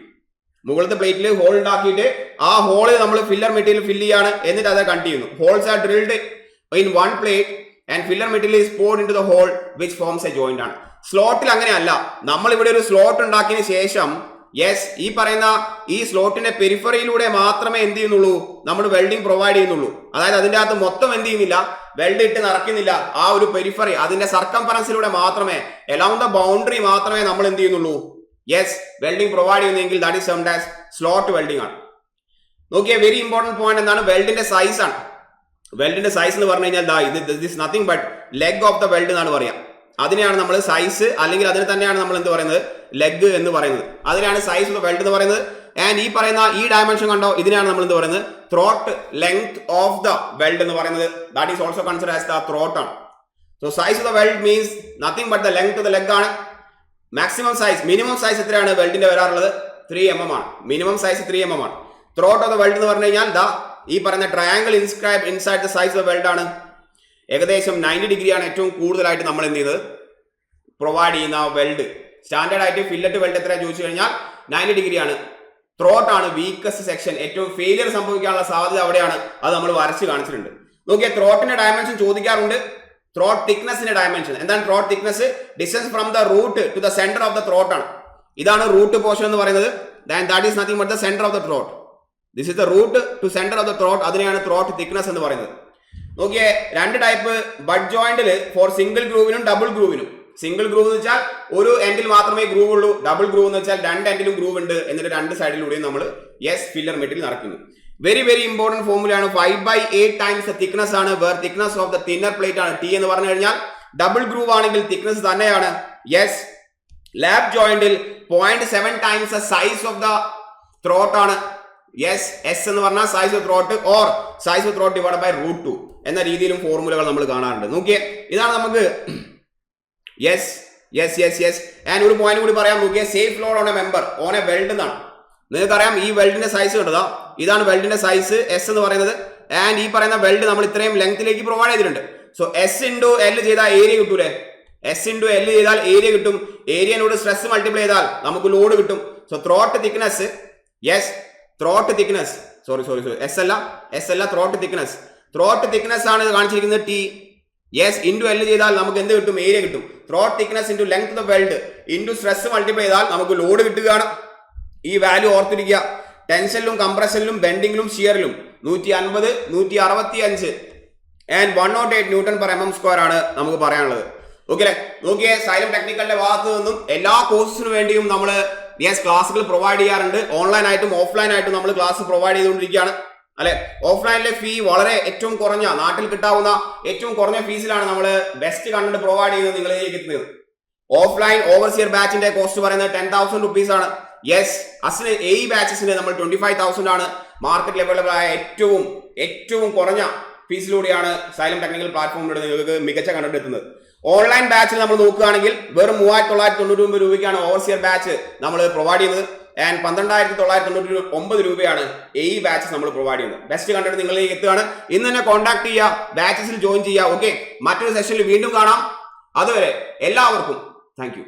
മുകളിലത്തെ പ്ലേറ്റിൽ ഹോൾ ഉണ്ടാക്കിയിട്ട് ആ ഹോളിൽ നമ്മൾ ഫില്ലർ മെറ്റീരിയൽ ഫില്ല് ചെയ്യാണ്, എന്നിട്ട് അത് കണക്ട് ചെയ്യുന്നു. Holes are drilled in one plate and filler material is poured into the hole which forms a joint ആണ്. സ്ലോട്ടിൽ അങ്ങനെയല്ല. നമ്മൾ ഇവിടെ ഒരു സ്ലോട്ട് ഉണ്ടാക്കിയതിന് ശേഷം യെസ് ഈ പറയുന്ന ഈ സ്ലോട്ടിന്റെ പെരിഫറിയിലൂടെ മാത്രമേ എന്ത് ചെയ്യുന്നുള്ളൂ, നമ്മൾ വെൽഡിംഗ് പ്രൊവൈഡ് ചെയ്യുന്നുള്ളൂ. അതായത് അതിന്റെ അകത്ത് മൊത്തം എന്ത് ചെയ്യുന്നില്ല, വെൽഡ് ഇട്ട് നിറയ്ക്കുന്നില്ല. ആ ഒരു പെരിഫറി, അതിന്റെ സർക്കംഫറൻസിലൂടെ മാത്രമേ, എലോങ് ദ ബൗണ്ടറി മാത്രമേ നമ്മൾ എന്ത് ചെയ്യുന്നുള്ളൂ, യെസ് വെൽഡിംഗ് പ്രൊവൈഡ് ചെയ്യുന്നെങ്കിൽ that is termed as slot welding ആണ്. നോക്കിയ വെരി ഇമ്പോർട്ടന്റ് പോയിന്റ് എന്താണ്, വെൽഡിന്റെ സൈസ് ആണ്. വെൽഡിന്റെ സൈസ് എന്ന് പറഞ്ഞു കഴിഞ്ഞാൽ this is nothing but leg of the weld എന്നാണ് പറയാം. അതിനെയാണ് നമ്മൾ സൈസ്, അല്ലെങ്കിൽ അതിനെ തന്നെയാണ് നമ്മൾ എന്ത് പറയുന്നത്, ലെഗ് എന്ന് പറയുന്നത്. അതിനാണ് സൈസ് ഓഫ് ദ വെൽഡ് എന്ന് പറയുന്നത്. ആൻഡ് ഈ പറയുന്ന ഈ ഡയമെൻഷൻ കണ്ടോ, ഇതിനാണ് നമ്മൾ എന്ത് പറയുന്നത്, throat length of the weld എന്ന് പറയുന്നത്. That is also consider as the throat ആണ്. So size of the weld means nothing but the length of the leg ആണ്. മാക്സിമം സൈസ്, മിനിമം സൈസ് എത്രയാണ് വെൽഡിന്റെ വരാറുള്ളത്, 3 mm ആണ്. മിനിമം സൈസ് 3 mm ആണ്. Throat of the weld എന്ന് പറഞ്ഞു കഴിഞ്ഞാൽ ഈ പറയുന്ന triangle inscribe inside the size of weld ആണ്. ഏകദേശം 90 ഡിഗ്രിയാണ് ഏറ്റവും കൂടുതലായിട്ട് നമ്മൾ എന്ത് ചെയ്തത് പ്രൊവൈഡ് ചെയ്യുന്ന വെൽഡ്. സ്റ്റാൻഡേർഡ് ആയിട്ട് ഫില്ലറ്റ് വെൽഡ് എത്ര ചോദിച്ചു കഴിഞ്ഞാൽ 90 ഡിഗ്രിയാണ്. ത്രോട്ട് ആണ് വീക്കസ്റ്റ് സെക്ഷൻ, ഏറ്റവും ഫെയിലിയർ സംഭവിക്കാനുള്ള സാധ്യത അവിടെയാണ്. അത് നമ്മൾ വരച്ച് കാണിച്ചിട്ടുണ്ട്. നോക്കിയാൽ ത്രോട്ടിന്റെ ഡയമെൻഷൻ ചോദിക്കാറുണ്ട്. ത്രോട്ട് തിക്നെസിന്റെ ഡയമെൻഷൻ എന്താണ്? Throat thickness distance from the root to the centre of the throat ആണ്. ഇതാണ് റൂട്ട് പോർഷൻ എന്ന് പറയുന്നത്. That is nothing but the centre of the throat. This is the root to centre of the throat. അതിനെയാണ് throat thickness എന്ന് പറയുന്നത്. നോക്കിയേ, രണ്ട് type butt ജോയിന്റിൽ ഫോർ സിംഗിൾ ഗ്രൂവിനും ഡബിൾ ഗ്രൂവിനും. സിംഗിൾ ഗ്രൂവ് എന്ന് വെച്ചാൽ ഒരു എൻഡിൽ മാത്രമേ ഗ്രൂവ് ഉള്ളൂ. ഡബിൾ ഗ്രൂവ് എന്ന് വെച്ചാൽ രണ്ട് എൻഡിലും ഗ്രൂവ് ഉണ്ട്. എന്നിട്ട് രണ്ട് സൈഡിലൂടെയും നമ്മൾ ഫില്ലർ മെറ്റീരിയൽ നടക്കുന്നു. വെരി വെരി ഇമ്പോർട്ടന്റ് ഫോർമുലയാണ്. 5/8 ടൈംസ് തിക്നെസ് ആണ്. Where thickness of the thinner plate ആണ്. ടി എന്ന് പറഞ്ഞു കഴിഞ്ഞാൽ ഡബിൾ ഗ്രൂവ് ആണെങ്കിൽ തിക്നെസ് തന്നെയാണ്. ലാബ് ജോയിന്റിൽ 0.7 times size of the throat ആണ്. എസ് എന്ന് പറഞ്ഞാൽ size of throat or size of throat divide by √2 എന്ന രീതിയിലും ഫോർമുലകൾ നമ്മൾ കാണാറുണ്ട്. നോക്കിയേ, ഇതാണ് നമുക്ക് യെസ് ആൻഡ് ഒരു പോയിന്റ് കൂടി പറയാം നോക്കിയാൽ safe load on a member on a weld എന്നാണ്. നിങ്ങൾക്കറിയാം ഈ വെൽഡിന്റെ സൈസ് കിട്ടുക, ഇതാണ് വെൽഡിന്റെ സൈസ് എസ് എന്ന് പറയുന്നത്. ആൻഡ് ഈ പറയുന്ന വെൽഡ് നമ്മൾ ഇത്രയും ലെങ്ത്തിലേക്ക് പ്രൊവൈഡ് ചെയ്തിട്ടുണ്ട്. സോ എസ് ഇൻറ്റു എൽ ചെയ്താൽ ഏരിയ കിട്ടൂലേ, എസ് ഇൻറ്റു എൽ ചെയ്താൽ ഏരിയ കിട്ടും. ഏരിയനോട് സ്ട്രെസ് മൾട്ടിപ്ലൈ ചെയ്താൽ നമുക്ക് ലോഡ് കിട്ടും. So throat thickness, throat thickness, sorry S അല്ല ത്രോട്ട് തിക്നെസ് ആണ് ഇത് കാണിച്ചിരിക്കുന്നത് ടി. ഇൻറ്റു എൽ ചെയ്താൽ നമുക്ക് എന്ത് കിട്ടും, ഏരിയ കിട്ടും. Throat thickness into length of weld into stress multiply ചെയ്താൽ നമുക്ക് ലോഡ് കിട്ടുകയാണ്. ഈ വാല്യൂ ഓർത്തിരിക്കുക. ടെൻഷനിലും കംപ്രഷനിലും ബെൻഡിങ്ങിലും ഷിയറിലും 150, 165 ആൻഡ് 108 ന്യൂട്ടൺ പെർ mm സ്ക്വയർ ആണ് നമുക്ക് പറയാനുള്ളത്. ഓക്കെ അല്ലേ? നോക്കിയേ, സൈലം ടെക്നിക്കലിന്റെ ഭാഗത്ത് നിന്നും എല്ലാ കോഴ്സിനു വേണ്ടിയും നമ്മൾ ക്ലാസ്സുകൾ പ്രൊവൈഡ് ചെയ്യാറുണ്ട്. ഓൺലൈൻ ആയിട്ടും ഓഫ്ലൈൻ ആയിട്ടും നമ്മൾ ക്ലാസ് പ്രൊവൈഡ് ചെയ്തുകൊണ്ടിരിക്കുകയാണ് അല്ലെ. ഓഫ്ലൈനിലെ ഫീ വളരെ ഏറ്റവും കുറഞ്ഞ, നാട്ടിൽ കിട്ടാവുന്ന ഏറ്റവും കുറഞ്ഞ ഫീസിലാണ് നമ്മൾ ബെസ്റ്റ് കണ്ടന്റ് പ്രൊവൈഡ് ചെയ്യുന്നത് നിങ്ങളിലേക്ക് എത്തുന്നത്. ഓഫ്ലൈൻ ഓവർസിയർ ബാച്ചിന്റെ കോസ്റ്റ് പറയുന്നത് 10,000 റുപ്പീസ് ആണ്. അസിന് ഈ ബാച്ചസിന് നമ്മൾ 25,000 ആണ്. മാർക്കറ്റിൽ അവൈലബിൾ ആയ ഏറ്റവും കുറഞ്ഞ ഫീസിലൂടെയാണ് സൈലം ടെക്നിക്കൽ പ്ലാറ്റ്ഫോമിലൂടെ നിങ്ങൾക്ക് മികച്ച കണ്ടന്റ് എത്തുന്നത്. ഓൺലൈൻ ബാച്ചിൽ നമ്മൾ നോക്കുകയാണെങ്കിൽ വെറും 3,999 രൂപയ്ക്കാണ് ഓവർസിയർ ബാച്ച് നമ്മൾ പ്രൊവൈഡ് ചെയ്യുന്നത്. ആൻഡ് 12,999 രൂപയാണ് ഈ ബാച്ചസ് നമ്മൾ പ്രൊവൈഡ് ചെയ്യുന്നത്. ബെസ്റ്റ് കണ്ടന്റ് നിങ്ങളിലേക്ക് എത്തുകയാണ്. ഇന്ന് തന്നെ കോൺടാക്ട് ചെയ്യുക, ബാച്ചസിൽ ജോയിൻ ചെയ്യുക. ഓക്കെ, മറ്റൊരു സെഷനിൽ വീണ്ടും കാണാം. അതുവരെ എല്ലാവർക്കും താങ്ക് യു.